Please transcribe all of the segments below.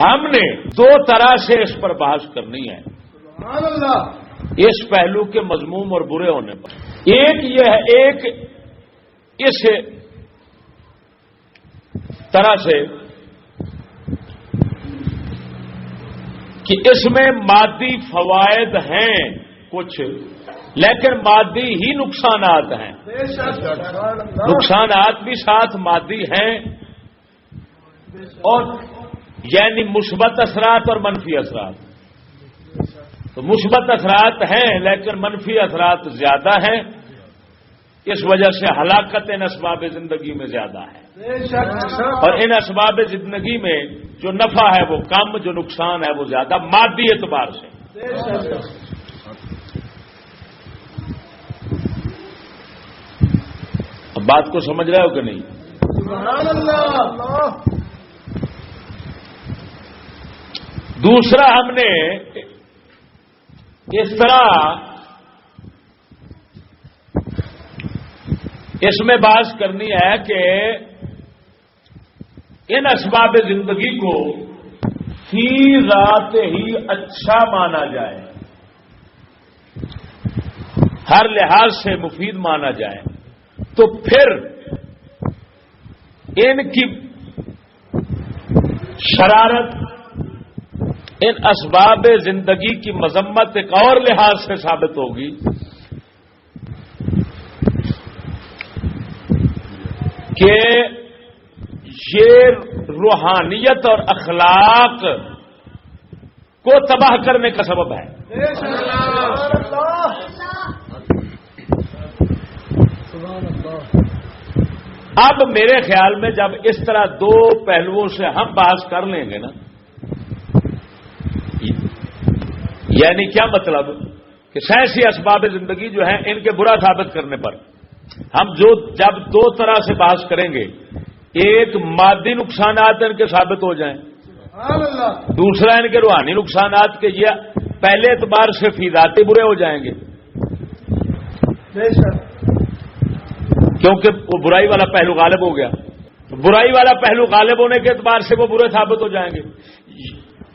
ہم نے دو طرح سے اس پر بحث کرنی ہے سبحان اللہ. اس پہلو کے مذموم اور برے ہونے پر. ایک یہ ہے، ایک اس طرح سے کہ اس میں مادی فوائد ہیں کچھ، لیکن مادی ہی نقصانات ہیں. بے شک. سبحان اللہ. نقصانات بھی ساتھ مادی ہیں، اور یعنی مثبت اثرات اور منفی اثرات. تو مثبت اثرات ہیں لیکن منفی اثرات زیادہ ہیں، اس وجہ سے ہلاکت ان اسباب زندگی میں زیادہ ہے. بے شک. اور ان اسباب زندگی میں جو نفع ہے وہ کم، جو نقصان ہے وہ زیادہ مادی اعتبار سے. بے شک. اب بات کو سمجھ رہے ہو کہ نہیں؟ سبحان اللہ. دوسرا، ہم نے اس طرح اس میں بات کرنی ہے کہ ان اسباب زندگی کو فی ذات ہی اچھا مانا جائے، ہر لحاظ سے مفید مانا جائے، تو پھر ان کی شرارت، ان اسباب زندگی کی مذمت ایک اور لحاظ سے ثابت ہوگی کہ یہ روحانیت اور اخلاق کو تباہ کرنے کا سبب ہے. بے شک. سبحان اللہ. اب میرے خیال میں جب اس طرح دو پہلوؤں سے ہم بحث کر لیں گے نا، یعنی کیا مطلب کہ سائنسی اسباب زندگی جو ہیں ان کے برا ثابت کرنے پر ہم جب دو طرح سے بحث کریں گے، ایک مادی نقصانات ان کے ثابت ہو جائیں، سبحان اللہ. دوسرا ان کے روحانی نقصانات کے یہ پہلے اعتبار سے فی ذاتی برے ہو جائیں گے، بے شک. کیونکہ وہ برائی والا پہلو غالب ہو گیا. برائی والا پہلو غالب ہونے کے اعتبار سے وہ برے ثابت ہو جائیں گے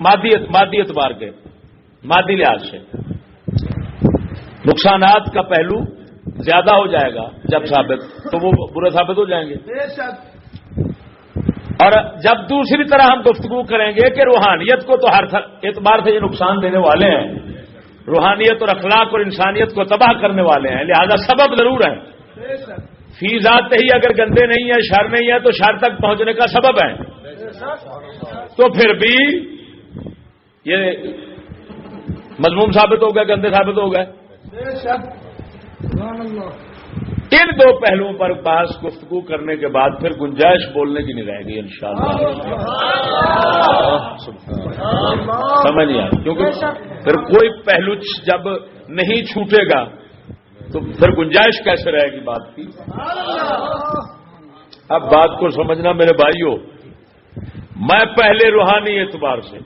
مادی اعتبار کے، مادی لحاظ سے. نقصانات کا پہلو زیادہ ہو جائے گا جب ثابت، تو وہ برے ثابت ہو جائیں گے. بے شک. اور جب دوسری طرح ہم گفتگو کریں گے کہ روحانیت کو تو ہر اعتبار سے یہ نقصان دینے والے ہیں، روحانیت اور اخلاق اور انسانیت کو تباہ کرنے والے ہیں، لہذا سبب ضرور ہے. بے شک. فی ذات ہی اگر گندے نہیں ہیں، شر نہیں ہے، تو شر تک پہنچنے کا سبب ہے. تو پھر بھی یہ مذموم ثابت ہو گئے، گندے ثابت ہو گئے. بے شک. سبحان اللہ. ان دو پہلوؤں پر بحث گفتگو کرنے کے بعد پھر گنجائش بولنے کی نہیں رہے گی انشاءاللہ. سمجھ نہیں آئی، کیونکہ پھر کوئی پہلو جب نہیں چھوٹے گا تو پھر گنجائش کیسے رہے گی بات کی. اب بات کو سمجھنا میرے بھائیوں، میں پہلے روحانی اعتبار سے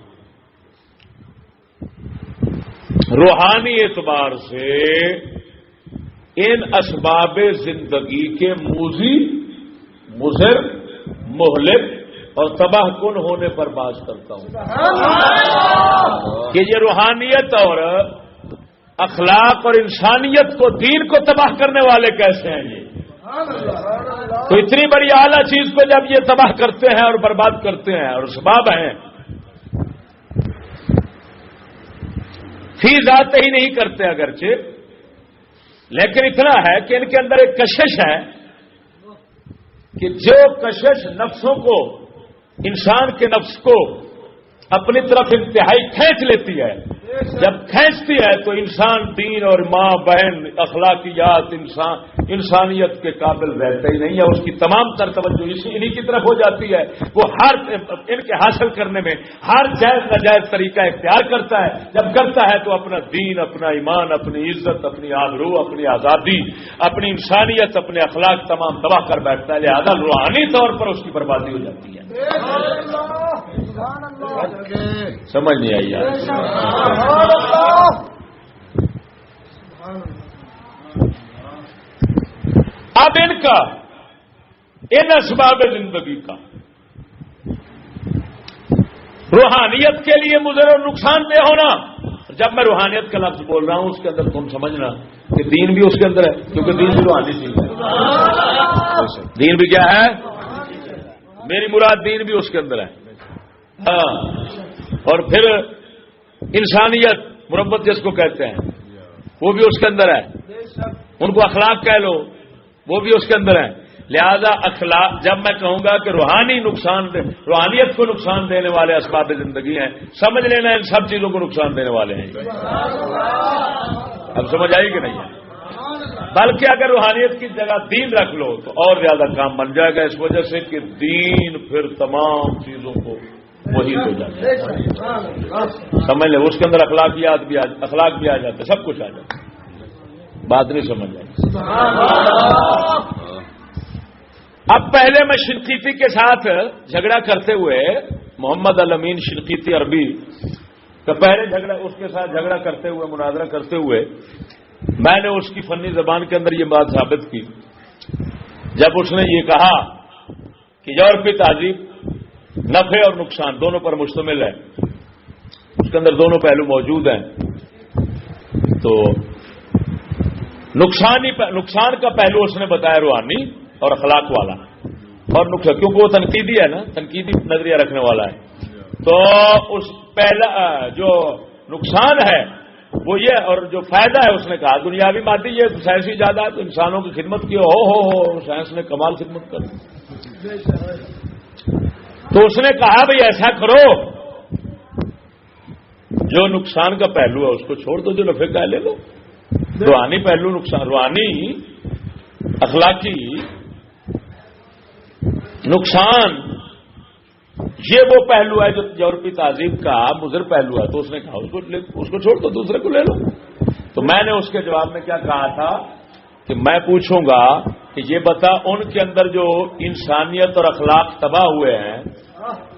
ان اسباب زندگی کے موذی، مضر، مہلک اور تباہ کن ہونے پر بات کرتا ہوں کہ یہ روحانیت اور اخلاق اور انسانیت کو، دین کو تباہ کرنے والے کیسے ہیں. یہ تو اتنی بڑی اعلیٰ چیز کو جب یہ تباہ کرتے ہیں اور برباد کرتے ہیں اور اسباب ہیں، فی ذات ہی نہیں کرتے اگرچہ، لیکن اتنا ہے کہ ان کے اندر ایک کشش ہے کہ جو کشش نفسوں کو، انسان کے نفس کو اپنی طرف انتہائی کھینچ لیتی ہے، جب کھینچتی ہے تو انسان دین اور ماں بہن اخلاقیات انسانیت کے قابل رہتا ہی نہیں ہے. اس کی تمام تر توجہ انہی کی طرف ہو جاتی ہے. وہ ہر ان کے حاصل کرنے میں ہر جائز ناجائز طریقہ اختیار کرتا ہے. جب کرتا ہے تو اپنا دین، اپنا ایمان، اپنی عزت، اپنی آبرو، اپنی آزادی، اپنی انسانیت، اپنے اخلاق تمام تباہ کر بیٹھتا ہے. لہذا روحانی طور پر اس کی بربادی ہو جاتی ہے. سمجھ نہیں آئی یار. اب ان اسباب زندگی کا روحانیت کے لیے مضر اور نقصان دہ ہونا. جب میں روحانیت کا لفظ بول رہا ہوں اس کے اندر تم سمجھنا کہ دین بھی اس کے اندر ہے، کیونکہ دین بھی روحانی چیز ہے. دین بھی کیا ہے؟ میری مراد دین بھی اس کے اندر ہے. ہاں، اور پھر انسانیت مربت جس کو کہتے ہیں وہ بھی اس کے اندر ہے. ان کو اخلاق کہہ لو، وہ بھی اس کے اندر ہے. لہذا اخلاق، جب میں کہوں گا کہ روحانیت کو نقصان دینے والے اسباب زندگی ہیں، سمجھ لینا ان سب چیزوں کو نقصان دینے والے ہیں. اب سمجھ آئی کہ نہیں ہے؟ بلکہ اگر روحانیت کی جگہ دین رکھ لو تو اور زیادہ کام بن جائے گا، اس وجہ سے کہ دین پھر تمام چیزوں کو وہی ہو جاتا ہے. سمجھ لیں، اس کے اندر اخلاق بھی آ جاتے، سب کچھ آ جاتا. بات نہیں سمجھ آئی. اب پہلے میں شنقیطی کے ساتھ جھگڑا کرتے ہوئے، محمد الامین شنقیطی عربی کا پہلے جھگڑا، اس کے ساتھ جھگڑا کرتے ہوئے، مناظرہ کرتے ہوئے میں نے اس کی فنی زبان کے اندر یہ بات ثابت کی. جب اس نے یہ کہا کہ یورپی تہذیب نفع اور نقصان دونوں پر مشتمل ہے، اس کے اندر دونوں پہلو موجود ہیں، تو نقصان کا پہلو اس نے بتایا روحانی اور اخلاق والا، اور نقصان کیونکہ وہ تنقیدی ہے نا، تنقیدی نظریہ رکھنے والا ہے. تو اس پہلا جو نقصان ہے وہ یہ، اور جو فائدہ ہے اس نے کہا دنیاوی مادی، یہ سائنسی ایجادات انسانوں کی خدمت کی، ہو سائنس نے کمال خدمت کر دی. تو اس نے کہا بھئی ایسا کرو، جو نقصان کا پہلو ہے اس کو چھوڑ دو، جو نفع کا ہے لے لو. روحانی پہلو نقصان، روحانی اخلاقی نقصان، یہ وہ پہلو ہے جو یورپی تہذیب کا مضر پہلو ہے. تو اس نے کہا اس کو چھوڑ دو، دوسرے کو لے لو. تو میں نے اس کے جواب میں کیا کہا تھا کہ میں پوچھوں گا کہ یہ بتا ان کے اندر جو انسانیت اور اخلاق تباہ ہوئے ہیں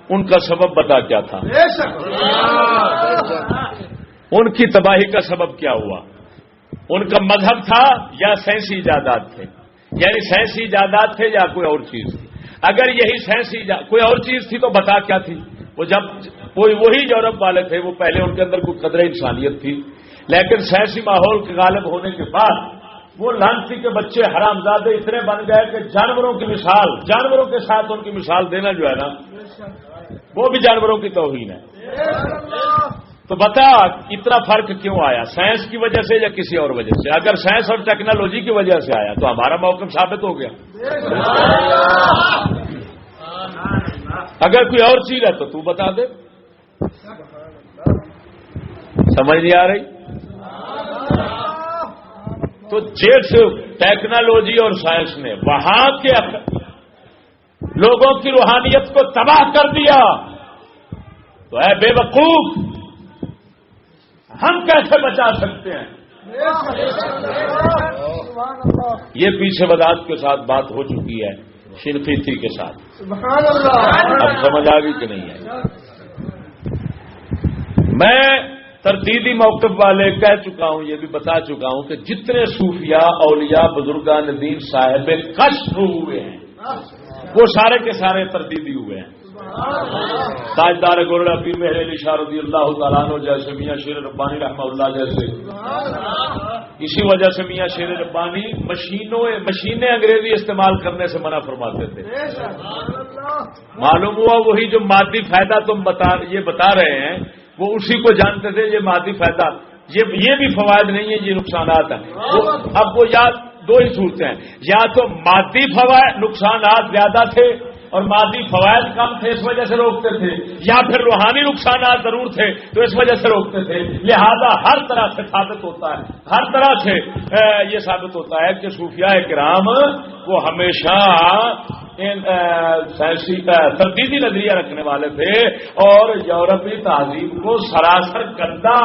ان کا سبب بتا کیا تھا؟ ان کی تباہی کا سبب کیا ہوا؟ ان کا مذہب تھا یا سائنسی ایجادات تھے؟ یعنی سائنسی ایجادات تھے یا کوئی اور چیز تھی؟ اگر یہی سائنسی کوئی اور چیز تھی تو بتا کیا تھی؟ وہ جب وہی یورپ والے تھے، وہ پہلے ان کے اندر کوئی قدر انسانیت تھی، لیکن سائنسی ماحول کے غالب ہونے کے بعد وہ لانتی کے بچے حرامزادے اتنے بن گئے کہ جانوروں کی مثال، جانوروں کے ساتھ ان کی مثال دینا جو ہے نا، وہ بھی جانوروں کی توہین ہے. تو بتا اتنا فرق کیوں آیا؟ سائنس کی وجہ سے یا کسی اور وجہ سے؟ اگر سائنس اور ٹیکنالوجی کی وجہ سے آیا تو ہمارا موقف ثابت ہو گیا. اگر کوئی اور چیز ہے تو تو بتا دے. سمجھ نہیں آ رہی؟ تو جس ٹیکنالوجی اور سائنس نے وہاں کے لوگوں کی روحانیت کو تباہ کر دیا تو اے بے وقوف، ہم کیسے بچا سکتے ہیں؟ یہ پیچھے وضاحت کے ساتھ بات ہو چکی ہے شنقیطی کے ساتھ. اب سمجھ آ گئی کہ نہیں ہے؟ میں تردیدی موقف والے کہہ چکا ہوں، یہ بھی بتا چکا ہوں کہ جتنے صوفیاء، اولیاء، بزرگان دین صاحب کشف ہوئے ہیں وہ سارے کے سارے تردیدی ہوئے ہیں. تاجدار گولڑا پیر مہر علی شاہ رضی اللہ تعالیٰ عنہ جیسے، میاں شیر ربانی رحمہ اللہ جیسے. اسی وجہ سے میاں شیر ربانی مشینیں انگریزی استعمال کرنے سے منع فرماتے تھے. معلوم ہوا وہی جو مادی فائدہ تم یہ بتا رہے ہیں وہ اسی کو جانتے تھے. یہ مادی فائدہ، یہ بھی فوائد نہیں ہے، یہ نقصانات ہیں. اب وہ دو ہی صورتیں ہیں، یا تو مادی فوائد نقصانات زیادہ تھے اور مادی فوائد کم تھے اس وجہ سے روکتے تھے، یا پھر روحانی نقصانات ضرور تھے تو اس وجہ سے روکتے تھے. لہذا ہر طرح سے ثابت ہوتا ہے، ہر طرح سے یہ ثابت ہوتا ہے کہ صوفیاء کرام وہ ہمیشہ سائنسی تردیدی نظریہ رکھنے والے تھے اور یورپی تہذیب کو سراسر گندا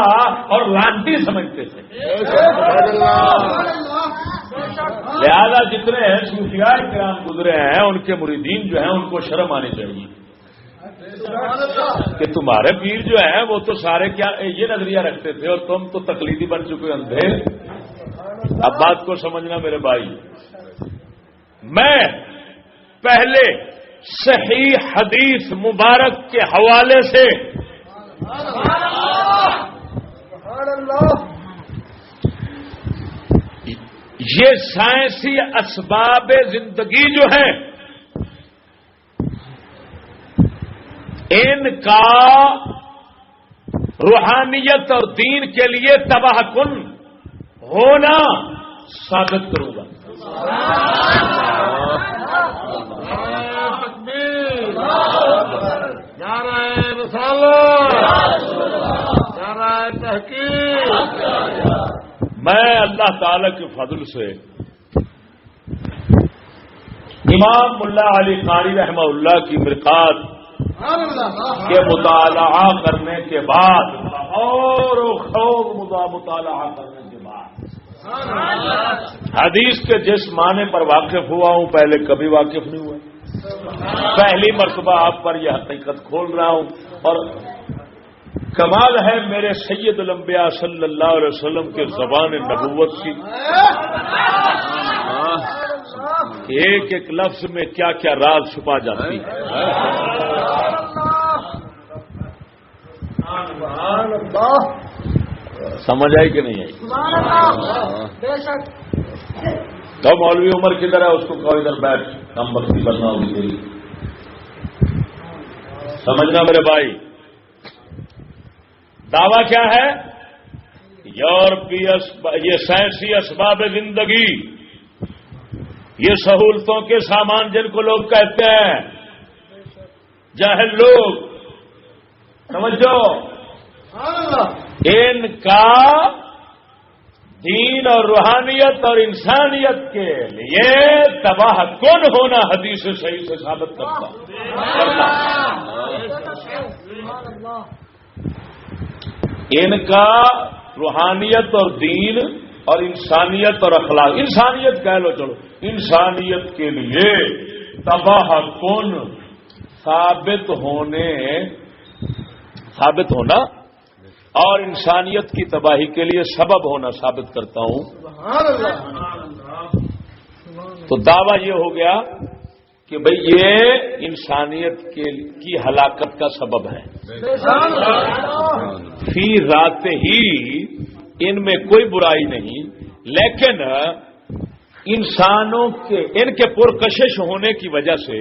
اور لانتی سمجھتے تھے. لہذا جتنے ہیں صوفیاء کرام گزرے ہیں ان کے مریدین جو ہیں ان کو شرم آنی چاہیے کہ تمہارے پیر جو ہیں وہ تو سارے کیا یہ نظریہ رکھتے تھے اور تم تو تقلیدی بن چکے اندھے. اب بات کو سمجھنا میرے بھائی، میں پہلے صحیح حدیث مبارک کے حوالے سے سبحان اللہ یہ سائنسی اسباب زندگی جو ہیں ان کا روحانیت اور دین کے لیے تباہ کن ہونا ثابت کروں گا. میں اللہ تعالی کے فضل سے امام ملا علی قاری رحمہ اللہ کی مرقات کے مطالعہ کرنے کے بعد اور خوب مطالعہ کرنے کے بعد حدیث کے جس معنی پر واقف ہوا ہوں پہلے کبھی واقف نہیں ہوا. پہلی مرتبہ آپ پر یہ حقیقت کھول رہا ہوں. اور کمال ہے میرے سید الانبیاء صلی اللہ علیہ وسلم کے زبان نبوت کی ایک ایک لفظ میں کیا کیا راز چھپا جاتی ہے. سمجھ آئی کہ نہیں آئی؟ تو مولوی عمر کدھر ہے؟ اس کو کہو ادھر بیٹھ، کم بختی بننا ہوگی تیری. سمجھنا میرے بھائی، دعویٰ کیا ہے؟ یورپی یہ سائنسی اسباب زندگی، یہ سہولتوں کے سامان جن کو لوگ کہتے ہیں جاہل لوگ، سمجھو ان کا دین اور روحانیت اور انسانیت کے لیے تباہ کن ہونا حدیث صحیح سے ثابت کرتا. ان کا روحانیت اور دین اور انسانیت اور اخلاق، انسانیت کہہ لو چلو، انسانیت کے لیے تباہ کن ثابت ہونا اور انسانیت کی تباہی کے لیے سبب ہونا ثابت کرتا ہوں. تو دعویٰ یہ ہو گیا کہ بھئی یہ انسانیت کی ہلاکت کا سبب ہے. فی ذات ہی ان میں کوئی برائی نہیں، لیکن انسانوں کے ان کے پرکشش ہونے کی وجہ سے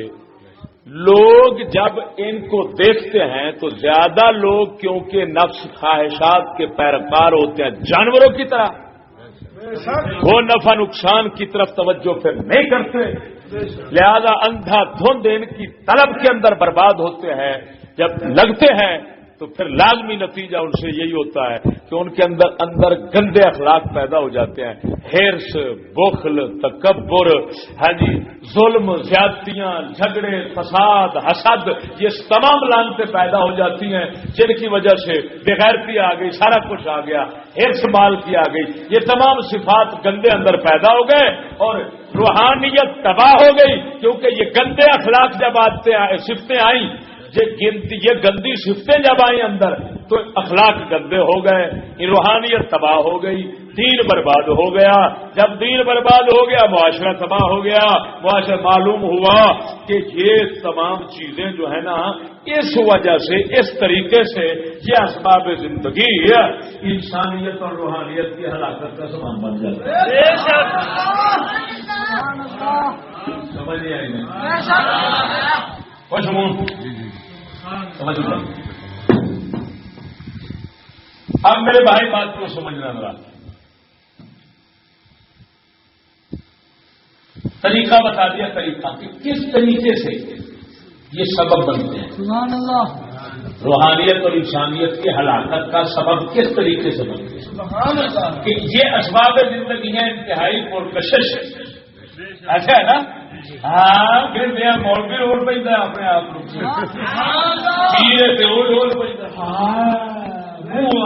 لوگ جب ان کو دیکھتے ہیں تو زیادہ لوگ کیونکہ نفس خواہشات کے پیروکار ہوتے ہیں جانوروں کی طرح، وہ نفع نقصان کی طرف توجہ پھر نہیں کرتے، لہذا اندھا دھند ان کی طلب کے اندر برباد ہوتے ہیں. جب لگتے ہیں تو پھر لازمی نتیجہ ان سے یہی ہوتا ہے کہ ان کے اندر گندے اخلاق پیدا ہو جاتے ہیں. ہرس، بخل، تکبر، ظلم، زیادتیاں، جھگڑے، فساد، حسد، یہ تمام لانتیں پیدا ہو جاتی ہیں جن کی وجہ سے بےغیرتی آ گئی، سارا کچھ آ گیا، ہرس مال کی آ گئی. یہ تمام صفات گندے اندر پیدا ہو گئے اور روحانیت تباہ ہو گئی، کیونکہ یہ گندے اخلاق جب صفتیں آئیں، یہ گندی صفتیں جب آئیں اندر تو اخلاق گندے ہو گئے، روحانیت تباہ ہو گئی، دین برباد ہو گیا. جب دین برباد ہو گیا معاشرہ تباہ ہو گیا. معاشرہ معلوم ہوا کہ یہ تمام چیزیں جو ہے نا اس وجہ سے اس طریقے سے یہ اسباب زندگی انسانیت اور روحانیت کی ہلاکت کا سبب بن جاتا ہے. سمجھ نہیں آئی نہیں؟ سمجھ لو. اب میرے بھائی بات کو سمجھنا ذرا. طریقہ بتا دیا، طریقہ کہ کس طریقے سے یہ سبب بنتے ہیں. سبحان اللہ. روحانیت اور انسانیت کی ہلاکت کا سبب کس طریقے سے بنتے ہیں. سبحان اللہ. کہ یہ اسباب زندگی ہیں انتہائی پرکشش. ایسا ہے نا؟ ہاں پھر مولوی رول پہ اپنے آپ کو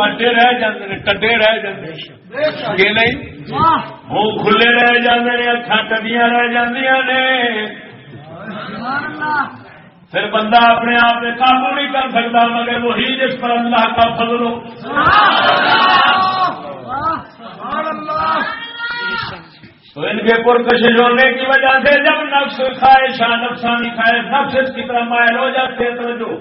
اڈے رہ جاتے ہیں، کڈے رہ جاتے کہ نہیں، منہ کھلے رہ جاتے ہیں، اکھاں کڈیاں رہ جاندیاں نے. پھر بندہ اپنے آپ میں قابو نہیں کر سکتا مگر وہی جس پر اللہ کا فضل ہو. تو ان کے پرکشش ہونے کی وجہ سے جب نفس خواہشاں نفسانی خواہش نفس کی طرح مائل ہو جاتے ہیں تو جو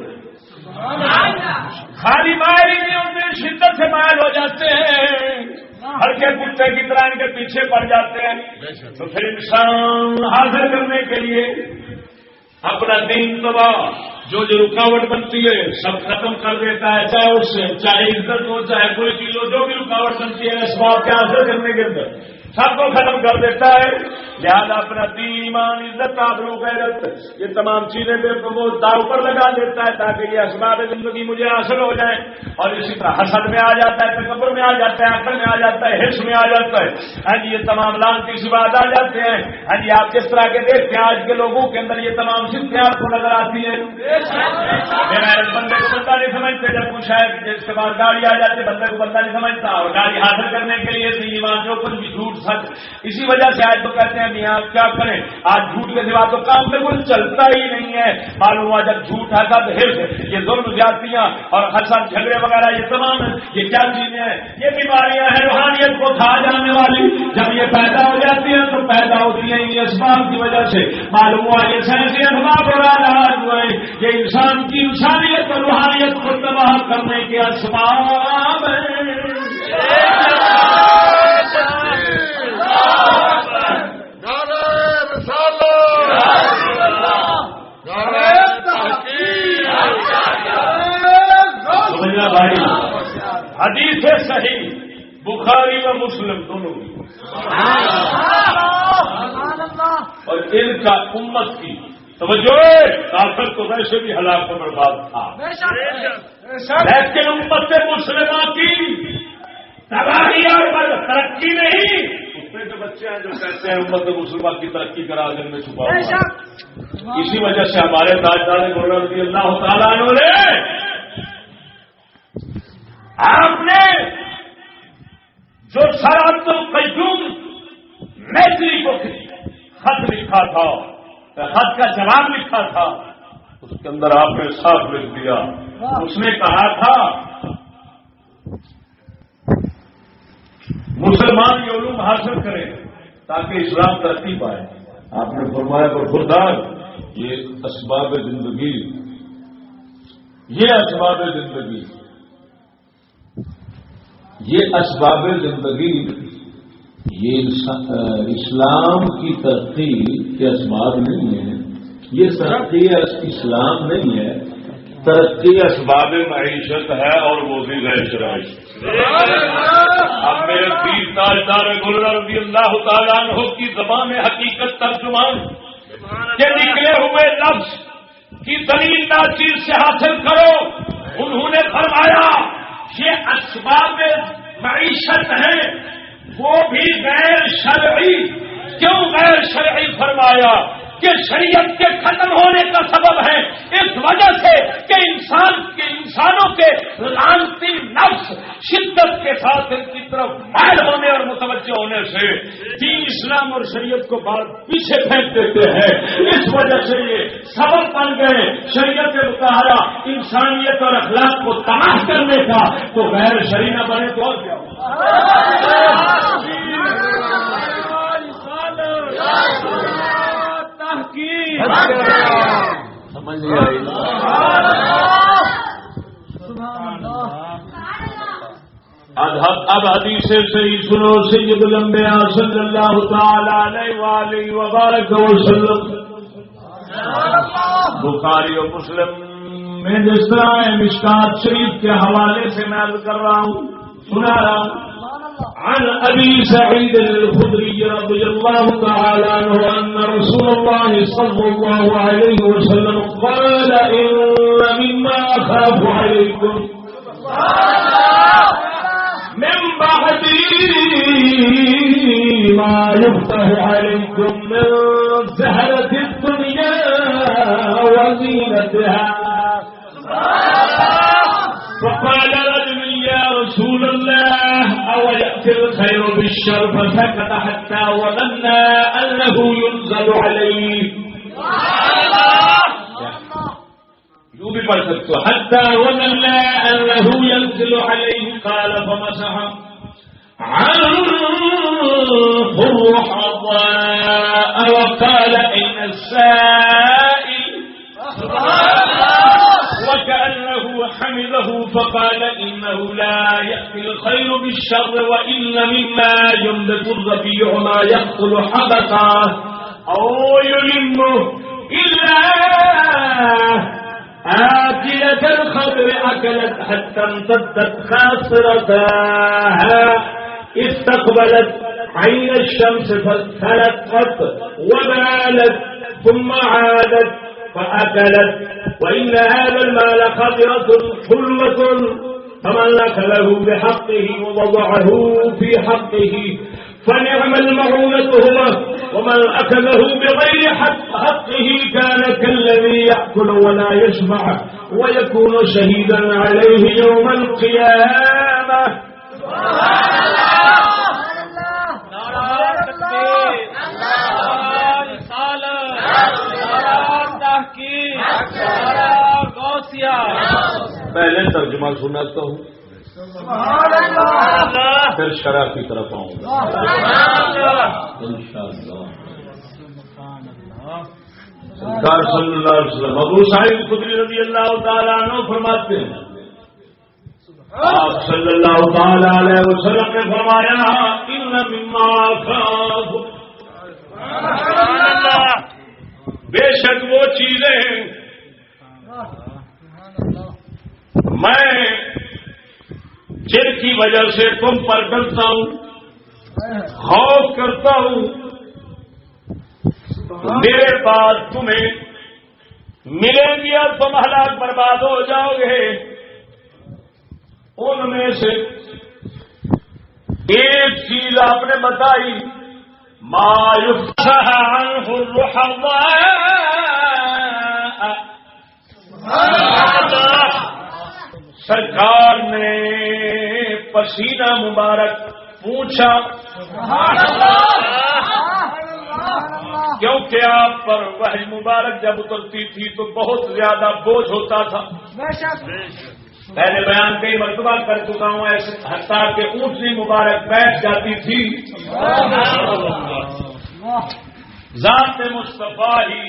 خالی مائل ہی نہیں ہوتے شدت سے مائل ہو جاتے ہیں ہلکے کتے کی طرح ان کے پیچھے پڑ جاتے ہیں تو پھر انسان حاصل کرنے کے لیے اپنا دین تباہ جو رکاوٹ بنتی ہے سب ختم کر دیتا ہے چاہے اس سے چاہے عزت ہو چاہے کوئی چیز ہو جو بھی رکاوٹ بنتی ہے اسباب کے حاصل کرنے کے اندر سب کو ختم کر دیتا ہے لہذا اپنا دین ایمان عزت آبرو غیرت یہ تمام چیزیں وہ داؤ پر لگا دیتا ہے تاکہ یہ اسباب زندگی مجھے حاصل ہو جائیں اور اسی طرح حسد میں آ جاتا ہے تکبر میں آ جاتا ہے عقل میں آ جاتا ہے حرص میں آ جاتا ہے ہاں جی یہ تمام لعنتی سی بات آ جاتے ہیں ہاں جی آپ جس طرح کے دیکھتے ہیں آج کے لوگوں کے اندر یہ تمام صفتیں آپ کو نظر آتی ہیں بندے کو بندہ نہیں سمجھتے جب کچھ ہے جس کے بعد گاڑی آ جاتی ہے بندے کو بندہ نہیں سمجھتا اور گاڑی حاصل کرنے کے لیے ایمان جو کچھ بھی جھوٹ سچ اسی وجہ سے آج تو کہتے ہیں میاں کیا کریں آج جھوٹ کے سوا تو کام میں کچھ چلتا ہی نہیں ہے معلوم ہوا جب جھوٹ ہے تب حرص یہ ظلم زیادتیاں اور حسد جھگڑے وغیرہ یہ تمام یہ کیا چیزیں ہیں یہ بیماریاں ہیں روحانیت کو کھا جانے والی جب یہ پیدا ہو جاتی ہیں تو پیدا ہوتی ہیں یہ اسباب کی وجہ سے معلوم ہوا یہ سائنسی اسباب اور آج ہوئے یہ انسان کی انسانیت اور روحانیت کو تباہ کرنے کے اسباب بھائی حدیث صحیح بخاری و مسلم دونوں اور ان کا امت کی توجہ کافر تو ویسے بھی ہلاک و برباد تھا لیکن امت مسلمہ کی تباہی اور ترقی نہیں اس میں جو بچے ہیں جو کہتے ہیں امت مسلمہ کی ترقی کرا دن میں چھپا ہوا اسی وجہ سے ہمارے تاجدار مولانا رضی اللہ تعالیٰ عنہ نے آپ نے جو سرعت القیوم میتری کو خط لکھا تھا خط کا جواب لکھا تھا اس کے اندر آپ نے صاف لکھ دیا اس نے کہا تھا مسلمان یہ علوم حاصل کریں تاکہ اسلام ترقی پائے آپ نے فرمایا برخوردار یہ اسباب زندگی یہ اسباب زندگی یہ اسلام کی ترقی کے اسباب نہیں ہے یہ ترقی اسلام نہیں ہے ترقی اسباب معیشت ہے اور وہ بھی غیر شرعی اب میرے پیر تاجدار مولانا رضی اللہ تعالیٰ عنہ کی زبان حقیقت ترجمان کے نکلے ہوئے لفظ کی دلیل ناچیز سے حاصل کرو انہوں نے فرمایا یہ اسباب معیشت ہیں وہ بھی غیر شرعی کیوں غیر شرعی فرمایا کہ شریعت کے ختم ہونے کا سبب ہے اس وجہ سے کہ انسانوں کے لعنتی نفس شدت کے ساتھ ان کی طرف مائل ہونے اور متوجہ ہونے سے دین اسلام اور شریعت کو پیچھے پھینک دیتے ہیں اس وجہ سے یہ سبب بن گئے شریعت مطالعہ انسانیت اور اخلاق کو تباہ کرنے کا تو غیر شرعی نہ بنے تو اور کیا سمجھ نہیں آئی اب حدیث صحیح سنو سید الانبیاء صلی اللہ تعالی علیہ وآلہ وبارک وسلم بخاری اور مسلم میں جس طرح مشکات شریف کے حوالے سے میں عرض کر رہا ہوں سنا رہا ہوں عن أبي سعيد الخدري رضي الله تعالى عنه أن رسول الله صلى الله عليه وسلم قال إن مما أخاف عليكم من بعدي ما يفتح عليكم من زهرة الدنيا وزينتها فقال رجل يا رسول الله أو يأتي الخير بالشر فسكت حتى وظن أنه ينزل عليه يو بھی پڑھ سکتے ہو حتى وظن أنه ينزل عليه قال فمسح عن الرحض الضاء وقال أين السائل وكأنه حمده فقال إنه لا يأتي الخير بالشر وإن مما ينبت الربيع ما يقتل حبطا أو يلمه إلا آكلة الخضر أكلت حتى امتدت خاصرتها استقبلت عين الشمس فاستلقت وبالت ثم عادت فأكلت وإن هذا المال خضرة حلوة فمن أكله بحقه ووضعه في حقه فنعم المعونة هو ومن أكله بغير حقه كان كالذي يأكل ولا يشبع ويكون شهيدا عليه يوم القيامة. پہلے ترجمہ سناتا ہوں پھر شرح کی طرف آؤں گا انشاءاللہ. سرکار صلی اللہ علیہ وسلم ابو سعید خدری رضی اللہ تعالیٰ عنہ فرماتے ہیں آپ صلی اللہ تعالی علیہ وسلم نے فرمایا ان مما خاف بے شک وہ چیزیں میں جن کی وجہ سے تم پر ڈرتا ہوں خوف کرتا ہوں میرے بعد تمہیں ملیں گی اور تم ہلاک برباد ہو جاؤ گے. ان میں سے ایک چیز آپ نے بتائی ما یفصح عنہ الرحماء. سرکار نے پسینہ مبارک پوچھا کیونکہ آپ پر وحی مبارک جب اترتی تھی تو بہت زیادہ بوجھ ہوتا تھا. پہلے بیان کئی مرتبہ کر چکا ہوں ایسے حتیٰ کہ اونٹنی مبارک بیٹھ جاتی تھی. ذات مصطفیٰ ہی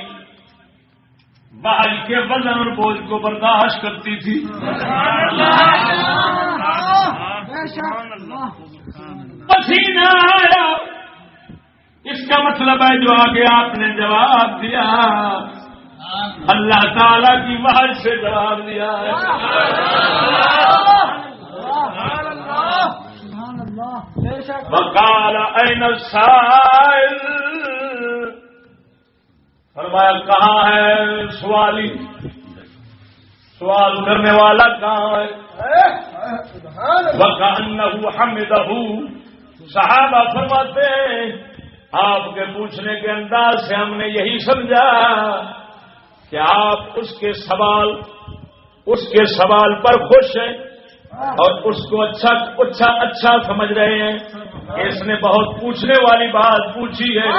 بحر کے وزن اور بوجھ کو برداشت کرتی تھی. پسینہ آیا اس کا مطلب ہے جو آگے آپ نے جواب دیا اللہ تعالی کی وحی سے جواب دیا ہے. وقال أين السائل فرمایا کہاں ہے سوالی سوال کرنے والا کہاں ہے. وَكَأَنَّهُ حَمِدَهُ صحابہ فرماتے ہیں آپ کے پوچھنے کے انداز سے ہم نے یہی سمجھا کہ آپ اس کے سوال پر خوش ہیں اور اس کو اچھا سمجھ رہے ہیں کہ اس نے بہت پوچھنے والی بات پوچھی ہے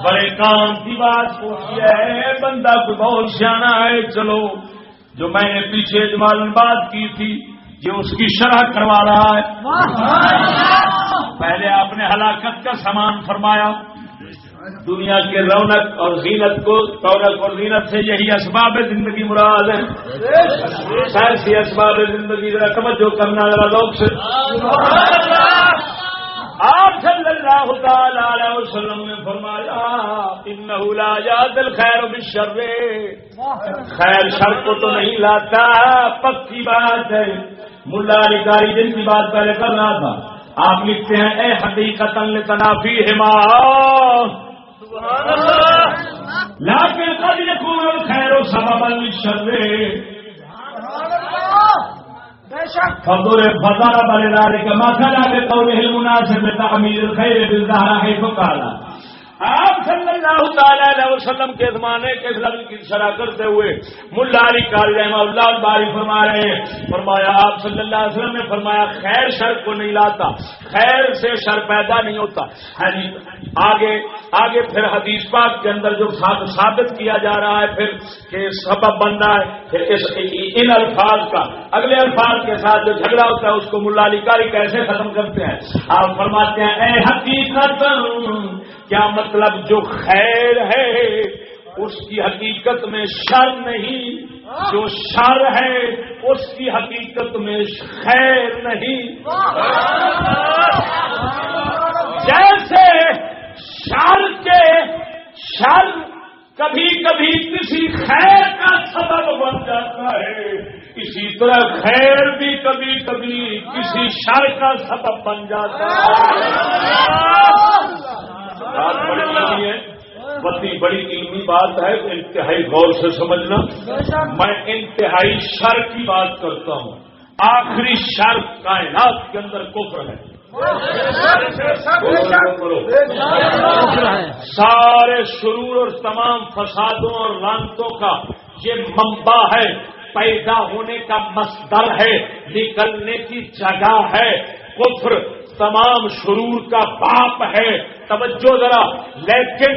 بڑے کام کی بات پوچھی ہے بندہ کو بہت سیانا ہے. چلو جو میں نے پیچھے اجمالاً بات کی تھی یہ اس کی شرح کروا رہا ہے. پہلے آپ نے ہلاکت کا سامان فرمایا دنیا کے رونق اور زینت کو رونق اور زینت سے یہی اسباب زندگی مراد ہے. سائنسی اسباب زندگی ذرا توجہ کرنا ذرا ذوق سے. آپ صلی اللہ تعالی علیہ وسلم نے فرمایا انہ لا یأتی الخیر بالشر خیر شر کو تو نہیں لاتا. پکی بات ہے. ملا علی قاری جن کی بات پہلے کر رہا تھا آپ لکھتے ہیں اے حقیقتاً لتنافیہما لیکن قد یکون الخیر سببا للشر فضرب لذلك مثلا بقوله المناسب لتعميل الخير بالزهر حيث قال آپ صلی اللہ تعالی علیہ وسلم کے زمانے کے لفظ کی شرح کرتے ہوئے ملا علی قاری رحمہ اللہ باری فرما رہے ہیں، فرمایا آپ صلی اللہ علیہ وسلم نے فرمایا خیر شر کو نہیں لاتا، خیر سے شر پیدا نہیں ہوتا. آگے پھر حدیث پاک کے اندر جو ثابت کیا جا رہا ہے پھر کہ سبب بن رہا ہے، پھر ان الفاظ کا اگلے الفاظ کے ساتھ جو جھگڑا ہوتا ہے اس کو ملا علی قاری کیسے ختم کرتے ہیں. آپ فرماتے ہیں اے حقیقت کیا مطلب جو خیر ہے اس کی حقیقت میں شر نہیں، جو شر ہے اس کی حقیقت میں خیر نہیں. جیسے شر کبھی کبھی کسی خیر کا سبب بن جاتا ہے، اسی طرح خیر بھی کبھی کبھی کسی شر کا سبب بن جاتا ہے. بات بڑی علمی ہے، بڑی علمی بات ہے، انتہائی غور سے سمجھنا. میں انتہائی شر کی بات کرتا ہوں. آخری شر کائنات کے اندر کفر ہے. سارے شرور اور تمام فسادوں اور لعنتوں کا یہ منبع ہے، پیدا ہونے کا مصدر ہے، نکلنے کی جگہ ہے. کفر تمام شرور کا باپ ہے. توجہ ذرا، لیکن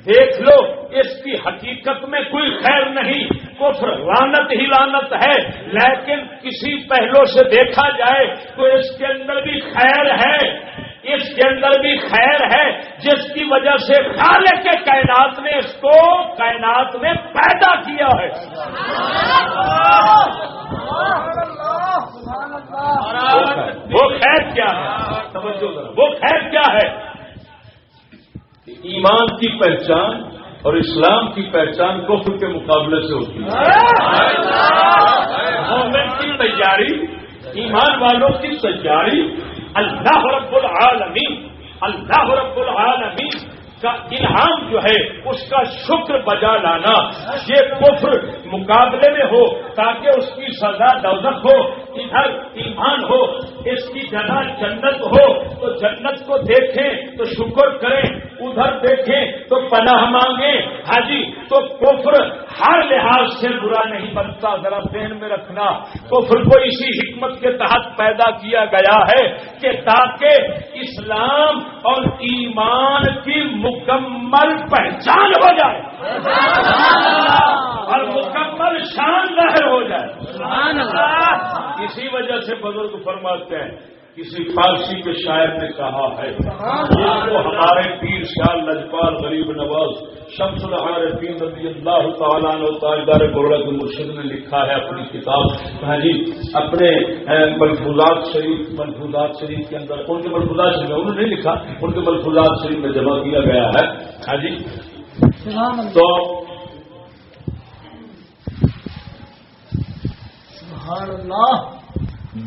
دیکھ لو اس کی حقیقت میں کوئی خیر نہیں، کفر لعنت ہی لعنت ہے. لیکن کسی پہلو سے دیکھا جائے تو اس کے اندر بھی خیر ہے، اس کے اندر بھی خیر ہے، جس کی وجہ سے خالق کے کائنات نے اس کو کائنات میں پیدا کیا ہے. وہ خیر کیا ہے؟ توجہ ذرا، وہ خیر کیا ہے؟ ایمان کی پہچان اور اسلام کی پہچان کفر کے مقابلے سے ہوتی ہے. مومن کی تیاری، ایمان والوں کی تیاری، اللہ رب العالمین کا انعام جو ہے اس کا شکر بجا لانا، یہ کفر مقابلے میں ہو تاکہ اس کی سزا دوزخ ہو، ادھر ایمان ہو، اس کی جگہ جنت ہو تو جنت کو دیکھیں تو شکر کریں، ادھر دیکھیں تو پناہ مانگیں. حاجی تو کفر ہر لحاظ سے برا نہیں بنتا، ذرا ذہن میں رکھنا. کفر کو اسی حکمت کے تحت پیدا کیا گیا ہے کہ تاکہ اسلام اور ایمان کی مکمل پہچان ہو جائے اور مکمل شان ظاہر ہو جائے. اسی وجہ سے بزرگ فرماتے ہیں، کسی فارسی کے شاعر نے کہا ہے، وہ ہمارے پیر شاہ لجپال غریب نواز شمس العارفین رضی اللہ تعالیٰ عنہ تاجدار گورڑا کے مرشد نے لکھا ہے اپنی کتاب، ہاں جی، اپنے ملفوظات شریف کے اندر، ان کے ملفوظات شریف میں انہوں نے نہیں لکھا، ان کے ملفوظات شریف میں جمع کیا گیا ہے. ہاں جی، تو سبحان اللہ.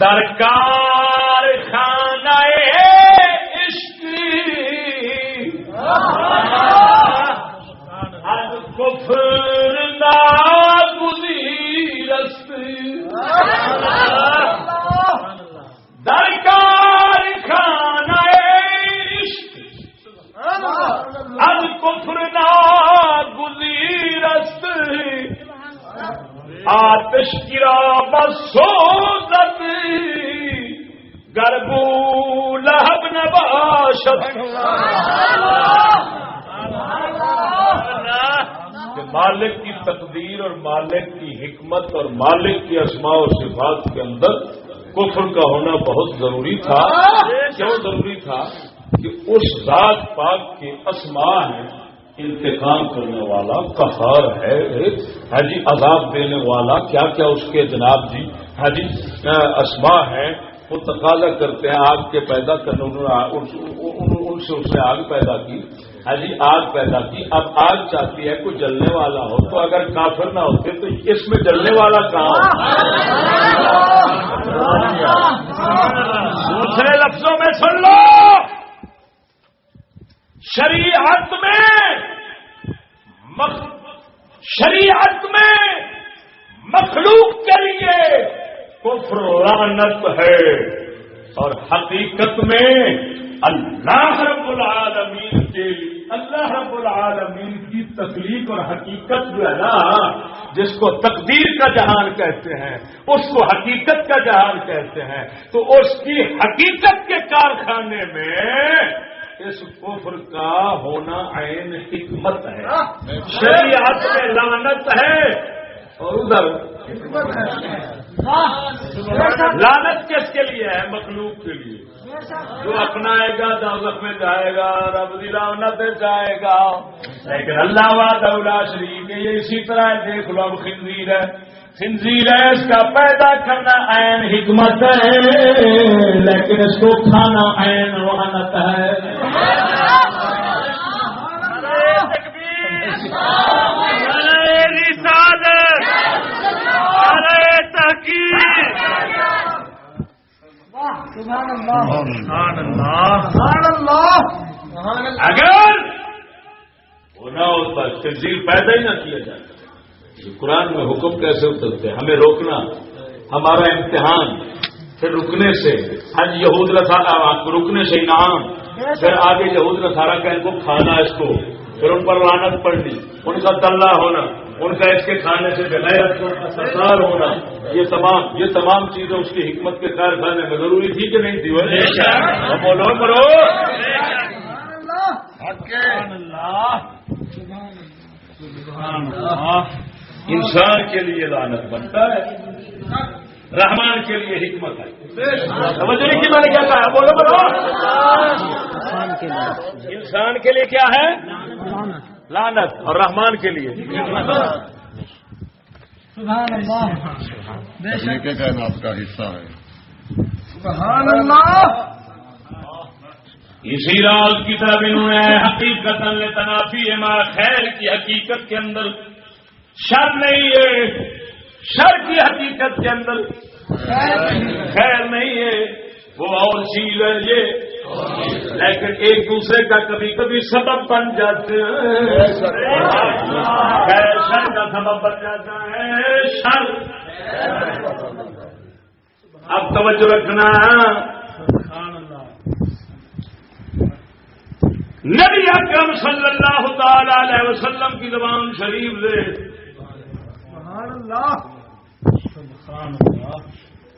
درکار خانہ عشق از کفر ناگزیر است. درکار خانہ عشق از کفر ناگزیر است. آتش گرا بسوزد گر بو لہب نباشد. کہ مالک کی تقدیر اور مالک کی حکمت اور مالک کی اسماء و صفات کے اندر کفر کا ہونا بہت ضروری تھا. کیوں ضروری تھا؟ کہ اس ذات پاک کے اسماء ہیں، انتقام کرنے والا، قہار ہے، ہاں جی، عذاب دینے والا، کیا کیا اس کے جناب جی ہاں جی اسماء ہیں. وہ تقاضا کرتے ہیں آگ کے پیدا کرنے، ان سے اس نے آگ پیدا کی. ہاں جی، آگ پیدا کی. اب آگ چاہتی ہے کوئی جلنے والا ہو، تو اگر کافر نہ ہوتے تو اس میں جلنے والا کہاں ہو؟ دوسرے لفظوں میں سن لو، شریعت میں مخلوق کے لیے کفر لعنت ہے، اور حقیقت میں اللہ رب العالمین کی تخلیق اور حقیقت جو ہے نا، جس کو تقدیر کا جہان کہتے ہیں، اس کو حقیقت کا جہان کہتے ہیں، تو اس کی حقیقت کے کارخانے میں اس کفر کا ہونا عین حکمت ہے، شریعت میں لعنت ہے، اور ادھر لعنت کس کے لیے ہے؟ مخلوق کے لیے، جو اپنائے گا دوزخ میں جائے گا، رب دی لعنت جائے گا۔ لیکن اللہ وحدہ لا شریک ہے، یہ اسی طرح دیکھ لو اب خنزیر ہے، خنزیر ہے، اس کا پیدا کرنا عین حکمت ہے، لیکن اس کو کھانا عین لعنت ہے۔ اگر وہ نہ ہوتا خنزیر پیدا ہی نہ کیا جاتا، قرآن میں حکم کیسے اترتے؟ ہمیں روکنا ہمارا امتحان، پھر رکنے سے حج یہود نصارہ رکنے سے انعام، پھر آگے یہود نصارہ کا ان کو کھانا، اس کو پھر ان پر لعنت پڑنی، ان کا دلہ ہونا، ان کا اس کے کھانے سے بغیرت سرکار ہونا، یہ تمام چیزیں اس کی حکمت کے کارخانے میں ضروری تھی کہ نہیں تھی؟ بولو کرو انسان کے لیے لعنت بنتا ہے، رحمان کے لیے حکمت ہے۔ سمجھ رہی کہ میں نے کیا کہا؟ بولو بولو۔ انسان کے لیے کیا ہے؟ لعنت، اور رحمان کے لیے سبحان اللہ، کے کائنات کا حصہ ہے۔ سبحان اللہ۔ اسی راز کی طرف انہوں نے حقیقت تنافی ما خیر کی حقیقت کے اندر شر نہیں ہے، شر کی حقیقت کے اندر خیر نہیں ہے، وہ اور چیز ہے یہ، لیکن ایک دوسرے کا کبھی کبھی سبب بن جاتے ہیں، خیر شر کا سبب بن جاتا ہے، شر۔ اب توجہ رکھنا، نبی اکرم صلی اللہ تعالی علیہ وسلم کی زبان شریف سے سبحان اللہ،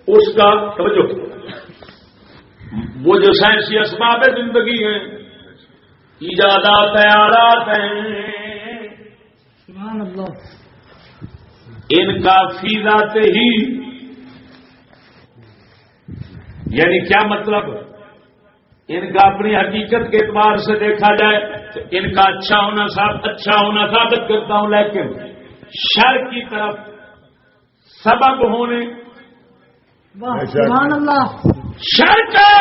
اس کا توجہ، وہ جو سائنسی اسباب زندگی ہیں، ایجادات آلات ہیں، سبحان اللہ، ان کا فی ذات ہی، یعنی کیا مطلب؟ ان کا اپنی حقیقت کے اعتبار سے دیکھا جائے تو ان کا اچھا ہونا ثابت کرتا ہوں، لیکن شر کی طرف سبب ہونے، سبحان اللہ، شر کا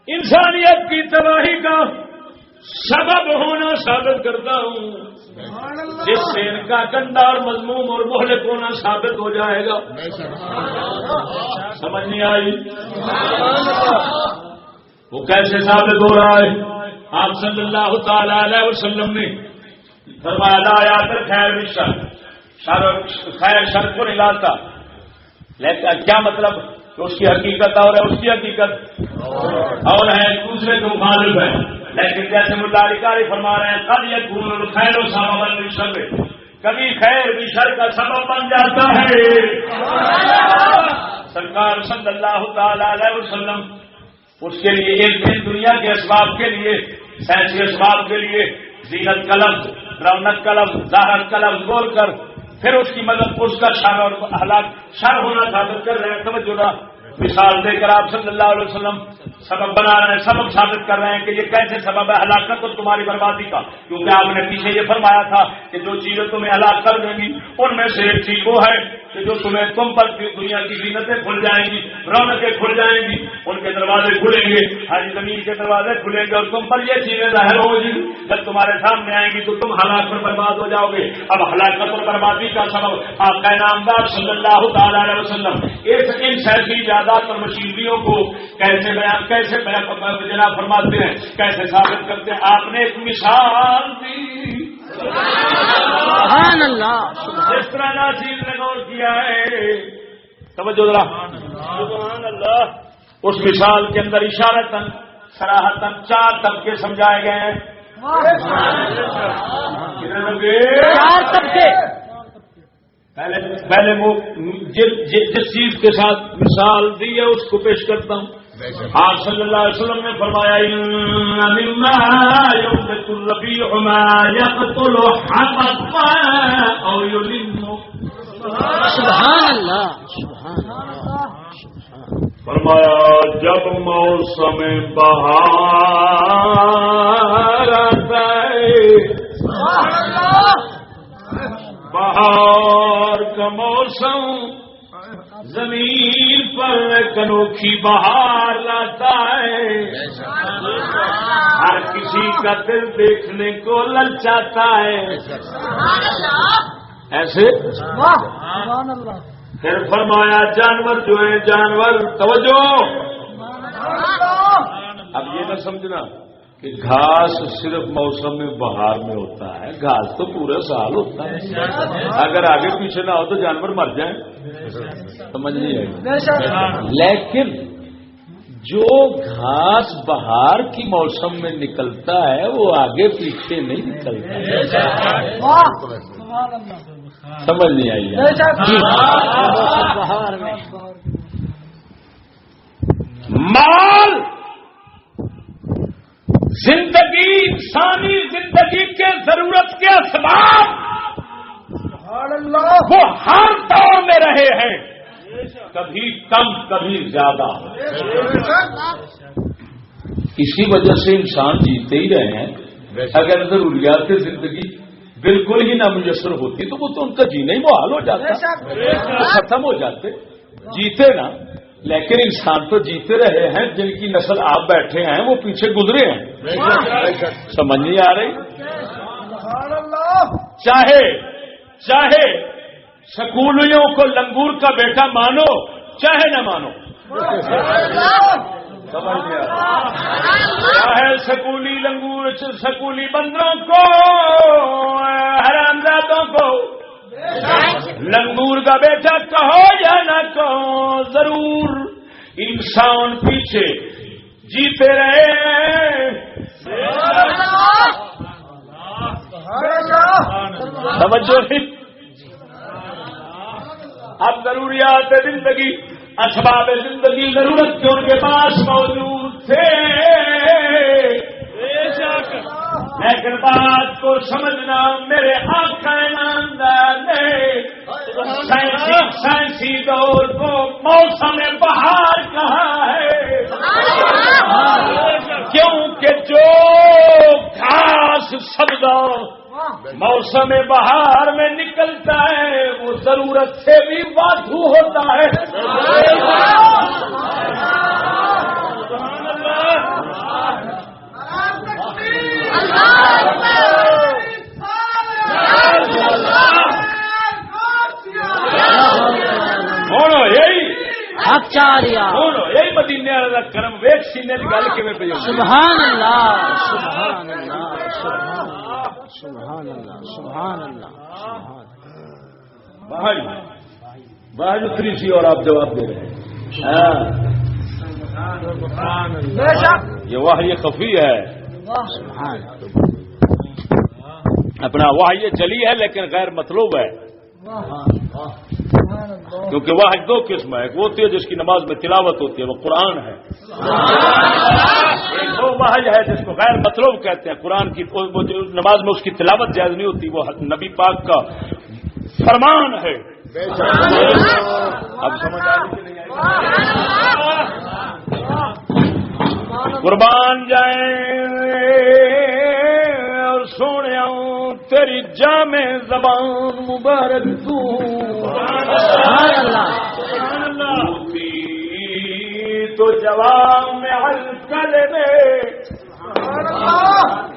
انسانیت کی تباہی کا سبب ہونا ثابت کرتا ہوں، جس سے ان کا گندا اور مذموم اور مہلک ہونا ثابت ہو جائے گا۔ سمجھ نہیں آئی؟ وہ کیسے ثابت ہو رہا ہے؟ آپ صلی اللہ تعالی علیہ وسلم نے فرمایا لا یاتر خیر شر، خیر شر کو نہیں لاتا، لیکن کیا مطلب؟ کہ اس کی حقیقت اور ہے، اس کی حقیقت اور ہے، ایک دوسرے کو مخالف ہے، لیکن جیسے مدعی کاری فرما رہے ہیں قد یکون الخیر سببا للشر، کبھی خیر بھی شر کا سبب بن جاتا ہے۔ سرکار صلی اللہ تعالی علیہ وسلم اس کے لیے ایک دن دنیا کے اسباب کے لیے، سائنسی اسباب کے لیے زینت کا لفظ، رونق کا لفظ، ظاہر کا لفظ بول کر پھر اس کی مدد اس کا شر اور ہلاک شر ہونا ثابت کر رہے ہیں۔ توجہ نہ، مثال دے کر آپ صلی اللہ علیہ وسلم سبب بنا رہے ہیں، سبب ثابت کر رہے ہیں کہ یہ کیسے سبب ہے ہلاکت اور تمہاری بربادی کا، کیونکہ آپ نے پیچھے یہ فرمایا تھا کہ جو چیزیں تمہیں ہلاک کر دیں گی ان میں سے ایک چیز وہ ہے کہ جو تم پر دنیا کی زینتیں کھل جائیں گی، رونقیں کھل جائیں گی، ان کے دروازے کھلیں گے، ہر زمین کے دروازے کھلیں گے، اور تم پر یہ چیزیں ظاہر ہوں گی، جب تمہارے سامنے آئیں گی تو تم ہلاک پر برباد ہو جاؤ گے۔ اب ہلاکت اور بربادی کا سبب آپ کا نامدار صلی اللہ تعالی علیہ وسلم ان سیاسی ایجادات اور مشینریوں کو کیسے جناب فرماتے ہیں، کیسے ثابت کرتے ہیں؟ آپ نے ایک مثال دی، سبحان اللہ، جس طرح ناصیر نے غور کیا ہے، توجہ ذرا، سبحان اللہ، اس مثال کے اندر اشارتاً صراحتاً 4 طبقے سمجھائے گئے ہیں. کتنے طبقے؟ 4 طبقے. پہلے جس چیز کے ساتھ مثال دی ہے اس کو پیش کرتا ہوں. آپ صلی اللہ علیہ وسلم نے فرمایا مما ينبت الربيع ما يقتل حبطا او يلم. سبحان اللہ سبحان اللہ. فرمایا جب موسم بہار آتا ہے، بہار کا موسم زمین پر ایک انوکھی بہار لاتا ہے. ہر کسی کا دل دیکھنے کو للچاتا ہے. ایسے پھر فرمایا جانور جو ہیں، جانور توجہ، اب یہ نہ سمجھنا کہ گھاس صرف موسم میں بہار میں ہوتا ہے. گھاس تو پورے سال ہوتا ہے. اگر آگے پیچھے نہ ہو تو جانور مر جائیں. سمجھ نہیں آئی. لیکن جو گھاس بہار کی موسم میں نکلتا ہے وہ آگے پیچھے نہیں نکلتا. سمجھ نہیں آئی. مال زندگی، انسانی زندگی کے ضرورت کے اسباب وہ ہر دور میں رہے ہیں، کبھی کم کبھی زیادہ. اسی وجہ سے انسان جیتے ہی رہے ہیں. اگر ضروریات زندگی بالکل ہی نامیسر ہوتی تو وہ تو ان کا جینا ہی محال ہو جاتا، ختم ہو جاتے. جیتے نا، لیکن انسان تو جیتے رہے ہیں. جن کی نسل آپ بیٹھے ہیں وہ پیچھے گزرے ہیں. سمجھ نہیں آ رہی. چاہے سکولیوں کو لنگور کا بیٹا مانو چاہے نہ مانو، سمجھ نہیں آ رہی. چاہے سکولی لنگور، سکولی بندروں کو، حرامزادوں کو لنگور کا بیٹا کہو یا نہ کہو، ضرور انسان پیچھے جیتے رہے. توجہ نہیں. اب ضروریات زندگی، اسباب زندگی ضرورت کے ان کے پاس موجود تھے، لیکن بات کو سمجھنا میرے آقا نامدار نے سائنسی دور کو موسم بہار کہا ہے، کیونکہ جو گھاس سبزہ موسم بہار میں نکلتا ہے وہ ضرورت سے بھی واضح ہوتا ہے. یہی مدینے والا کرم ویک سینے کی گل کی پی. سبحان اللہ سبحان اللہ سبحان اللہ سبحان اللہ. باہر اتری سی اور آپ جواب دے رہے ہیں. یہ وحی خفی ہے، اپنا وحی جلی ہے لیکن غیر مطلوب ہے. کیونکہ وحی 2 قسم ہے. ایک وہ ہوتی ہے جس کی نماز میں تلاوت ہوتی ہے، وہ قرآن ہے. ایک وہ وحی ہے جس کو غیر مطلوب کہتے ہیں. قرآن کی نماز میں اس کی تلاوت جائز نہیں ہوتی، وہ نبی پاک کا فرمان ہے. اب سمجھ آ رہی کہ نہیں آئی؟ قربان جائیں اور سونے تیری جامع زبان مبارک تو تو جواب میں الکل میں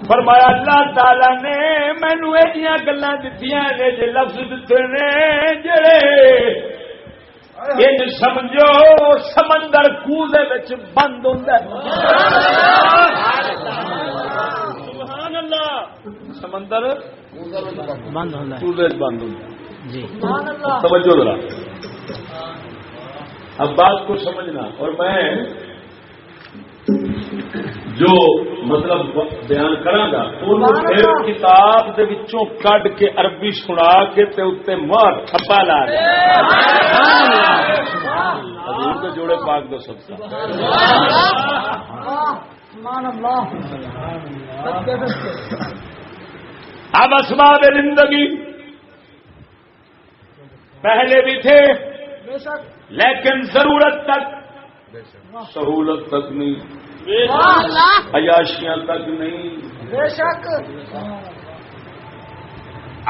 فرمایا اللہ تعالی نے مینو ایسا گلا دیتی نے جی لفظ دیتے نے جڑے ان سمجھو سمندر کوزے بند ہوتا ہے. سمندر بند ہوتا ہے، کوزے بند ہوتا ہے. جی توجہ ذرا، اب بات کو سمجھنا. اور میں جو مطلب بیان کرانگا انہوں پھر کتاب دے وچوں کڈ کے عربی سنا کے تے اوتے مہر تھپا لا دے حضور کے جوڑے پاک دو صدقہ سبحان اللہ. اب اسباب زندگی پہلے بھی تھے لیکن ضرورت تک سہولت تک نہیں عیاشیاں تک نہیں بے شک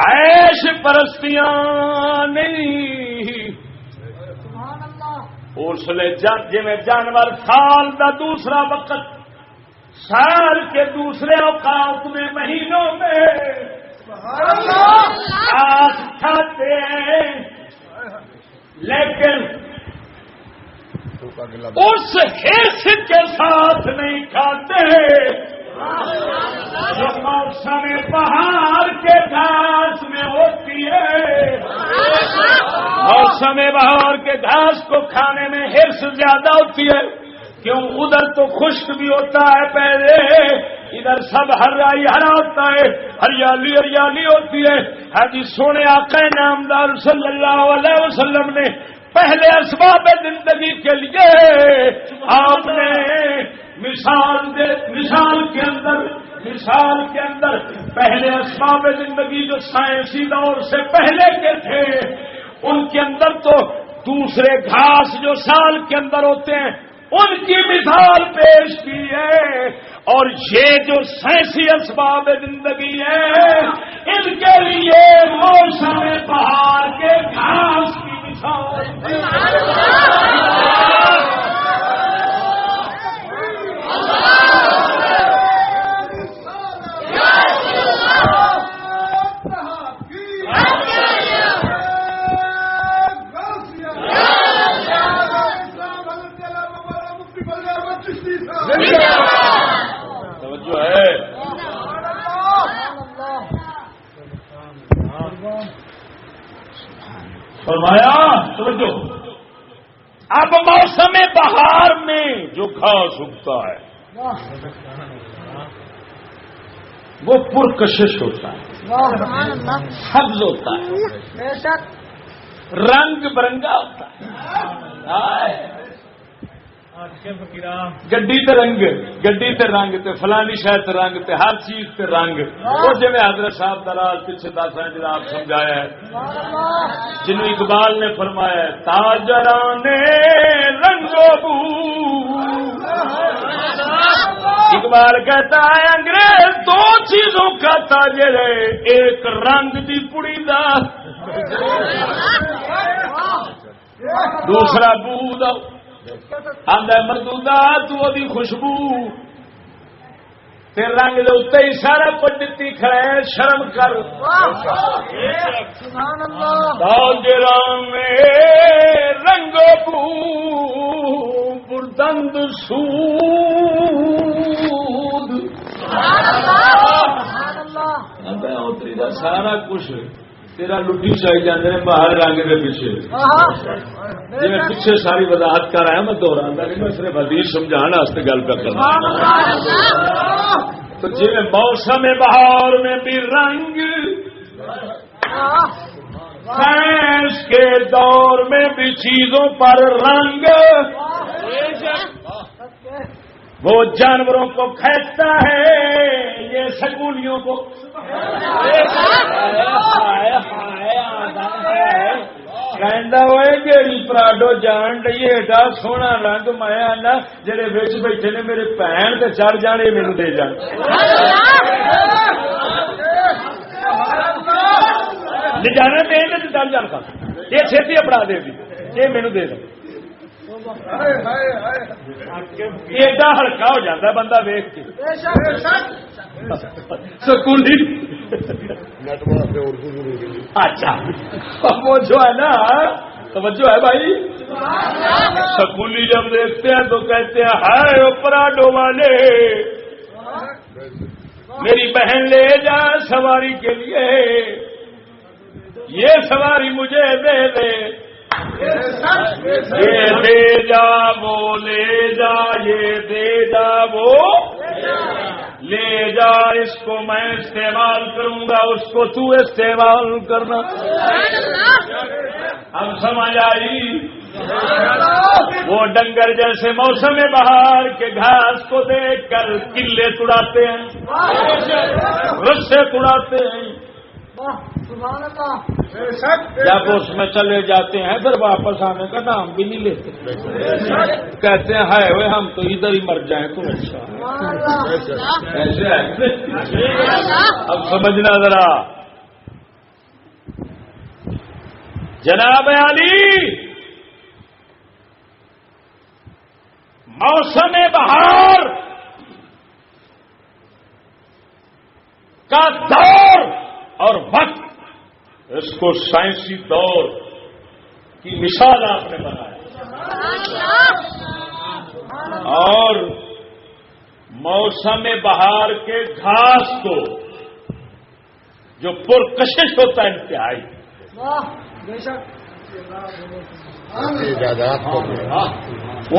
عیش پرستیاں نہیں. اس لیے جی میں جانور سال دا دوسرا وقت سال کے دوسرے اوقات میں مہینوں میں گھاس کھاتے ہیں لیکن اس حرص کے ساتھ نہیں کھاتے جو موسم بہار کے گھاس میں ہوتی ہے. موسم بہار کے گھاس کو کھانے میں حرص زیادہ ہوتی ہے. کیوں؟ ادھر تو خشک بھی ہوتا ہے پہلے، ادھر سب ہرائی ہرا ہوتا ہے، ہریالی ہریالی ہوتی ہے. حاجی سونے آقا نامدار صلی اللہ علیہ وسلم نے پہلے اسباب زندگی کے لیے آپ نے مثال کے اندر پہلے اسباب زندگی جو سائنسی دور سے پہلے کے تھے ان کے اندر تو دوسرے گھاس جو سال کے اندر ہوتے ہیں ان کی مثال پیش کی ہے. اور یہ جو سائنسی اسباب زندگی ہے ان کے لیے موسم بہار کے گھاس کی مثال. توجہ ہے. فرمایا توجہ. اب موسم بہار میں جو گھاس اگتا ہے وہ پرکشش ہوتا ہے، سبز ہوتا ہے، رنگ برنگا ہوتا ہے. گڈی تے رنگ، گڈی تے رنگ تے فلانی شاید تے رنگ تے ہر چیز تے رنگ. وہ جی میں حضرت صاحب دراز پیچھے دس جناب سمجھایا ہے، جنہوں اقبال نے فرمایا ہے تاجران رنگو بو. اقبال کہتا ہے انگریز دو چیزوں کا تاجر ہے، ایک رنگ دی پڑی دا، دوسرا بو دا. آدھا مردودا تو دی خوشبو تے رنگ دے اتنے ہی سارا کچھ دتی کھڑے، شرم کر. تاجران میں رنگو بو بردند سود. اتری دا سارا کچھ تیرا لٹی چاہیے جانے باہر رنگ کے پیچھے. جی میں پیچھے ساری وضاحت کر رہا میں دوہرا نہیں، میں صرف حدیث سمجھانا واسطے گل کر رہا. تو جی میں موسم بہار میں بھی رنگ، سائنس کے دور میں بھی چیزوں پر رنگ. وہ جانوروں کو کھینچتا ہے، یہ سکولیوں کو گیڑی پراڈو جان ڈی ایڈا سونا رنگ میں آنا جڑے بچ بیٹھے نے میرے بھن تے چڑھ جانے مینو دے جان. لے جانا دے دے چڑھ جان کا یہ چھتی اپنا دے دی یہ مینو دے دے. ایڈا ہلکا ہو جاتا بندہ ویخ کے سکولی. اچھا وہ جو ہے نا توجہ ہے بھائی، سکولی جب دیکھتے ہیں تو کہتے ہیں ہائے پراڈو والے میری بہن لے جا سواری کے لیے، یہ سواری مجھے دے دے، یہ دے جا وہ لے جا، یہ دے جا وہ لے جا اس کو میں استعمال کروں گا، اس کو تو استعمال کرنا. اب سمجھ آئی؟ وہ ڈنگر جیسے موسم بہار کے گھاس کو دیکھ کر کلے توڑاتے ہیں، رسے توڑاتے ہیں، جب اس میں چلے جاتے ہیں پھر واپس آنے کا نام بھی نہیں لیتے، کہتے ہیں ہائے ہوئے ہم تو ادھر ہی مر جائیں تو اچھا. ایسے ہے. اب سمجھنا ذرا جناب علی، موسم بہار کا دور اور وقت، اس کو سائنسی دور کی مثال آپ نے بنایا، اور موسم بہار کے گھاس کو جو پرکشش ہوتا ہے انتہائی،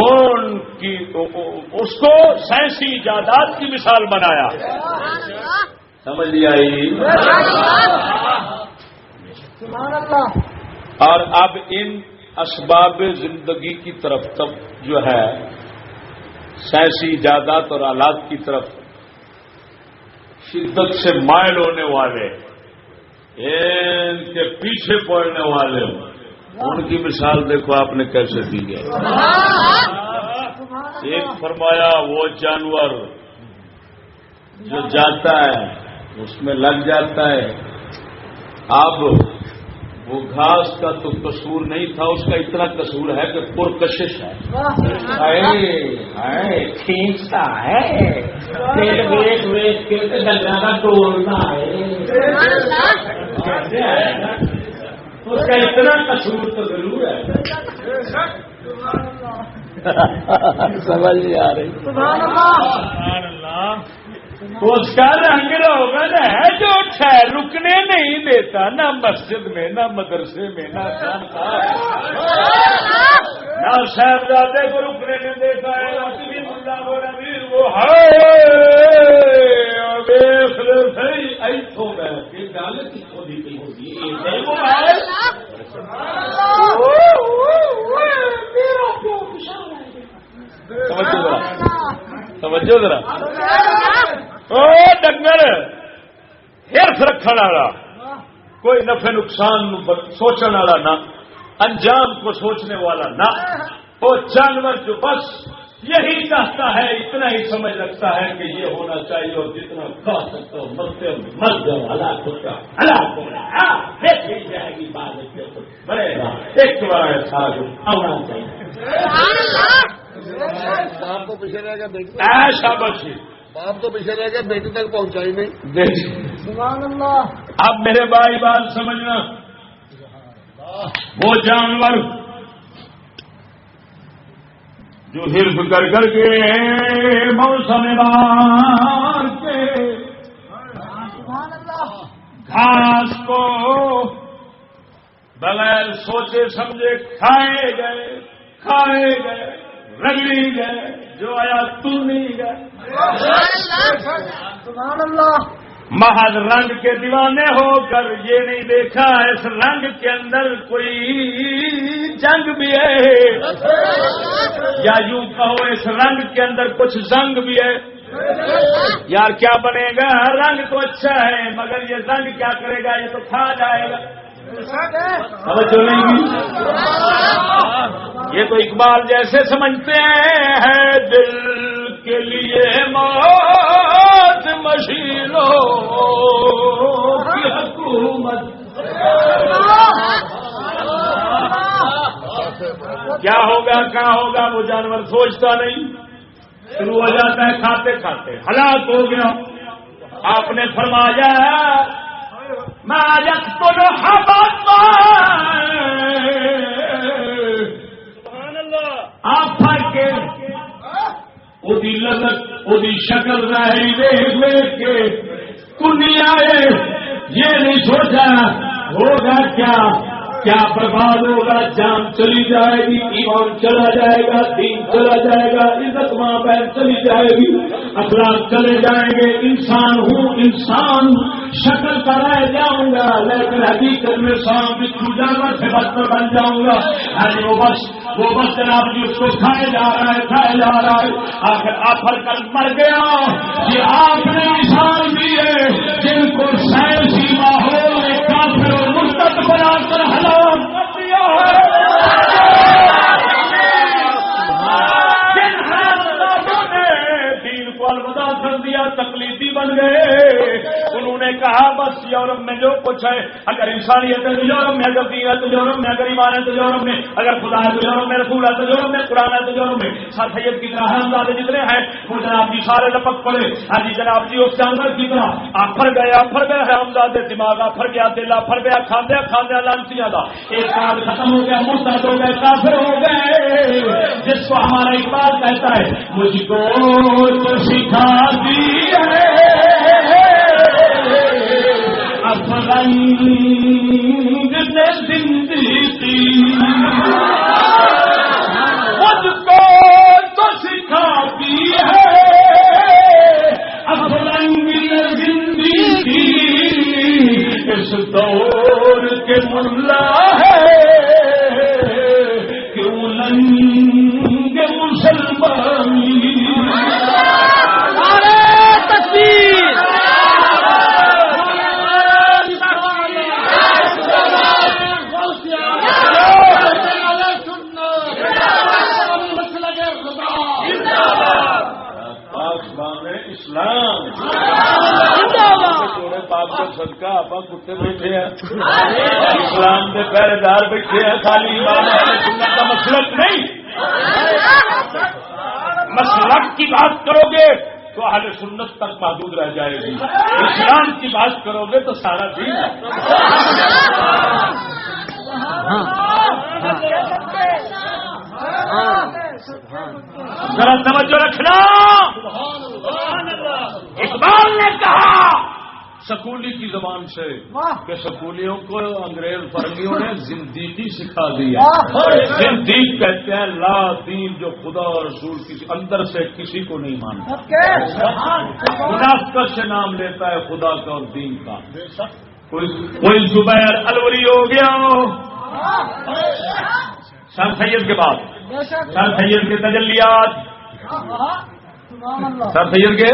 ان کی اس کو سائنسی ایجادات کی مثال بنایا. سمجھ لیا آئی؟ اور اب ان اسباب زندگی کی طرف تب جو ہے سائنسی ایجادات اور آلات کی طرف شدت سے مائل ہونے والے، ان کے پیچھے پڑنے والے، ان کی مثال دیکھو آپ نے کیسے دی ہے. ایک فرمایا وہ جانور جو جاتا ہے اس میں لگ جاتا ہے. اب وہ گھاس کا تو قصور نہیں تھا، اس کا اتنا قصور ہے کہ پرکشش ہے، کھینچتا ہے، ویٹ کے ڈنگا ٹولنا ہے، اس کا اتنا قصور تو ضرور ہے. سمجھ نہیں آ رہی؟ اس کا رنگ روغن ہے جو رکنے نہیں دیتا، نہ مسجد میں، نہ مدرسے میں، نہ خانقاہ، نہ صاحبزادے کو رکنے نہیں دیتا ہے، نہ کسی ملا کو نبیر وہ ہے گل کتوں کی ہوگی. توجہ ذرا، او ڈنگر ہرس رکھنے والا، کوئی نفع نقصان سوچنے والا نہ، انجام کو سوچنے والا نہ، وہ جانور جو بس یہی چاہتا ہے، اتنا ہی سمجھ رکھتا ہے کہ یہ ہونا چاہیے اور جتنا کھا سکتا ہو مرتے مر جاؤ، ہلاک ہو رہا دیکھی جائے گی بات بڑے گا ایک بار ایسا آنا چاہیے. باپ تو پیچھے رہ گیا بیٹی، ایسا بچی باپ تو پیچھے رہ گیا بیٹی تک پہنچائی نہیں. سبحان اللہ. اب میرے بھائی بات سمجھنا، وہ جانور جو حرف کر کر کے موسم بہار کے گھاس کو بغیر سوچے سمجھے کھائے گئے، رگڑی گئے، جو آیا تو نہیں گئے. سبحان اللہ. محض رنگ کے دیوانے ہو کر یہ نہیں دیکھا اس رنگ کے اندر کوئی جنگ بھی ہے، یا یوں کہو اس رنگ کے اندر کچھ زنگ بھی ہے. یار کیا بنے گا؟ رنگ تو اچھا ہے مگر یہ زنگ کیا کرے گا؟ یہ تو کھا جائے گا. توجہ نہیں کی؟ یہ تو اقبال جیسے سمجھتے ہیں دل کے لیے موت مشینوں کی حکومت. کیا ہوگا کہاں ہوگا وہ جانور سوچتا نہیں، شروع ہو جاتا ہے کھاتے کھاتے ہلاک ہو گیا. آپ نے فرمایا ما يقتل حبطا، آپ پھر کے وہی لذت وہی شکل ظاہری دیکھ کے دنیا یہ نہیں سوچا ہوگا کیا برباد ہوگا. جان چلی جائے گی، ایمان چلا جائے گا، دین چلا جائے گا، عزت ماں بہن چلی جائے گی. اخلاق چلے جائیں گے. انسان ہوں انسان شکل کا رہ جاؤں گا لیکن حقیقت میں سانپ بچھو جانور سے بدتر بن جاؤں گا. وہ بس جناب جی اس کو کھائے جا رہا ہے. آخر آفر کر مر گیا. یہ آپ نے مثال دی ہے جن کو سائنسی ماحول میں کافر اور مرتد بنا کر ہلاک کر دیا ہے. الوداع کر دیا, تقلیدی بن گئے. انہوں نے کہا بس یورپ میں جو کچھ ہے, اگر انسانیت ہے تو یورپ میں, اگر دین ہے تو یورپ میں, اگر ایمان ہے تو یورپ میں, اگر خدا ہے تو یورپ میں, رسول ہے تو یورپ میں, قرآن ہے تو یورپ میں. سر سید کی طرح حرامزادے جتنے ہیں وہ جناب جی سارے لپک پڑے. ہاں جی جناب جی اس جانور کی طرح آفر گئے حرامزادے. دماغ آفر گیا, دل آفر گیا, کھاندیا لانسیاں دا ایک کام ختم ہو گیا, مرتد ہو گئے, کافر ہو گئے. جس کو ہمارا اقبال کہتا ہے مجھ کو تو سکھا دی ہے افرنگ نے زندگی, مجھ کو تو سکھا دی ہے افرنگ نے زندگی. اس دور کے ملا ہے کیوں ننگ مسلمانی. صدقہ آپ کتے بیٹھے ہیں, اسلام کے پہرے دار بیٹھے ہیں. خالی سنت کا مسلک نہیں, مسلک کی بات کرو گے تو اہل سنت تک محدود رہ جائے گی. اسلام کی بات کرو گے تو سارا دین ہے. ذرا توجہ رکھنا. اقبال نے کہا سکولی کی زبان سے کہ سکولیوں کو انگریز فرنگیوں نے زندگی سکھا دیا. زندگی کہتے ہیں لا دین جو خدا اور رسول کسی اندر سے کسی کو نہیں مانتا, منافقت سے نام لیتا ہے خدا کا اور دین کا. کوئی زبیر الوری ہو گیا سر سید کے بعد, سر سید کے تجلیات, سر سید کے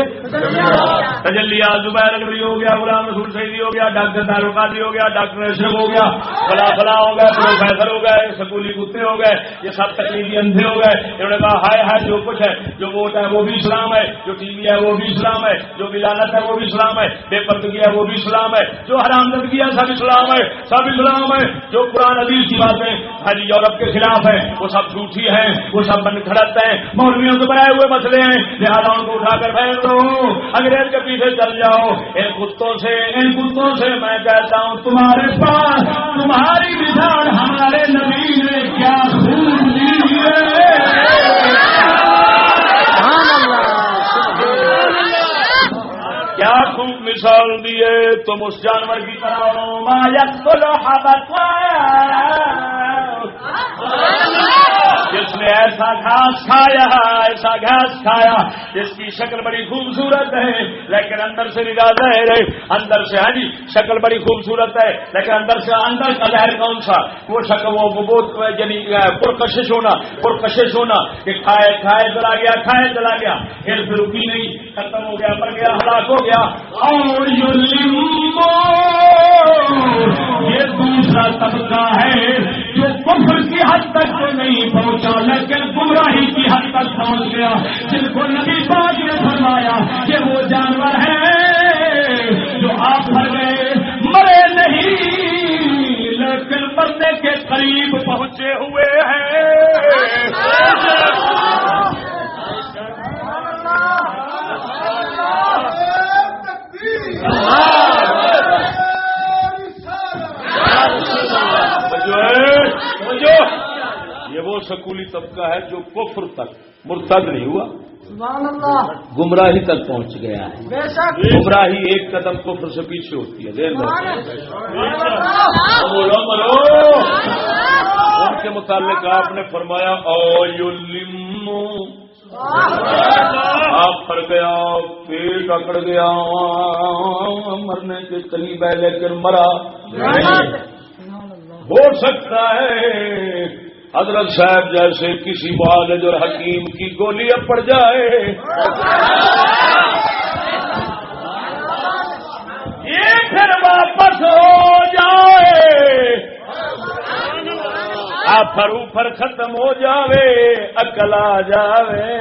تجلیات, زبیر الوری ہو گیا, غلام رسول سعیدی ہو گیا, ڈاکٹر دارو قادری ہو گیا, ڈاکٹر اشرف ہو گیا, فلاں ہو گئے, پروفیسر ہو گئے, سکولی کتے ہو گئے, یہ سب تقلیدی اندھے ہو گئے. انہوں نے کہا ہائے جو کچھ ہے, جو ووٹ ہے وہ بھی اسلام ہے, جو ٹی وی ہے وہ بھی اسلام ہے, جو ولادت ہے وہ بھی اسلام ہے, بے پردگی ہے وہ بھی اسلام ہے, جو حرامزادگی ہے سب اسلام ہے, سب اسلام ہے. جو قرآن حدیث کی باتیں حج یورپ کے خلاف ہیں وہ سب جھوٹی ہیں, وہ سب بن کھڑت ہیں, مولویوں سے بنائے ہوئے مسئلے ہیں. لہٰذا ان کو اٹھا کر پھینک دو, انگریز کے پیچھے چل جاؤ. ان کتوں سے میں کہتا ہوں تمہارے پاس تمہاری مثال ہمارے نبی نے کیا خوب دی ہے. کیا خوب مثال دیے. تم اس جانور کی طرح ہو ما یقتل جس نے ایسا گھاس کھایا جس کی شکل بڑی خوبصورت ہے لیکن اندر سے نگاہ ظاہر ہے, اندر سے ہاں جی شکل بڑی خوبصورت ہے لیکن اندر کا ظاہر کون سا, وہ شکل وہ یعنی پرکشش ہونا کہ کھائے چلا گیا پھر رکی نہیں, ختم ہو گیا, مر گیا, ہلاک ہو گیا. اور یہ دوسرا طبقہ ہے جو کفر کی حد تک تو نہیں پہنچا لیکن گمراہی کی حد تک پہنچ گیا, جن کو نبی پاک نے فرمایا کہ وہ جانور ہیں جو آپ مر گئے, مرے نہیں لیکن مرنے کے قریب پہنچے ہوئے ہیں. یہ وہ سکولی طبقہ ہے جو کفر تک مرتد نہیں ہوا, گمراہی تک پہنچ گیا ہے. گمراہی ایک قدم کفر سے پیچھے ہوتی ہے. ان کے متعلق آپ نے فرمایا آپ پھر گیا، پیٹ اکڑ گیا، مرنے کے قریب ہے لیکن مرا نہیں۔ ہو سکتا ہے حضرت صاحب جیسے کسی معالج اور حکیم کی گولی اب پڑ جائے، یہ پھر واپس ہو جائے، آفر اوپر ختم ہو جاوے، عقل آ جاوے،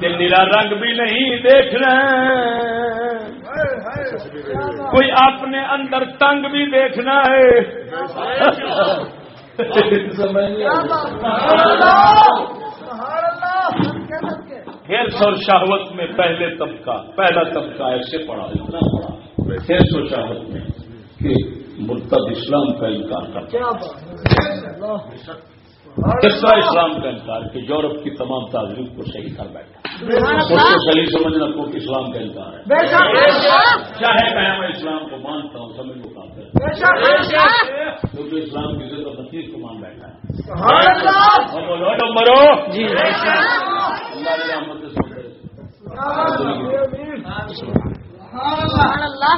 دل نیلا رنگ بھی نہیں دیکھنا، کوئی اپنے اندر تنگ بھی دیکھنا ہے۔ حرص اور شہوت میں پہلا طبقہ ایسے پڑا، اتنا پڑا حرص و شہوت میں کہ مرتد اسلام کا انکار کرتا، کس طرح اسلام کا انکار کہ یورپ کی تمام تعلیم کو صحیح کر بیٹھا، اس کو صحیح سمجھنا کو اسلام کا انکار ہے، چاہے میں اسلام کو مانتا ہوں سمجھ کو کام کرتا کیونکہ اسلام کی ضرورت نتیج کو مان بیٹھا ہے۔ مرو جی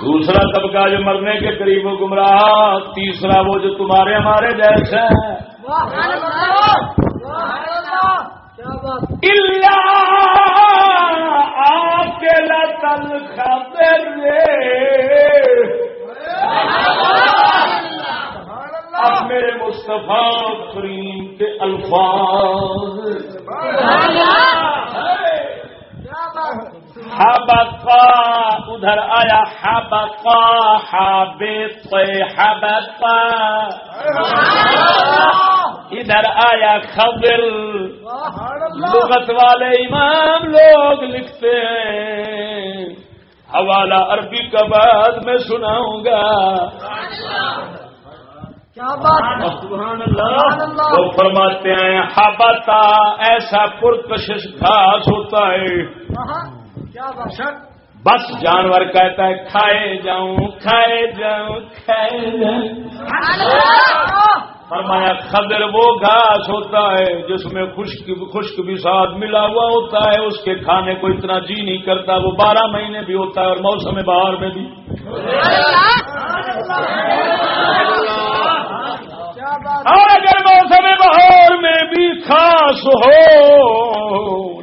دوسرا طبقہ جو مرنے کے قریب و گمراہ، تیسرا وہ جو تمہارے ہمارے جیسے ہیں، اب میرے مصطفیٰ کریم کے الفاظ حبقا، ادھر آیا حبقا، حابط حبقا، ادھر آیا خضر، لغت والے امام لوگ لکھتے ہیں، حوالہ عربی کا بعد میں سناؤں گا، سبحان اللہ۔ وہ فرماتے ہیں حبتا ایسا پرکشش گھاس ہوتا ہے، بس جانور کہتا ہے کھائے جاؤں کھائے جاؤں کھائے جاؤں۔ فرمایا خضر وہ گھاس ہوتا ہے جس میں خشک بھی ساتھ ملا ہوا ہوتا ہے، اس کے کھانے کو اتنا جی نہیں کرتا، وہ 12 مہینے بھی ہوتا ہے اور موسم بہار میں بھی۔ اور اگر موسم بہار میں بھی خاص ہو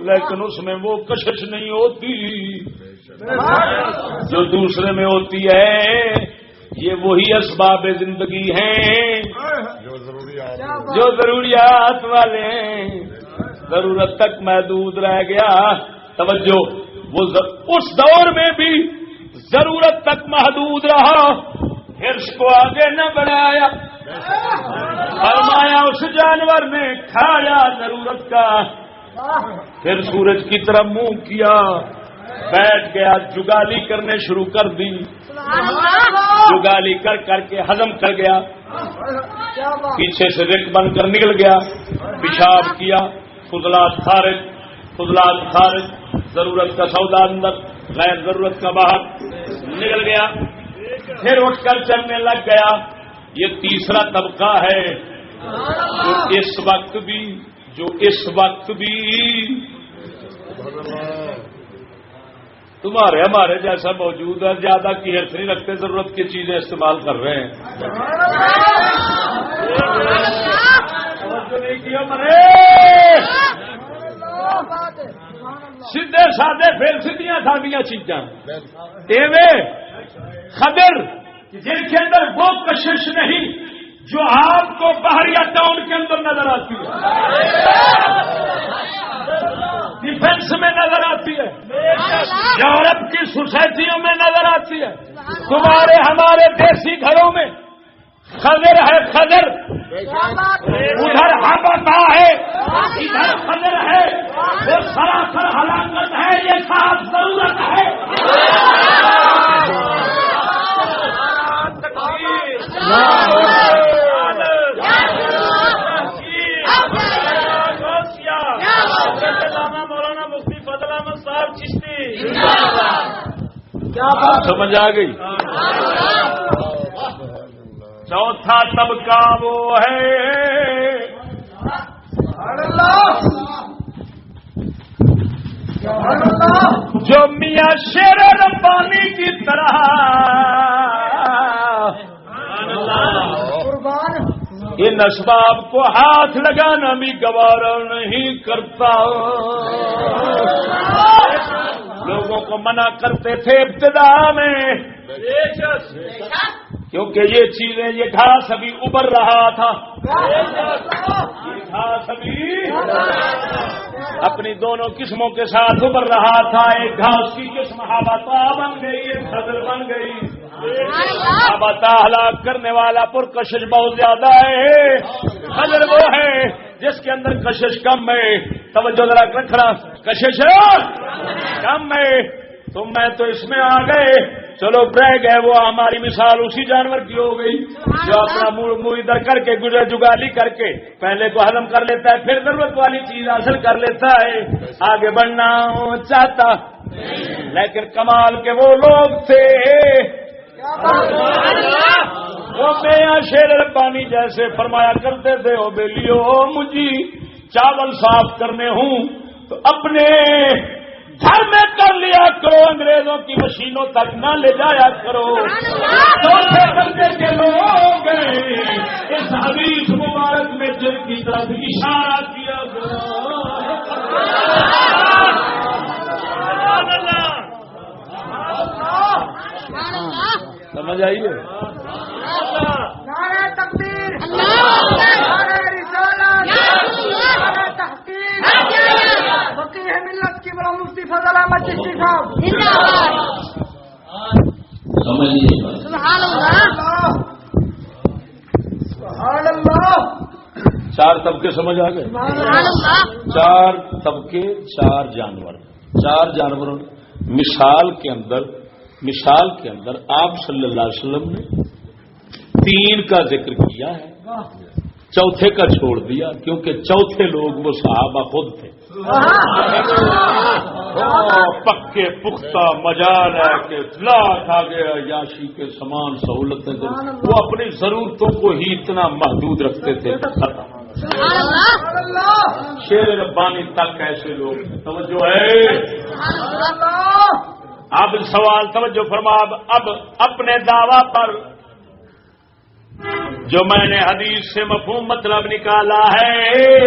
لیکن اس میں وہ کشش نہیں ہوتی جو دوسرے میں ہوتی ہے، یہ وہی اسباب زندگی ہیں جو ضروریات والے ہیں، ضرورت تک محدود رہ گیا۔ توجہ، وہ اس دور میں بھی ضرورت تک محدود رہا، حرص کو آگے نہ بڑھایا، فرمایا اس جانور نے کھایا ضرورت کا، پھر سورج کی طرف منہ کیا، بیٹھ گیا، جگالی کرنے شروع کر دی، جگالی کر کر کے ہضم کر گیا، پیچھے سے رک بن کر نکل گیا، پیشاب کیا، فضلات خارج، فضلات خارج، ضرورت کا سودا اندر، غیر ضرورت کا باہر نکل گیا، پھر اٹھ کر چلنے لگ گیا۔ یہ تیسرا طبقہ ہے جو اس وقت بھی تمہارے ہمارے جیسا موجود ہے، زیادہ کی حرص نہیں رکھتے، ضرورت کی چیزیں استعمال کر رہے ہیں۔ سیدھے سادے پھر سیدیاں سادیاں چیزاں خضر جن کے اندر وہ کشش نہیں جو آپ کو بحریہ ٹاؤن کے اندر نظر آتی ہے، ڈیفینس میں نظر آتی ہے، یورپ کی سوسائٹیوں میں نظر آتی ہے، تمہارے ہمارے دیسی گھروں میں خضر ہے، خضر ادھر حبتا ہے، ادھر خضر ہے، وہ سراسر ہلاکت ہے، یہ خاص ضرورت ہے۔ مولانا مفتی فضل احمد صاحب چشتی، کیا بات سمجھ آ گئی؟ چوتھا طبقہ وہ ہے اسباب کو ہاتھ لگانا بھی گوارا نہیں کرتا. لوگوں کو منع کرتے تھے ابتدا میں کیونکہ یہ چیزیں یہ گھاس ابھی ابھر رہا تھا. یہ گھاس ابھی اپنی دونوں قسموں کے ساتھ ابھر رہا تھا. ایک گھاس کی قسم حبطہ بن گئی, ایک خضر بن گئی. حبطہ ہلاک کرنے والا پرکشش بہت زیادہ ہے. خضر وہ ہے جس کے اندر کشش کم ہے. توجہ ذرا رکھنا, کشش کم ہے. تم میں تو اس میں آ گئے, چلو رہ گئے. وہ ہماری مثال اسی جانور کی ہو گئی جو اپنا منہ ادھر کر کے گزر جگالی کر کے پہلے کو ہضم کر لیتا ہے, پھر ضرورت والی چیز حاصل کر لیتا ہے. آگے بڑھنا چاہتا, لیکن کمال کے وہ لوگ تھے وہ میاں شیر ربانی جیسے فرمایا کرتے تھے, او بیلیو مجھے چاول صاف کرنے ہوں تو اپنے گھر میں کر لیا کرو, انگریزوں کی مشینوں تک نہ لے جایا کرو. چوتھے درجے کے لوگ اس حدیث مبارک میں جن کی طرف اشارہ کیا گیا. سمجھ آئیے؟ نعرہ تکبیر, نعرہ رسالت, نعرہ تحقیق, فقیہ ملت کی بڑا مفتی فضل احمد چشتی صاحب سمجھیے. سبحان اللہ, سبحان اللہ. چار طبقے سمجھ آ گئے. سبحان اللہ. چار طبقے, چار جانور. چار جانوروں مثال کے اندر آپ صلی اللہ علیہ وسلم نے 3 کا ذکر کیا ہے, چوتھے کا چھوڑ دیا کیونکہ چوتھے لوگ وہ صحابہ خود تھے. پکے پختہ مجال ہے کہ لاکھ آ گیا یاشی کے سامان سہولتیں, وہ اپنی ضرورتوں کو ہی اتنا محدود رکھتے تھے. شیر ربانی تک ایسے لوگ توجہ ہے. اب سوال توجہ فرما, اب اپنے دعویٰ پر جو میں نے حدیث سے مفہوم مطلب نکالا ہے,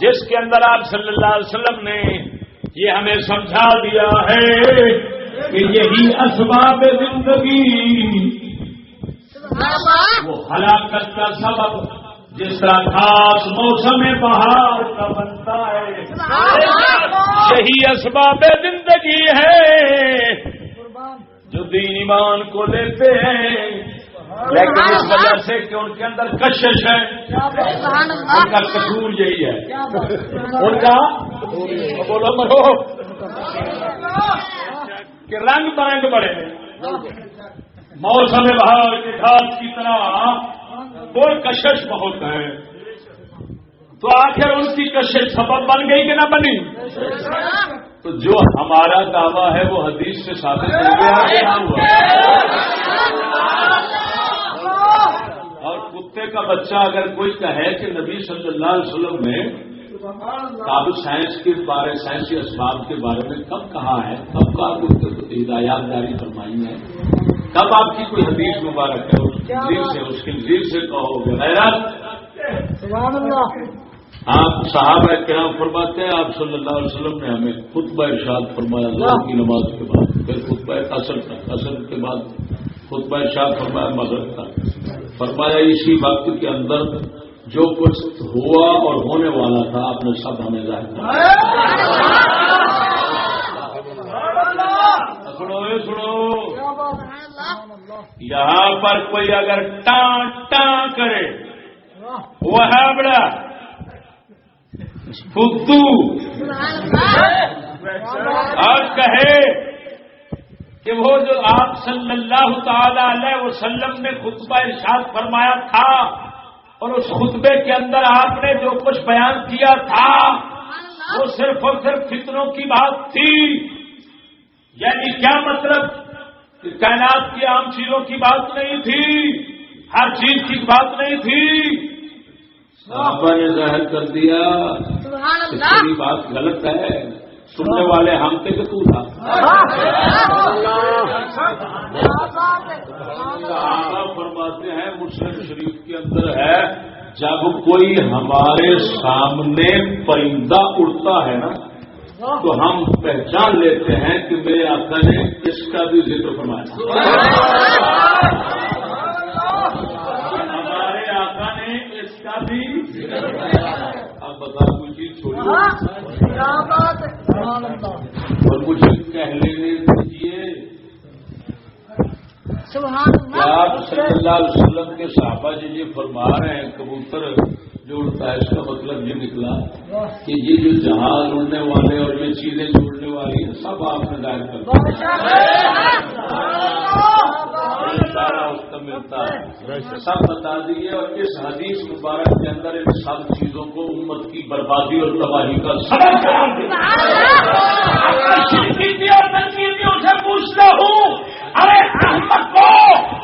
جس کے اندر آپ صلی اللہ علیہ وسلم نے یہ ہمیں سمجھا دیا ہے کہ یہی اسباب زندگی وہ ہلاکت کا سبب جس طرح خاص موسم بہار کا بنتا ہے, یہی اسباب زندگی ہے جو دین ایمان کو لیتے ہیں, لیکن اس وجہ سے کہ ان کے اندر کشش ہے. ان کا قصور یہی ہے, ان کا بولو مرو کہ رنگ برنگ بڑے موسم بہار کے گھاس کی طرح وہ کشش بہت ہے. تو آخر ان کی کشش سبب بن گئی کہ نہ بنی؟ تو جو ہمارا دعویٰ ہے وہ حدیث سے ثابت ہو گیا. اور کتے کا بچہ اگر کوئی کہے کہ نبی صلی اللہ علیہ وسلم نے اب سائنس کے بارے, سائنسی اسباب کے بارے میں کب کہا ہے, کب کا ہدایات جاری فرمائی ہے, کب آپ کی کوئی حدیث مبارک ہے اس کی ذیل سے کہو غیرت. آپ صحابہ کرام فرماتے ہیں آپ صلی اللہ علیہ وسلم نے ہمیں خطبہ ارشاد فرمایا ظہر کی نماز کے بعد, پھر خطبہ عصر تک, عصر کے بعد خطبہ ارشاد فرمایا مغرب تک. فرمایا اسی وقت کے اندر جو کچھ ہوا اور ہونے والا تھا آپ نے سب ہمیں ظاہر کیا. سنو, یہاں پر کوئی اگر ٹاں ٹاں کرے وہ ہے بڑا فدو اور کہے کہ وہ جو آپ صلی اللہ تعالی علیہ وسلم نے خطبہ ارشاد فرمایا تھا اور اس خطبے کے اندر آپ نے جو کچھ بیان کیا تھا وہ صرف اور صرف فتنوں کی بات تھی. یعنی کیا مطلب کہ کائنات کی عام چیزوں کی بات نہیں تھی, ہر چیز کی بات نہیں تھی. صحابہ نے ظاہر کر دیا کہ بات غلط ہے, سننے والے ہم تھے کہ تو تھا. صحابہ فرماتے ہیں مسلم شریف کے اندر ہے جب کوئی ہمارے سامنے پرندہ اڑتا ہے نا تو ہم پہچان لیتے ہیں کہ میرے آقا نے اس کا بھی ذکر فرمایا. ہمارے آقا نے اس کا بھی ذکر فرمایا. اب بتا کوئی چیز چھوڑی اور مجھے کہہ لینے دیجیے. آپ صلی اللہ علیہ وسلم کے صحابہ جی یہ فرما رہے ہیں کبوتر جو اڑتا ہے اس کا مطلب یہ نکلا کہ یہ جو جہاز اڑنے والے اور یہ چیزیں جو اڑنے والی ہیں سب آپ نے ظاہر کر سارا اس کا ملتا ہے سب بتا دیجیے. اور اس حدیث مبارک کے اندر ان سب چیزوں کو امت کی بربادی اور تباہی کا سبب قرار دیا. سے پوچھتا ہوں ارے احمد کو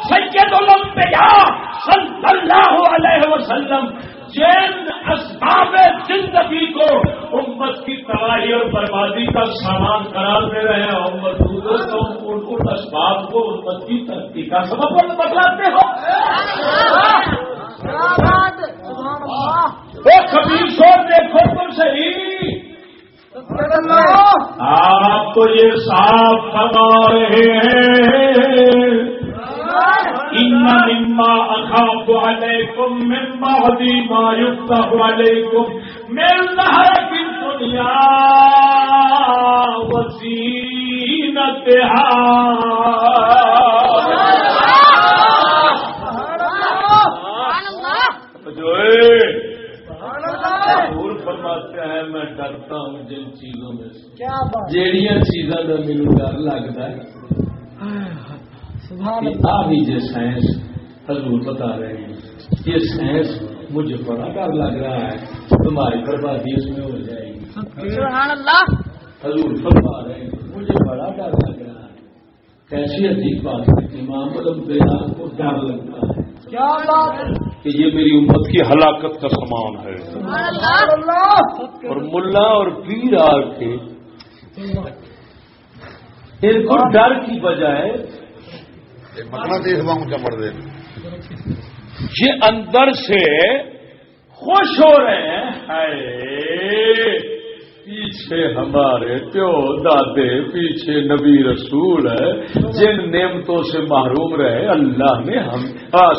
سید الانبیاء صلی اللہ علیہ وسلم جن اسباب زندگی کو امت کی تباہی اور بربادی کا سامان قرار دے رہے ہیں امت تو ان اسباب کو امت کی ترقی کا سبب بتلاتے ہو. وہ کبھی سو دیکھو تو صحیح آپ تو یہ صاف فرما رہے ہیں مما اخاف علیکم من بعد ما یفتح علیکم من ظہرۃ الدنیا وزینتہا. فرماتے ہیں میں ڈرتا ہوں جن چیزوں میں سے جیڑیاں چیزاں کا میرے ڈر لگتا ہے بھی جو سائنس حضور بتا رہے ہیں یہ سائنس مجھے بڑا ڈر لگ رہا ہے تمہاری بربادی اس میں ہو جائے گی. سبحان اللہ. حضور فرما رہے ہیں مجھے بڑا ڈر لگ رہا ہے. کیسی عجیب بات ہے امام الانبیاء کو ڈر لگتا ہے کیا بات کہ یہ میری امت کی ہلاکت کا سامان ہے. اور ملا اور پیر آ کے ان کو ڈر کی بجائے یہ اندر سے خوش ہو رہے ہیں. پیچھے ہمارے پیو دادے پیچھے نبی رسول ہے جن نعمتوں سے محروم رہے اللہ نے ہم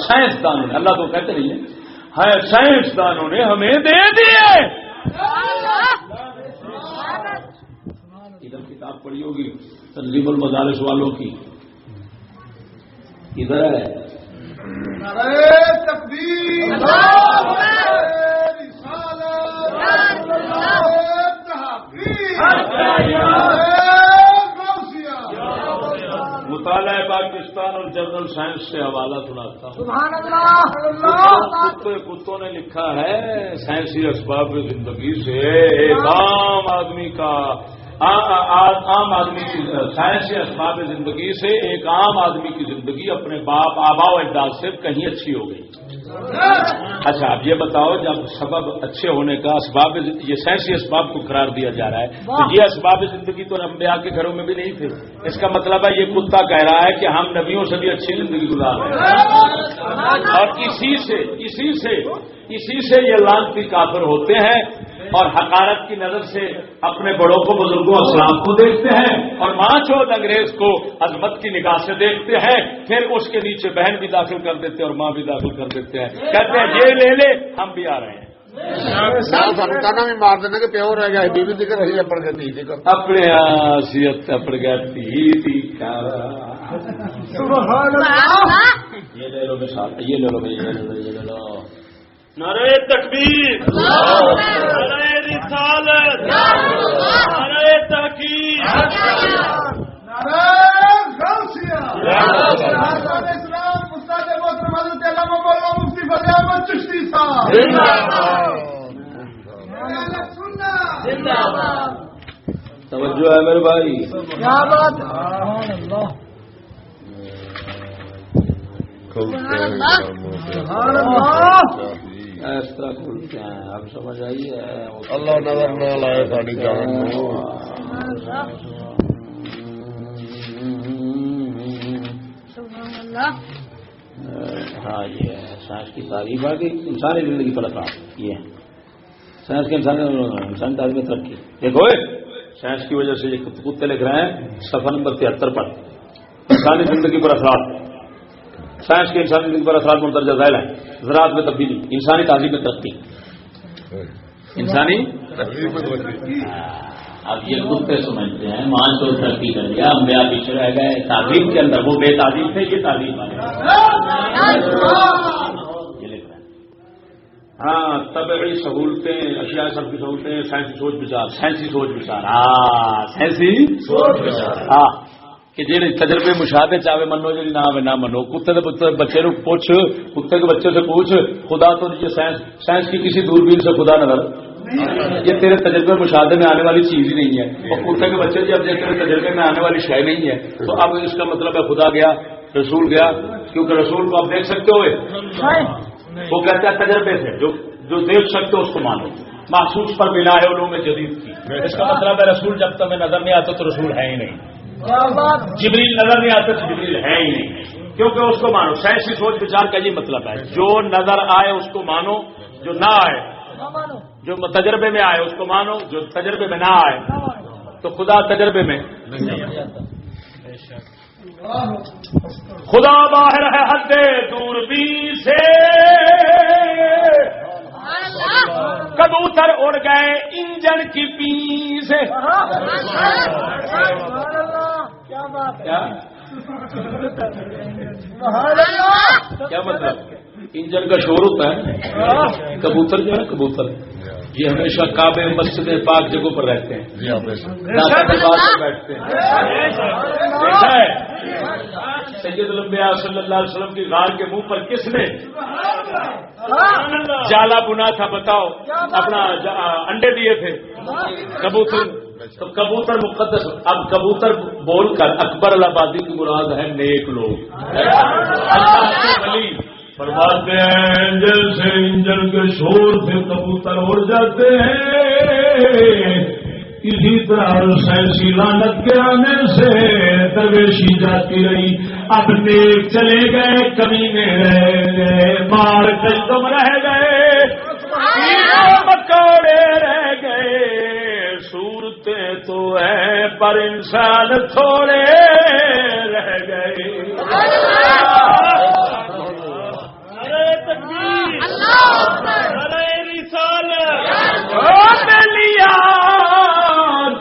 سائنسدانوں نے اللہ تو کہتے نہیں ہے سائنسدانوں نے ہمیں دے دیے. ادھر کتاب پڑھی ہوگی تنظیم المدارس والوں کی ادھر ہے مطالعہ پاکستان اور جنرل سائنس سے حوالہ سناتا ہوں. کتوں نے لکھا ہے سائنسی اسباب زندگی سے ایک عام آدمی کا عام آدمی کی سائنسی اسباب زندگی سے ایک عام آدمی کی زندگی اپنے باپ آبا و اجداد سے کہیں اچھی ہو گئی. اچھا اب یہ بتاؤ جب سبب اچھے ہونے کا اسباب یہ سائنسی اسباب کو قرار دیا جا رہا ہے تو یہ اسباب زندگی تو انبیاء کے گھروں میں بھی نہیں تھے. اس کا مطلب ہے یہ کتا کہہ رہا ہے کہ ہم نبیوں سے بھی اچھی زندگی گزار رہے ہیں اور اسی سے یہ لعنتی کافر ہوتے ہیں اور حقارت کی نظر سے اپنے بڑوں کو بزرگوں اسلام کو دیکھتے ہیں اور ماں چود انگریز کو عظمت کی نگاہ سے دیکھتے ہیں. پھر اس کے نیچے بہن بھی داخل کر دیتے ہیں اور ماں بھی داخل کر دیتے ہیں. کہتے ہیں یہ لے لے ہم بھی آ رہے ہیں. بھی مار دینا کہ پیور رہ گیا بیوی دکھ رہی اپڑ گئی اپنے حیثیت اپڑ گئی یہ لے لو مثال یہ لے لو بھائی یہ لے لو. نعرہ تکبیر نعرہ رسالت نعرہ تحقیق نعرہ غوثیہ اسلام استاد محترم حضرت علامہ مولانا مفتی فضل احمد چشتی صاحب زندہ باد. توجہ ہے میرے بھائی کیا بات اس طرح کھلتے ہیں اب سمجھ آئیے اللہ نظر نہ لائے ساری جان ہاں یہ ہے سائنس کی تعریف ہے کہ انسانی زندگی پر اثرات یہ ہے سائنس کے انسانی تعریف میں ترقی. دیکھو سائنس کی وجہ سے یہ کتے لکھ رہے ہیں صفحہ نمبر 73 پر انسانی زندگی پر اثرات. سائنس کے انسانی زندگی پر اثرات مندرجہ ذیل ہیں. زراعت میں تبدیلی, انسانی تہذیب میں ترقی, انسانی اب یہ کتے سمجھتے ہیں مان تو ترقی کر دیا انبیاء پیچھے رہ گئے تعلیم کے اندر, وہ بے تعلیم تھے یہ تعلیم والے یہ لکھ رہے ہیں. ہاں طبعی سہولتیں اشیاء سب کی سہولتیں سائنسی سوچ بچار سائنسی سوچ بچار ہاں کہ جی تجربے مشاہدے چاہے منو جی نہ منو. کتے کے بچے کو پوچھ, کتے کے بچے سے پوچھ خدا تو یہ سائنس کی کسی دوربین سے خدا نظر یہ تیرے تجربے مشاہدے میں آنے والی چیز ہی نہیں ہے. اور کتے کے بچے جب تیرے تجربے میں آنے والی شے نہیں ہے تو اب اس کا مطلب ہے خدا گیا رسول گیا, کیونکہ رسول کو آپ دیکھ سکتے ہو وہ کہتا ہے تجربے سے جو دیکھ سکتے ہو اس کو مانو. محسوس پر بنا ہے علوم جدید کی. اس کا مطلب ہے رسول جب تمہیں نظر نہیں آتا تو رسول ہے ہی نہیں. جبریل نظر نہیں آتا تو جبریل ہے ہی نہیں, کیونکہ اس کو مانو. سائنسی سوچ بچار کا یہ مطلب ہے جو نظر آئے اس کو مانو, جو نہ آئے جو تجربے میں آئے اس کو مانو, جو تجربے میں نہ آئے تو خدا تجربے میں خدا باہر ہے حد دوربین سے. کبوتر اڑ گئے انجن کی پی سے. کیا مطلب انجن کا شور ہوتا ہے. کبوتر جو ہے کبوتر یہ ہمیشہ کعبے مسجد پاک جگہوں پر رہتے ہیں, بیٹھتے ہیں. سید الانبیاء صلی اللہ علیہ وسلم کی غار کے منہ پر کس نے جالا بنا تھا بتاؤ, اپنا انڈے دیے تھے کبوتر. تو کبوتر مقدس. اب کبوتر بول کر اکبر الآبادی کی مراد ہے نیک لوگ. فرماتے ہیں جیسے انجن کے شور سے کبوتر اڑ جاتے ہیں اسی طرح سائنسی لعنت کے آنے سے درویشی جاتی رہی. اب نیک چلے گئے کمینے رہ گئے, مار کم رہ گئے, مکوڑے رہ گئے. صورتیں تو ہیں پر انسان تھوڑے رہ گئے.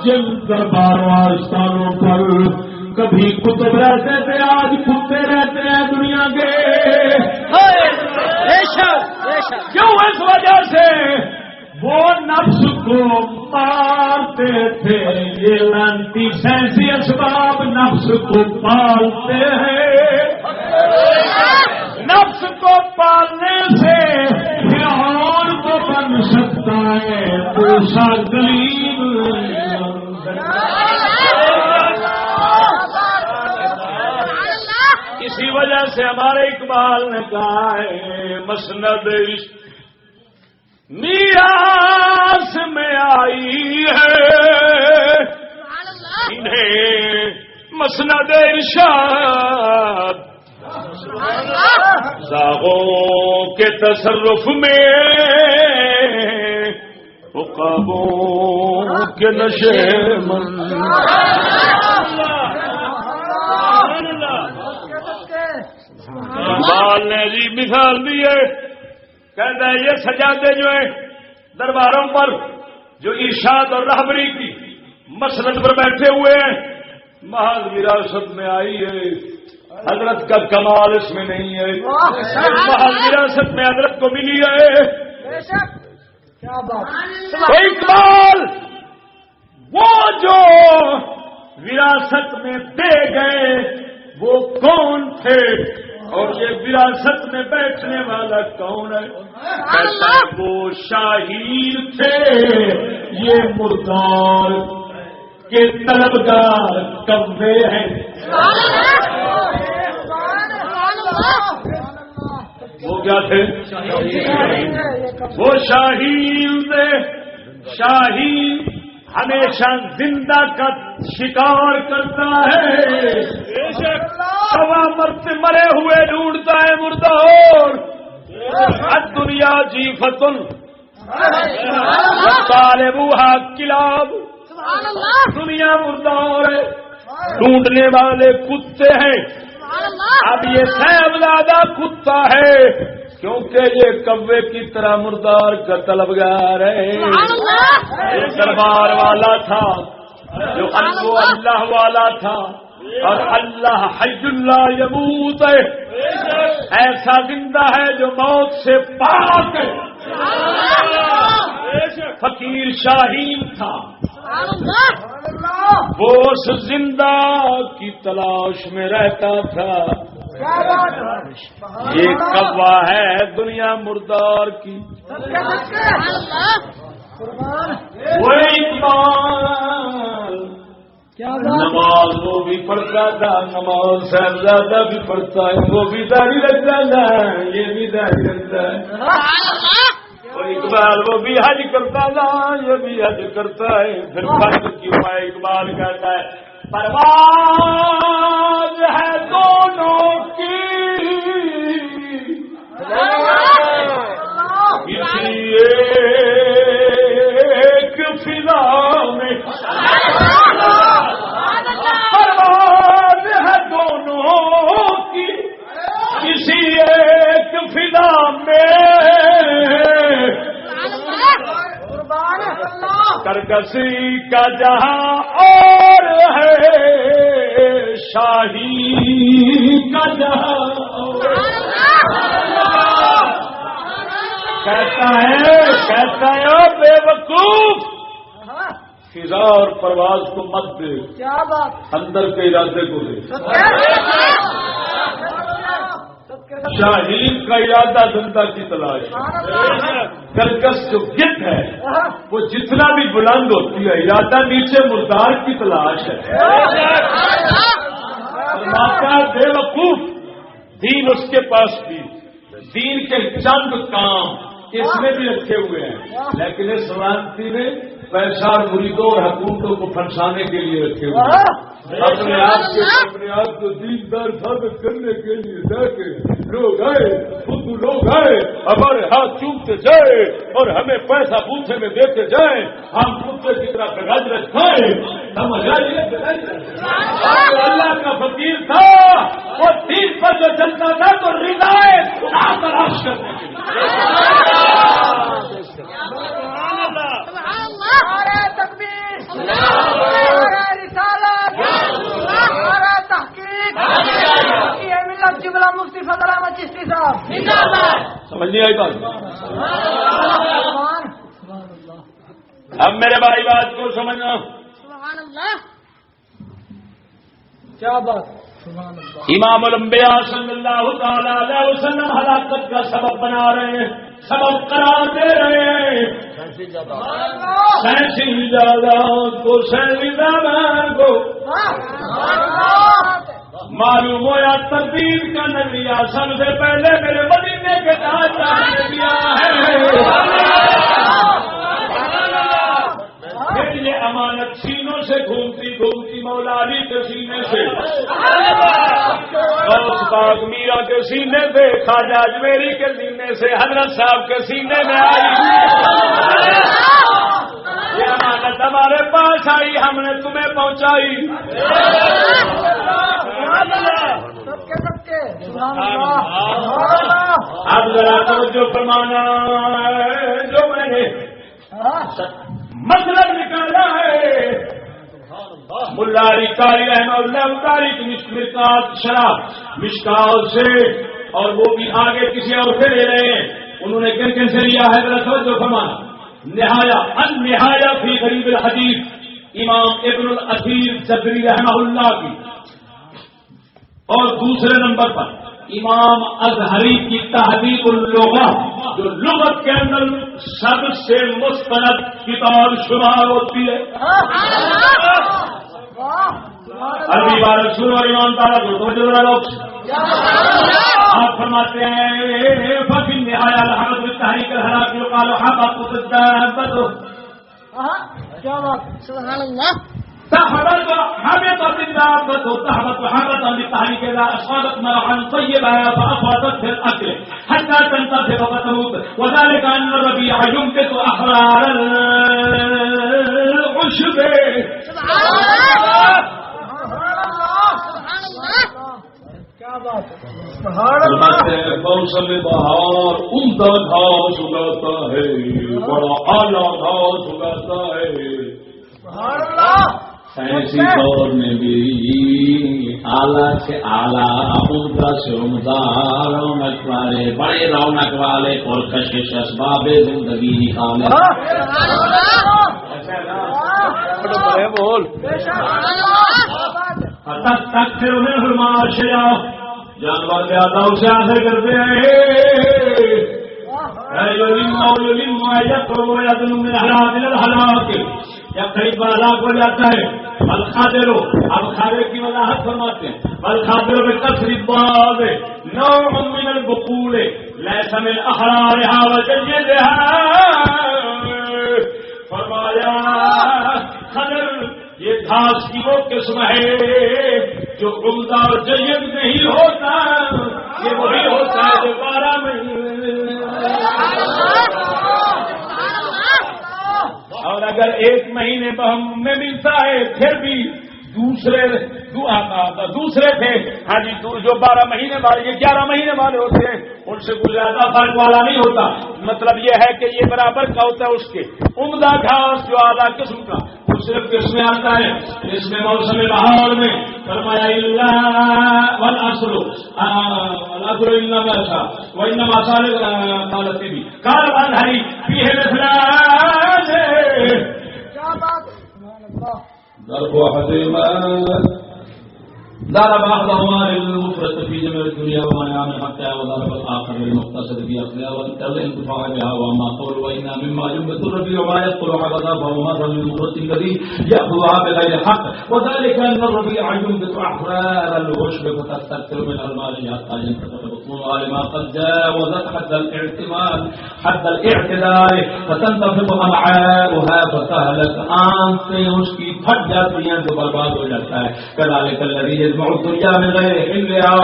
جن دربار آستانوں پر کبھی کتب رہتے تھے آج کتے رہتے ہیں دنیا کے. کیوں؟ اس وجہ سے وہ نفس کو مارتے تھے. یہ لانتی سائنسی اسباب نفس کو پالتے ہیں. نفس کو پالنے سے فرعون کو بن سکتا ہے موسیٰ کلیم. اسی وجہ سے ہمارے اقبال نے کہا ہے مسند میراث میں آئی ہے انہیں مسند ارشاد. زاغوں کے تصرف میں عقابوں کے نشے من. اقبال نے عجیب مثال دی ہے. کہتا ہے یہ سجادے جو ہیں درباروں پر جو ارشاد اور رہبری کی مسند پر بیٹھے ہوئے ہیں محض وراثت میں آئی ہے. حضرت کا کمال اس میں نہیں ہے. محض وراثت میں حضرت کو ملی ہے. اقبال وہ جو وراثت میں دے گئے وہ کون تھے اور یہ وراثت میں بیٹھنے والا کون ہے؟ کہتا ہے وہ شاہین تھے یہ مردار کے طلبگار کبے ہیں. وہ کیا تھے؟ وہ شاہین تھے. شاہین ہمیشہ زندہ کا شکار کرتا ہے، سوا مرے ہوئے ڈھونڈتا ہے مردہ اور دنیا جی فتن طالبوہا کلاب، دنیا مردہ اور ڈھونڈنے والے کتے ہیں۔ اب یہ صاحبزادہ کتا ہے کیونکہ یہ کوے کی طرح مردار کا طلبگار ہے۔ یہ دربار والا تھا جو اللہ والا تھا، اور اللہ حی اللہ یموت ہے، ایسا زندہ ہے جو موت سے پاک ہے۔ فقیر شاہین تھا، وہ اس زندہ کی تلاش میں رہتا تھا۔ یہ کوا ہے دنیا مردار کی، وہ اقبال نماز وہ بھی پڑھتا تھا، نماز صاحبزادہ بھی پڑھتا ہے، وہ بھی داڑھی رکھتا ہے، یہ بھی داڑھی رکھتا ہے۔ اور اقبال وہ بھی حج کرتا تھا، یہ بھی حج کرتا ہے۔ پھر فرق کیوں ہے؟ اقبال کہتا ہے پرواز ہے دونوں کی کسی ایک فضا میں، پرواز ہے دونوں کی کسی ایک فضا میں، کرکسی کا جہاں اور ہے شاہی کا جہاں اور۔ کہتا ہے بے وقوف، فضا اور پرواز کو مت دے، اندر کے ارادے کو دے۔ شاہین کا ارادہ زندہ کی تلاش، کرکس جو گت ہے وہ جتنا بھی بلند ہوتی ہے، ارادہ نیچے مردار کی تلاش ہے۔ بے وقوف، دین اس کے پاس بھی، دین کے چند کام اس میں بھی رکھے ہوئے ہیں، لیکن اس سلامتی میں پیسہ اور مریدوں اور حکومتوں کو پھنسانے کے لیے رکھے ہوئے ہیں۔ اپنے آپ کو دیندار ثابت کرنے کے لیے جا کے لوگ آئے، خود لوگ آئے، ہمارے ہاتھ چومتے جائے اور ہمیں پیسہ پوچھے میں دیتے جائیں، ہم کتے کی طرح گج رکھائیں۔ سمجھ آئیے؟ اللہ کا فقیر تھا، وہ دین پر جو چلتا تھا تو ردائے خدا تلاش کرنے کے لیے۔ مفتی فضل احمد چشتی صاحب سمجھ نہیں آئی بات؟ اب میرے بھائی بات کو سمجھنا، کیا بات؟ امام الانبیاء صلی اللہ تعالی علیہ وسلم ہلاکت کا سبب بنا رہے ہیں، سبب قرار دے رہے ہیں۔ سینسی ایجادات کو، سینسی ایجادات کو معلوم ہوا تردید کا نظریہ سب سے پہلے میرے مدینے کے تاجدار نے دیا ہے۔ پھر یہ امانت سینوں سے گھومتی مولا علی کے سینے سے، غوث پاک میرا کے سینے سے، خواجہ اجمیری کے سینے سے، حضرت صاحب کے سینے میں آئی۔ یہ امانت ہمارے پاس آئی، ہم نے تمہیں پہنچائی۔ اب ذرا توجہ فرمانا، جو میں نے مطلب نکالا ہے ملا علی قاری رحمہ اللہ قاری کی مشکات سے، اور وہ بھی آگے کسی اور سے لے رہے ہیں۔ انہوں نے کن کن سے لیا ہے ذرا توجہ فرمانا۔ النہایا فی غریب الحدیث امام ابن الاثیر زبری رحمہ اللہ کی، اور دوسرے نمبر پر امام ازہری کی تہذیب اللغہ، جو لغت کے اندر سب سے مستند کتاب شمار ہوتی ہے۔ عربی بارہ سن اور ایمان تعالیٰ کو توجہ لوگ آپ فرماتے ہیں ففی النہایا الحمد بالتحریک الحراک یقال حقا قصد کیا بات سبحان اللہ تحبط حبطت الدابة تهبط حبطا للتحريك إذا أصابت مرحا طيبا فأفاضت في الأكل حتى تنتفخ فتموت وذلك أن الربيع ينبت أحرار العشب. سبحان اللہ کیا بات سبحان اللہ. موسم بہار عمدہ گھاس اگاتا ہے, بڑا اعلیٰ گھاس اگاتا ہے. سبحان اللہ. ایسی دور میں بھی اعلیٰ سے اعلیٰ عمدہ سے عمدہ رونق والے بڑے رونق والے اور کشش اسباب زندگی نکالے. بول تک پھر انہیں فرماشیا جانور زیادہ اسے حاصل کرتے ہیں. جب قریب ہلاک ہو جاتا ہے الخادرو, اب خادر کی وضاحت فرماتے ہیں الخادرو میں کثرت باب نوع من البقول ليس من احرارها وجيدها. فرمایا خادر یہ گھاس کی وہ قسم ہے جو عمدہ اور جید نہیں ہوتا, یہ وہی ہوتا ہے جو 12 مہینے. اور اگر 1 مہینے میں ملتا ہے پھر بھی دوسرے تھے ہاں جی جو 12 مہینے والے یہ 11 مہینے والے ہوتے ہیں ان سے کچھ زیادہ فرق والا نہیں ہوتا. مطلب یہ ہے کہ یہ برابر کا ہوتا ہے اس کے عمدہ گھاس جو اعلیٰ قسم کا وہ صرف کس میں آتا ہے اس میں موسم بہار میں. فرمایا والعصر الا ما شاء وانما صالح قالت بھی قال انهري فيه مثلان. کیا بات سبحان اللہ. ضرب حزيما ضرب أحدهما للمفرد في جميع الدنيا وما يعمل حتى وضرب الآخر للمقتصد في أصلها والانتفاع بها. وما قول وإنا مما ينبت الربيع وما يبطل حبذا فهو مثل للمفرد الذي يأخذها بغير حق وذلك أن الربيع ينبت أحرار العشب فتستكثر من المال حتى ينفتح بطونها لما قد جاوزت حد الاعتدال فتنتفض أمعاؤها فتهلك آنتیں اس کی پھٹ جاتی ہیں تو برباد ہو جاتا ہے. كذلك الذي يجمع الدنيا من غير حلها.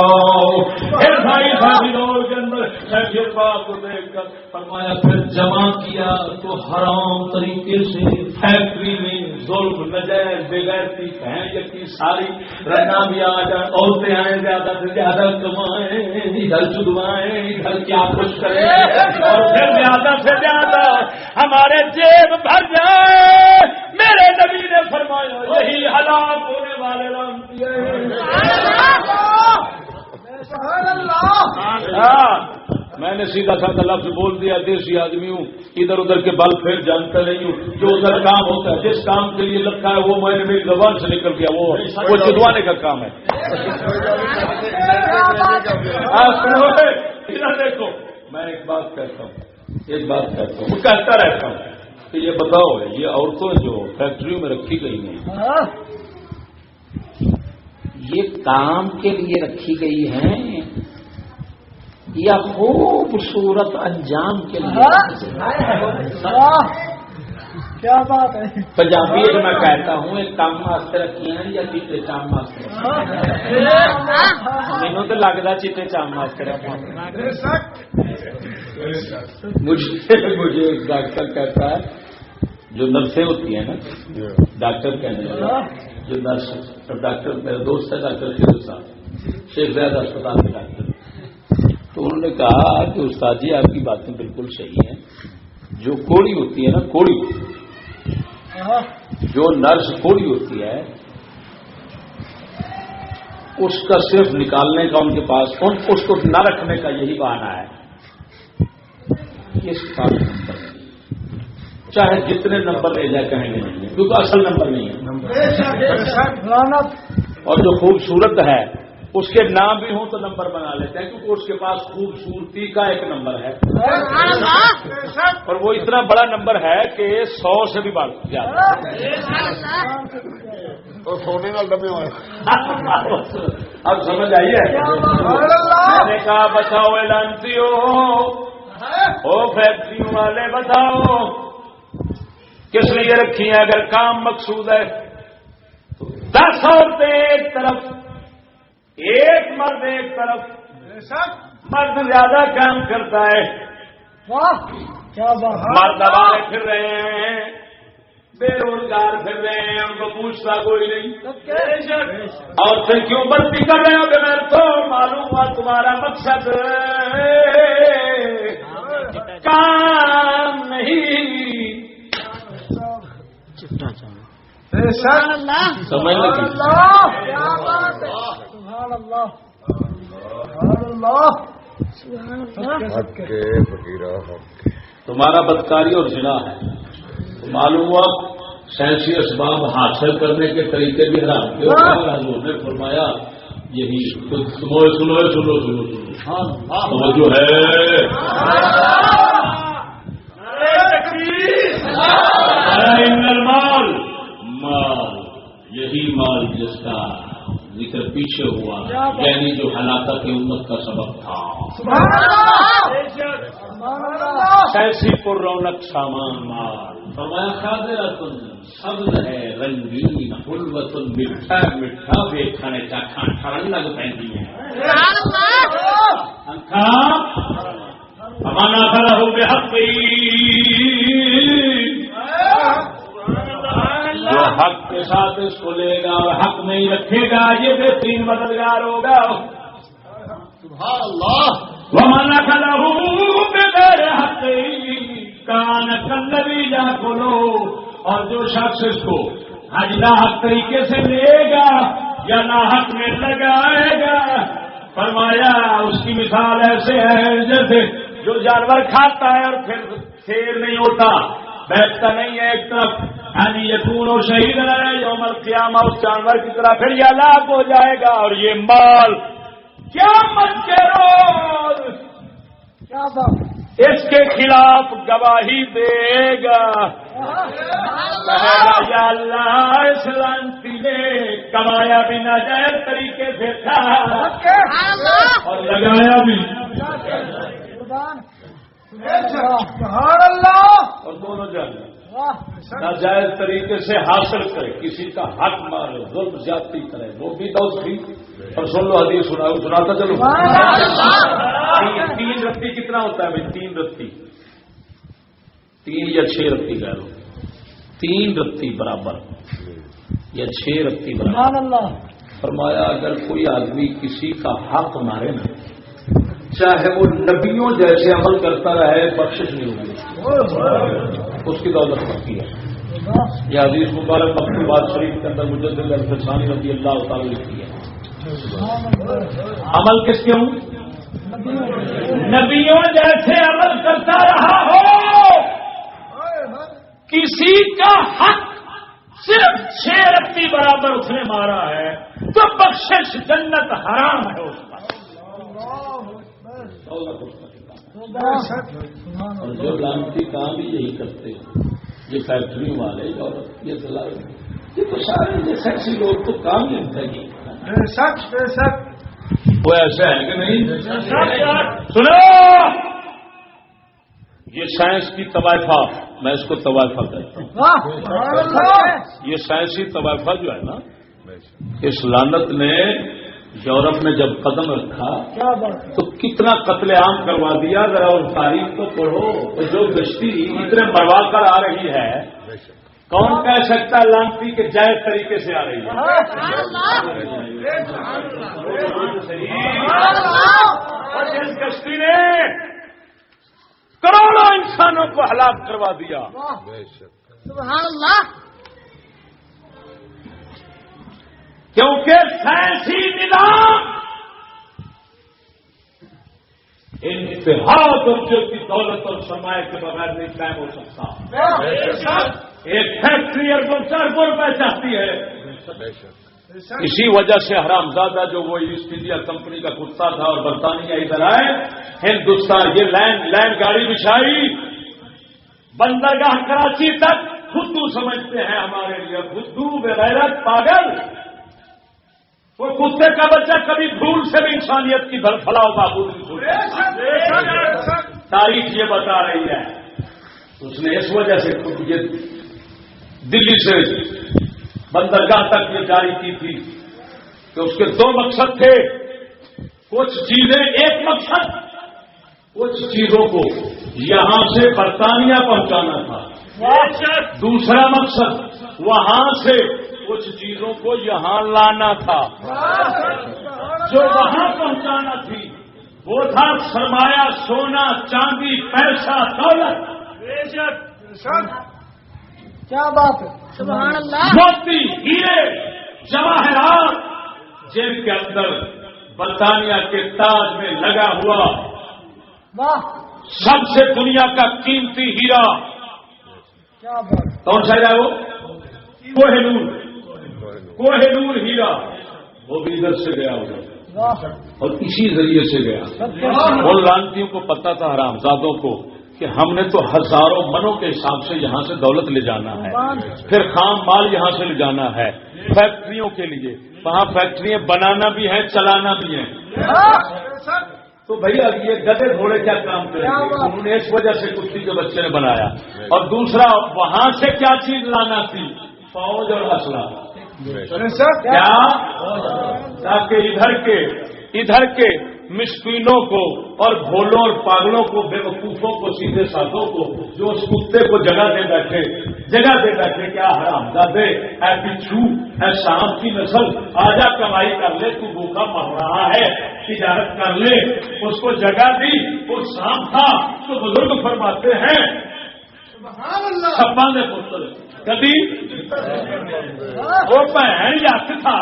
پھر بھائی دور کے اندر شیخ بات کو دیکھ کر فرمایا پھر جمع کیا تو حرام طریقے سے فیکٹری میں ظلم نجائز بغیرتی بھینجت کی ساری رنا بھی آ جائیں عورتیں آئیں زیادہ سے زیادہ کمائیں ادھر چدوائیں ادھر کیا کچھ کریں اور پھر زیادہ سے زیادہ ہمارے جیب بھر جائے. میرے نبی نے فرمایا یہی ہلاک ہونے والے لانتی ہیں. سبحان اللہ. میں نے سیدھا سادہ لفظ بول دیا, دیسی آدمی ہوں, ادھر ادھر کے بل پھر جانتا نہیں ہوں. جو ادھر کام ہوتا ہے جس کام کے لیے لکھا ہے وہ میں نے میری زبان سے نکل گیا وہ جدوانے کا کام ہے. دیکھو میں ایک بات کہتا ہوں وہ کہتا رہتا ہوں کہ یہ بتاؤ یہ عورتیں جو فیکٹریوں میں رکھی گئی ہیں یہ کام کے لیے رکھی گئی ہیں یا خوبصورت انجام کے لیے؟ کیا بات ہے. پنجابی میں کہتا ہوں ایک کام واسطے رکھی ہیں یا چیٹے چام واسطے؟ مینوں تو لگتا چیٹے چام واسطے رکھا. مجھے ایک ڈاکٹر کہتا ہے جو نرسیں ہوتی ہیں نا ڈاکٹر کہنے والا جو نرس ڈاکٹر میرا دوست ہے ڈاکٹر فیروز صاحب شیخ زیادہ اسپتال کے ڈاکٹر. تو انہوں نے کہا کہ استاد جی آپ کی باتیں بالکل صحیح ہیں. جو کوڑی ہوتی ہے نا کوڑی جو نرس کوڑی ہوتی ہے اس کا صرف نکالنے کا ان کے پاس اس کو نہ رکھنے کا یہی بہانہ ہے. اس کا نمبر چاہے جتنے نمبر لے جائے کہیں گے نہیں کیونکہ اصل نمبر نہیں ہے. اور جو خوبصورت ہے اس کے نام بھی ہوں تو نمبر بنا لیتے ہیں کیونکہ اس کے پاس خوبصورتی کا ایک نمبر ہے اور وہ اتنا بڑا نمبر ہے کہ 100 سے بھی بڑھ جاتا ہے. سونے کا ڈبے ہوئے اب سمجھ آئیے. میں نے کہا بتاؤ لانتی ہو فیکٹریوں والے بتاؤ کس لیے رکھی ہیں؟ اگر کام مقصود ہے تو 10 عورتیں ایک طرف، ایک مرد ایک طرف. مرد زیادہ کام کرتا ہے، مرد آوارے پھر رہے ہیں، بے روزگار پھر رہے ہیں، ان کو پوچھتا کوئی نہیں. اور پھر کیوں بلتی کر رہے ہو کہ میں تو معلوم ہوا تمہارا مقصد کام نہیں. سمجھ لگی؟ تمہارا بدکاری اور زنا ہے. تو معلوم ہوا سائنسی اسباب حاصل کرنے کے طریقے بھی حرام کیے. حضور نے فرمایا یہی سنو سنو سنو سنو سنو جو ہے مال مال یہی مال جس کا ذکر پیچھے ہوا، یعنی جو ہلاکت امت کا سبب تھا. سیسی پر رونق سامان مال فرمایا خاطر سبز ہے رنگین حلوت میٹھا میٹھا بے کھانے کا کھان لگ پہنتی ہے. ہمانا کھڑا ہو گیا حق جو حق کے ساتھ اس کو لے گا اور حق نہیں رکھے گا یہ بہترین مددگار ہوگا. ومانا کھڑا ہو بغیر حق کان کلبی جا کھولو. اور جو شخص اس کو حج ناحق طریقے سے لے گا یا ناحق میں لگائے گا، فرمایا اس کی مثال ایسے ہے جیسے جو جانور کھاتا ہے اور پھر شیر نہیں ہوتا، بیٹھتا نہیں ہے ایک طرف، یعنی یقون و شہید ہے یوم القیامہ اس جانور کی طرح پھر یہ ہلاک ہو جائے گا. اور یہ مال قیامت کے روز اس کے خلاف گواہی دے گا. یا اللہ اس لعنتی نے کمایا بھی ناجائز طریقے سے تھا اور لگایا بھی اور دونوں جانے ناجائز طریقے سے حاصل کرے، کسی کا حق مارے، ظلم زیادتی کرے، وہ بھی دوست تھی. اور سن لو حدیث سناتا چلو. 3 رتی کتنا ہوتا ہے بھائی؟ 3 رتی 3 یا 6 رتی کہہ لو. 3 رتی برابر یا 6 رتی برابر. فرمایا اگر کوئی آدمی کسی کا حق مارے نا، چاہے وہ نبیوں جیسے عمل کرتا رہے، بخشش نہیں ہوگی، اس کی دولت پکی ہے. یہ حدیث مبارک مکتوبات شریف کے اندر مجدد الفسانی رضی اللہ تعالی لکھی ہے. عمل کس کے ہوں؟ نبیوں جیسے عمل کرتا رہا ہو، کسی کا حق صرف 6 رتی برابر اس نے مارا ہے تو بخشش جنت حرام ہے اس پر. اور جو لانتی کام بھی یہی کرتے ہیں، یہ فیکٹری والے اور یہ تو سارے یہ سیکسی لوگ تو کام ہی نہیں. وہ ایسا ہے کہ نہیں؟ سنو، یہ سائنس کی طوائفہ، میں اس کو طوائفہ کہتا ہوں. یہ سائنسی طوائفہ جو ہے نا، اس لعنت نے یورپ میں جب قدم رکھا تو کتنا قتل عام کروا دیا. ذرا ان تاریخ کو پڑھو. جو گشتی اتنے مروا کر آ رہی ہے، کون کہہ سکتا ہے لانتی کے جائز طریقے سے آ رہی ہے؟ اور جس کشتی نے کروڑوں انسانوں کو ہلاک کروا دیا. سبحان اللہ. کیونکہ سائنسی نظام انتہا درجے کی دولت اور سرمایہ کے بغیر نہیں قائم ہو سکتا. ایک فیکٹری اربوں روپے چاہتی ہے. اسی وجہ سے حرام زادہ جو وہ ایسٹ انڈیا کمپنی کا کتا تھا اور برطانیہ ادھر آئے، ہندوستان یہ لینڈ گاڑی بچھائی بندرگاہ کراچی تک. خدو سمجھتے ہیں ہمارے لیے، خدو بغیرت پاگل. وہ کتے کا بچہ کبھی بھول سے بھی انسانیت کی فلاح و بہبود نہیں سوچا. تاریخ یہ بتا رہی ہے. اس نے اس وجہ سے دلی سے بندرگاہ تک یہ جاری کی تھی کہ اس کے دو مقصد تھے. کچھ چیزیں، ایک مقصد کچھ چیزوں کو یہاں سے برطانیہ پہنچانا تھا، دوسرا مقصد وہاں سے کچھ چیزوں کو یہاں لانا تھا. جو وہاں پہنچانا تھی وہ تھا سرمایہ، سونا، چاندی، پیسہ، دولت. کیا بات ہے. سبحان اللہ. موتی، ہیرے، جواہرات، جن کے اندر برطانیہ کے تاج میں لگا ہوا واہ سب سے دنیا کا قیمتی ہیرا کیا بات. کون سا ہے وہ؟ کوہ نور. کوہ نور ہیرا وہ بھی ادھر سے گیا ہوگا واہ اور اسی ذریعے سے گیا. ان لانتیوں کو پتا تھا حرامزادوں کو کہ ہم نے تو ہزاروں منوں کے حساب سے یہاں سے دولت لے جانا ہے، پھر خام مال یہاں سے لے جانا ہے فیکٹریوں کے لیے. وہاں فیکٹریاں بنانا بھی ہیں، چلانا بھی ہیں. تو بھیا یہ گدے گھوڑے کیا کام کریں گے؟ انہوں نے اس وجہ سے کشتی کے بچے نے بنایا. اور دوسرا وہاں سے کیا چیز لانا تھی؟ فوج اور اسلحہ. کیا؟ تاکہ ادھر کے مسکینوں کو اور بھولوں اور پاگلوں کو، بے وقوفوں کو، سیدھے سادھوں کو، جو اس کتے کو جگہ دے بیٹھے کیا حرامزادے، اے بچھو، اے شام کی نسل، آجا کمائی کر لے، تو بھوکا مر رہا ہے، تجارت کر لے. اس کو جگہ دی. وہ شام تھا تو بزرگ فرماتے ہیں سبا نے پتر کبھی وہ بہن یق تھا،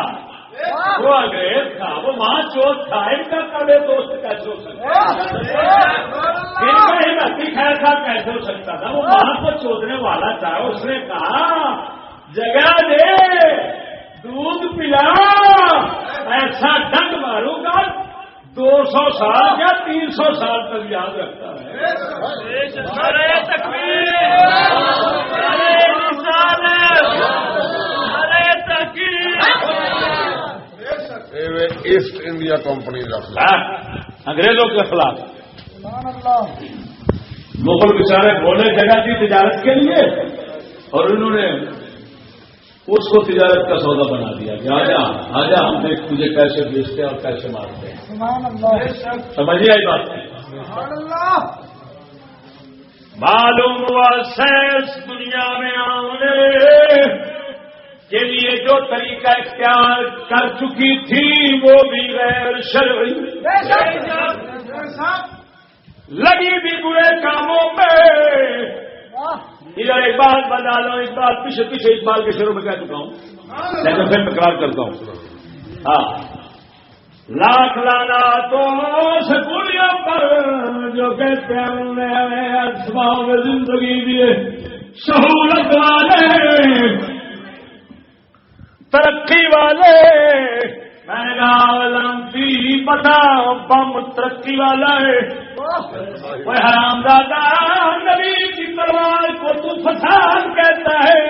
وہ انگریز تھا، وہ ماں چوت تھا. ان کا کبھی دوست کیسے ہو سکتا تھا؟ ان کا ہی نتی خیر تھا کیسے ہو سکتا تھا؟ وہ ماں کو چودنے والا تھا. اس نے کہا جگہ دے، دودھ پلا، ایسا ڈنگ ماروں گا 200 سال یا 300 سال تک یاد رکھتا ہے. ایسٹ انڈیا کمپنی انگریزوں کے خلاف سبحان اللہ. مغل بیچارے بولے جگہ دی تجارت کے لیے، اور انہوں نے اس کو تجارت کا سودا بنا دیا کہ آجا ہم دیکھ تجھے کیسے بیچتے ہیں اور کیسے مارتے ہیں. سبحان اللہ. سمجھیے آئی بات. سبحان اللہ. معلوم ہوا سیس دنیا میں آنے کے لیے جو طریقہ اختیار کر چکی تھی وہ بھی غیر شرعی، لگی بھی برے کاموں میں. ادھر ایک بات بتا دو، ایک بات پیچھے اقبال کے شروع میں کہہ چکا ہوں، لیکن پھر تکرار کرتا ہوں. ہاں، لاکھ لانا تو سکولیوں پر جو کہتے ہیں انہوں نے ہمیں اسباب زندگی دیے، سہولت والے، ترقی والے. میں نے کہا لمبی بتا بم ترقی والا ہے. وہ حرام دادا نبی کی تلوار کو تو فساد کہتا ہے.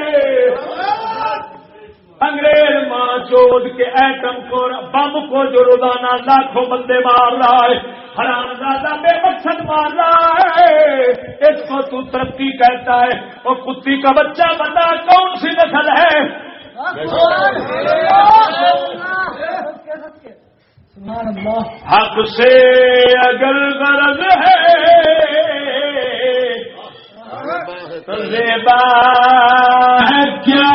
انگریز ماں چود کے ایٹم کو، بم کو جو روزانہ لاکھوں بندے مار رہا ہے، حرام زادہ بے مقصد مار رہا ہے، اس کو تو ترقی کہتا ہے. اور کتی کا بچہ بتا کون سی نسل ہے؟ حق سے اگر غرض ہے تو زیبا ہے کیا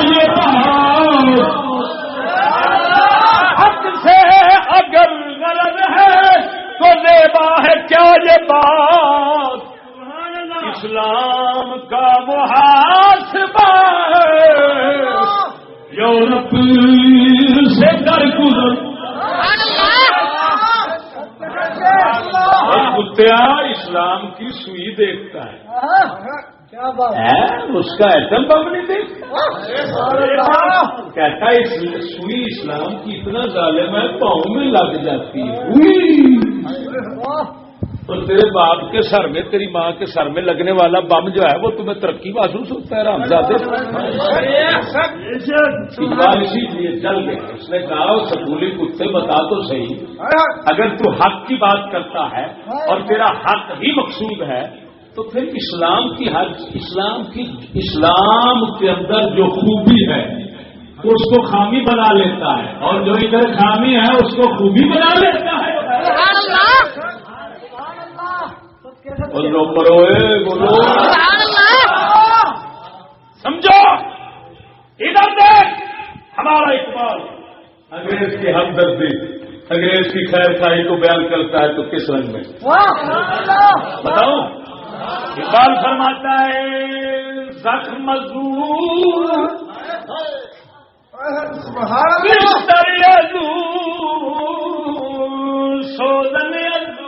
یہ بات؟ حق سے اگر غرض ہے تو زیبا ہے کیا یہ بات؟ اسلام کا محاسبہ یورپ سے در گزر. اور کتیا اسلام کی سوئی دیکھتا کیا بات ہے، اس کا ایٹم بم نہیں دیکھتا. کہتا ہے سوئی اسلام کی اتنا ظالم ہے پاؤں میں لگ جاتی ہے. اور تیرے باپ کے سر میں، تیری ماں کے سر میں لگنے والا بم جو ہے وہ تمہیں ترقی محسوس ہوتا ہے؟ حرامزادے. اقبال اسی لیے جل گیا. اس نے کہا سکولی کتے بتا تو صحیح، اگر تو حق کی بات کرتا ہے اور تیرا حق ہی مقصود ہے تو پھر اسلام کے اندر جو خوبی ہے اس کو خامی بنا لیتا ہے، اور جو ادھر خامی ہے اس کو خوبی بنا لیتا ہے۔ سبحان اللہ بولو پروئے بولو، سبحان اللہ سمجھو ادھر دیکھ ہمارا اقبال انگریز کی ہمدردی، انگریز کی خیر خواہی کو بیان کرتا ہے تو کس رنگ میں بتاؤ؟ اقبال فرماتا ہے زخم مزدور بستر ادور سوزن ادور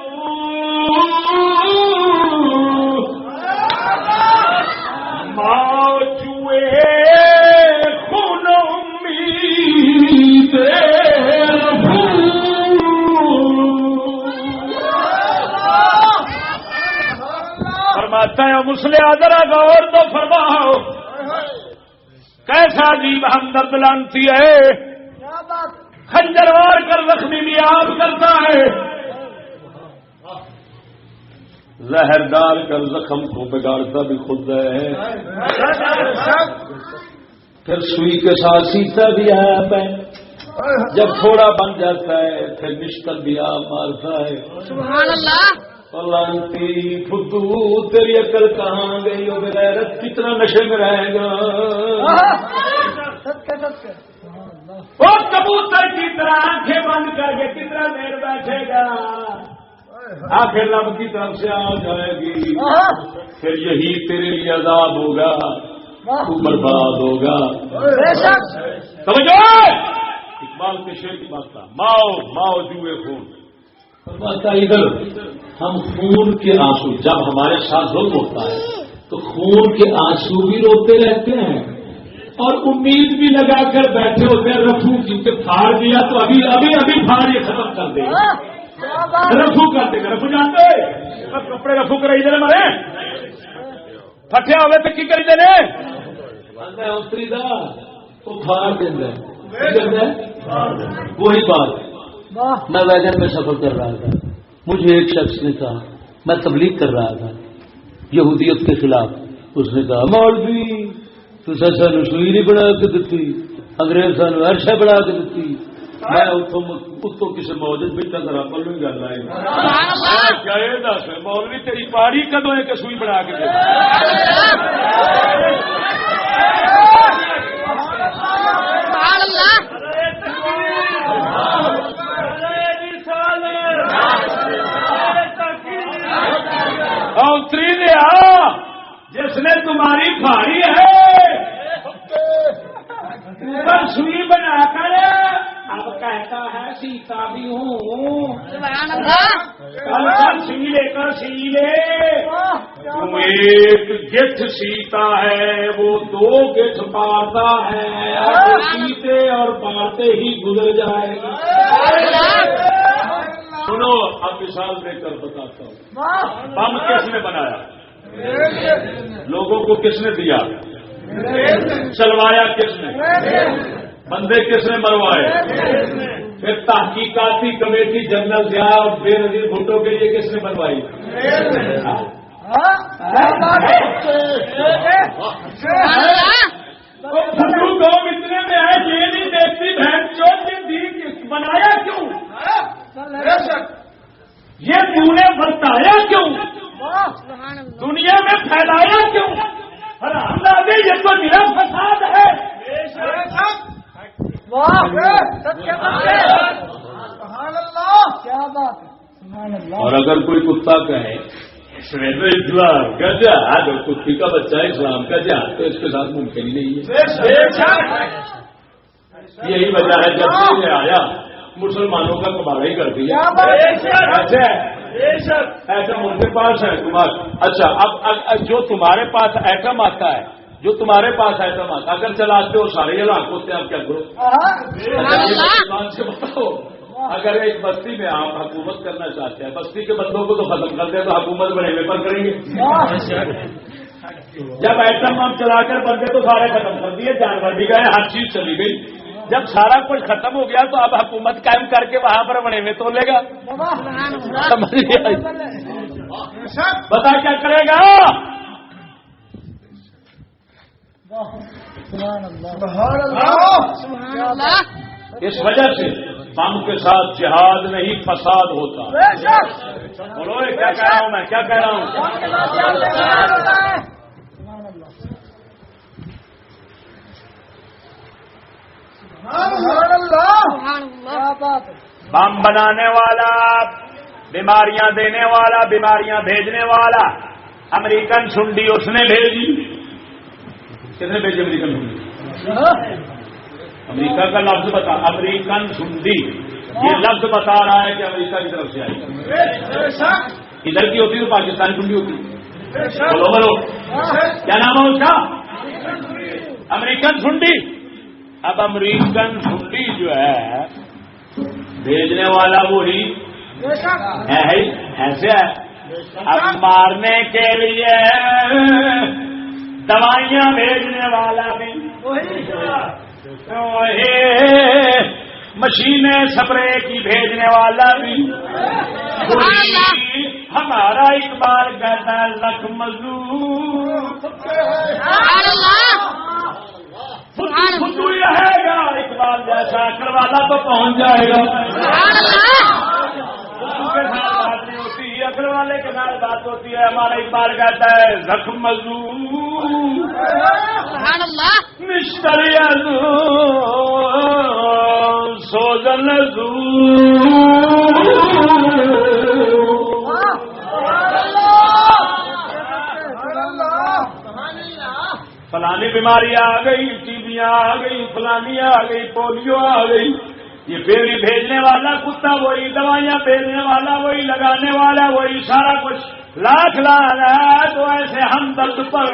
ماں چوئے خون امید فرماتا ہے مسلح ذرا غور تو فرماؤ کیسا عجیب ہمدرد لانتی ہے، خنجر وار کر زخمی بھی آپ کرتا ہے، زہر ڈال کر زخم کو بگاڑتا بھی خود ہے، پھر سوئی کے ساتھ سیتا بھی آپ ہے، جب تھوڑا بن جاتا ہے پھر نشتر بھی آپ مارتا ہے۔ سبحان اللہ لانتی فدو تیری عقل کہاں گئی ہو بغیرت، کتنا نشے میں رہے گا، وہ کبوتر کی طرح آنکھیں بند کر کے کتنا دیر بیٹھے گا، آخر رب کی طرف سے آ جائے گی، پھر یہی تیرے لیے عذاب ہوگا، تو برباد ہوگا۔ سمجھو اقبال کے شعر کی بات تھا، ماؤ ماؤ جوئے خون، فرماتا ادھر ہم خون کے آنسو، جب ہمارے ساتھ ظلم ہوتا ہے تو خون کے آنسو بھی روتے رہتے ہیں اور امید بھی لگا کر بیٹھے ہوتے ہیں رفو کی کہ پھاڑ دیا تو ابھی ابھی ابھی پھاڑ یہ ختم کر دے گا، رفو کر دے گا۔ رفو جانتے کپڑے رفو کرائی دینے مرے پھٹیا ہوئے تو کی کری دینے اتری دا تو پھاڑ دینا وہی بات۔ میں ویگن میں سفر کر رہا تھا، مجھے ایک شخص نے کہا، میں تبلیغ کر رہا تھا یہودیت کے خلاف، اس نے کہا مولوی تو سانو سوئی نہیں بنا کے دیتی، انگریز سانو ہر شے بنا کے دیتی، میں اتوں کسی موجود بیٹا کرا پلو ہی گل آئی کیا یہ دس مولوی تیری پاڑی کدو ہے کہ سوئی بنا کے دیتی؟ سبحان اللہ اتری دیا جس نے تمہاری پھاڑی ہے پر سوئی بنا کر اب کہتا ہے سیتا بھی ہوں، سبحان اللہ کل سی لے کر سی لے، تم ایک گٹھ سیتا ہے وہ دو گٹھ پارتا ہے، سیتے اور پارتے ہی گزر جائے گا۔ سنو اب مثال دے کر بتاتا ہوں، بم کس نے بنایا، لوگوں کو کس نے دیا، چلوایا کس نے، بندے کس نے مروائے، پھر تحقیقاتی کمیٹی جنرل ضیاء اور بے نظیر بھٹو کے لیے کس نے بنوائی؟ بھٹو قوم اتنے میں ہے یہ نہیں دیکھتی بہن چوٹ بنایا کیوں، یہ تو نے برتایا کیوں، دنیا میں پھیلایا کیوں؟ یہ تو میرا فساد ہے۔ اور اگر کوئی کتا کہے اسلام کا جہاد اور کتی کا بچہ اسلام کا جہاد تو اس کے ساتھ ممکن ہی نہیں ہے۔ یہی وجہ ہے جب سے آیا مسلمانوں کا کباڑا ہی کر دیا۔ ایٹم ان کے پاس ہے تمہارے، اچھا اب جو تمہارے پاس ایٹم آتا ہے، جو تمہارے پاس ایٹم آتا ہے اگر چلاتے ہو سارے ہلاک ہوتے ہیں، آپ کیا کرو؟ سے بتاؤ اگر ایک بستی میں آپ حکومت کرنا چاہتے ہیں، بستی کے بندوں کو تو ختم کر دیں تو حکومت بڑے ہوئے پر کریں گے۔ جب ایٹم بم چلا کر بندے تو سارے ختم کر دیے، جانور بھی گئے، ہر چیز چلی گئی، جب سارا کچھ ختم ہو گیا تو اب حکومت قائم کر کے وہاں پر بڑے ہوئے تو لے گا۔ بتا کیا کرے گا؟ سبحان اللہ اس وجہ سے بم کے ساتھ جہاد نہیں فساد ہوتا. بولو کیا کہہ رہا ہوں میں، کیا کہہ رہا ہوں؟ سبحان اللہ بم بنانے والا، بیماریاں دینے والا، بیماریاں بھیجنے والا امریکن سنڈی اس نے بھیجی. کتنے بھیجی امریکن سنڈی؟ امریکہ کا لفظ بتا، امریکن سنڈی یہ لفظ بتا رہا ہے کہ امریکہ کی طرف سے آئی. ادھر کی ہوتی تو پاکستانی سنڈی ہوتی. بولو بولو کیا نام ہے اس کا؟ امریکن سنڈی. اب امریکن سنڈی جو ہے بھیجنے والا وہی ایسے ہے. اب مارنے کے لیے دوائیاں بھیجنے والا بھی وہی، مشینیں سپرے کی بھیجنے والا بھی وہی. ہمارا اقبال کہتا ہے لکھ مزدور خود رہے گا اقبال جیسا کروالا تو پہنچ جائے گا. کے ساتھ بات نہیں ہوتی، اکڑ والے کے ساتھ بات ہوتی ہے. ہمارا اقبال کہتا ہے زخم مزدور مشتر سوزن فلانی بیماری آ گئی، ٹیبیاں آ گئی، فلانی آ گئی، پولیو آ گئی. یہ بیڑی بھیجنے والا کتا وہی، دوائیاں بھیجنے والا وہی، لگانے والا وہی، سارا کچھ لاکھ لانا. تو ایسے ہم درد پر،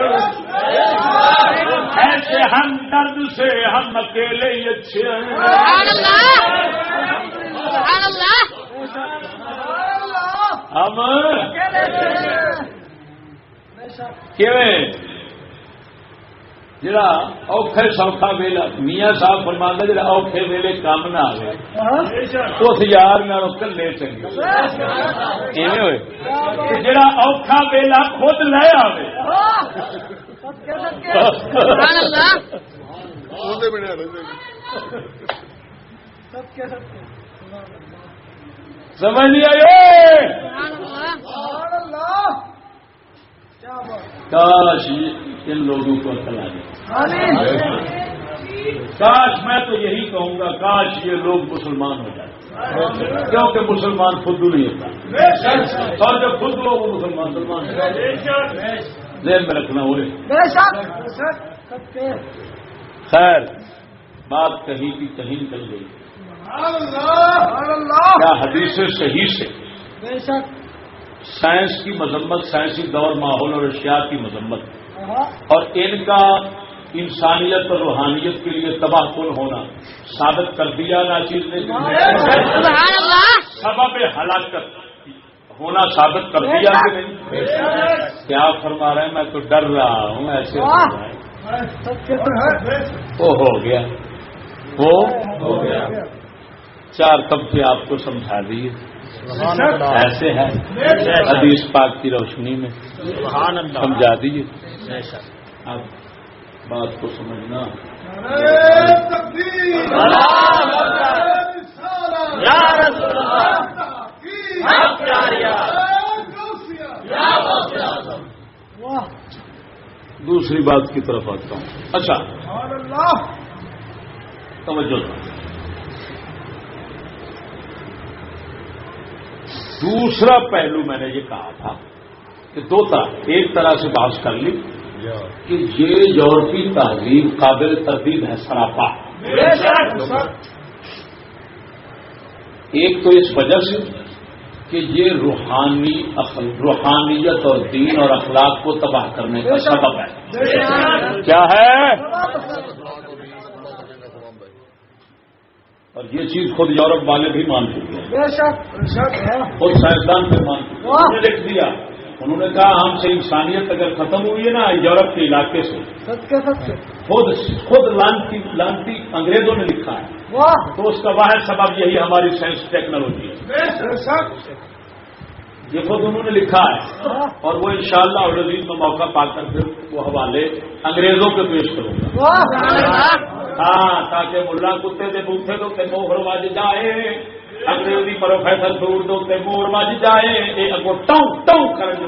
ایسے ہم درد سے ہم اکیلے ہی اچھے ہیں. ہم جڑا اوکھے سوکھا ویلا میاں صاحب فرماندے جڑا اوکھے ویلے کام نہ آئے اس یار نالوں کلے چنگے. ایویں ہوئے جڑا اوکھا ویلا خود لے آوے. سمجھ نہیں آئے؟ کاش ان لوگوں کو عقل آ جائے. کاش میں تو یہی کہوں گا، کاش یہ لوگ مسلمان ہو جائیں، کیونکہ مسلمان خود نہیں ہوتا، اور جب خود ہو وہ مسلمان ذہن میں رکھنا ہو رہے. خیر بات کہیں کی کہیں نکل گئی. کیا حدیث صحیح سے سائنس کی مذمت، سائنسی دور، ماحول اور اشیاء کی مذمت اور ان کا انسانیت اور روحانیت کے لیے تباہ کن ہونا ثابت کر دیا ناچیز نے. سبب ہلاکت ہونا ثابت کر دیا کہ نہیں؟ کیا فرما رہے ہیں؟ میں تو ڈر رہا ہوں ایسے وہ ہو گیا، وہ ہو گیا. چار طبقے آپ کو سمجھا دیے ایسے ہے حدیث پاک کی روشنی میں سمجھا دیجیے. آپ بات کو سمجھنا. دوسری بات کی طرف آتا ہوں. اچھا توجہ. دوسرا پہلو میں نے یہ کہا تھا کہ دو طرح، ایک طرح سے بحث کر لی کہ یہ یورپی تہذیب قابل تردید ہے سراپا. ایک تو اس وجہ سے کہ یہ روحانیت اور دین اور اخلاق کو تباہ کرنے کا سبب ہے. کیا ہے؟ اور یہ چیز خود یورپ والے بھی مان چکے ہیں، خود سائنسدان بھی مان چکے ہیں. انہوں نے لکھ دیا، انہوں نے کہا ہم سے انسانیت اگر ختم ہوئی ہے نا یورپ کے علاقے سے، خود لانتی انگریزوں نے لکھا ہے، تو اس کا واحد سبب یہی ہماری سائنس ٹیکنالوجی ہے. یہ خود انہوں نے لکھا ہے اور وہ انشاءاللہ العزیز میں موقع پا کر پھر وہ حوالے انگریزوں کے پیش کروں گا. ہاں تاکہ ملا کتے سے پوچھے تو موہر بج جائے انگریزی پروفیسر دور دو موہر بج جائے اگو ٹاؤں ٹاؤں کرنے جو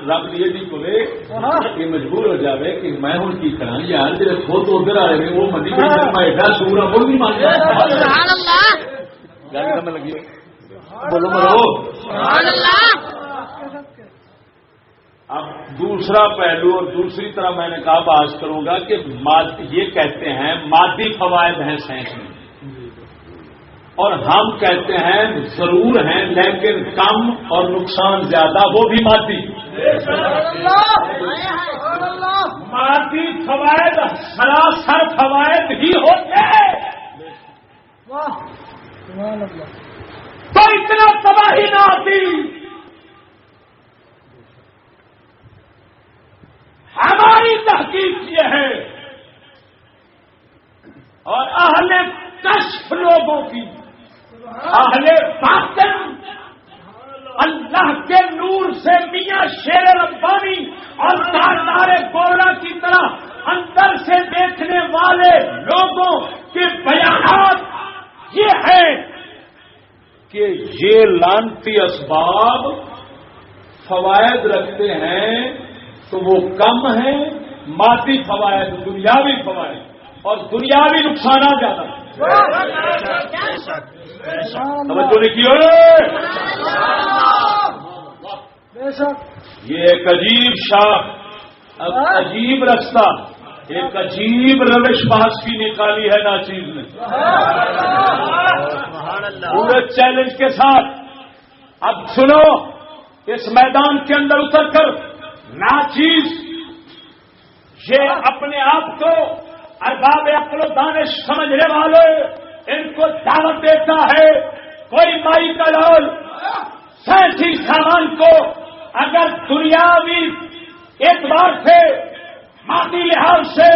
رب یہ نہیں بولے کہ مجبور ہو جائے کہ میں ہوں کی کرا یار جی خود ادھر آئے ہیں وہ مدی ایڈا سورا وہ نہیں مان گل سمجھ لگی بولو بولو. اب دوسرا پہلو اور دوسری طرح میں نے کہا بات کروں گا کہ یہ کہتے ہیں مادی فوائد ہیں سائنس میں اور ہم کہتے ہیں ضرور ہیں لیکن کم اور نقصان زیادہ وہ بھی مادی. مادی فوائد سراسر فوائد ہی ہوتے تو اتنا تباہی نہ آتی. ہماری تحقیق یہ ہے اور اہل کشف لوگوں کی اہل باطن اللہ کے نور سے میاں شیر ربانی اور تاجدار گولہ کی طرح اندر سے دیکھنے والے لوگوں کے بیانات یہ ہے کہ یہ لعنتی اسباب فوائد رکھتے ہیں تو وہ کم ہیں مادی فوائد دنیاوی فوائد اور دنیاوی نقصانات زیادہ. توجہ لکھی ہو یہ ایک عجیب شاخ عجیب رستہ ایک عجیب روش بحث کی نکالی ہے ناچیز نے پورے چیلنج کے ساتھ. اب سنو اس میدان کے اندر اتر کر ناچیز یہ اپنے آپ کو ارباب عقل و دانش سمجھنے والے ان کو دعوت دیتا ہے کوئی مائی کا لول سائنسی سامان کو اگر دنیاوی اعتبار سے مادی لحاظ سے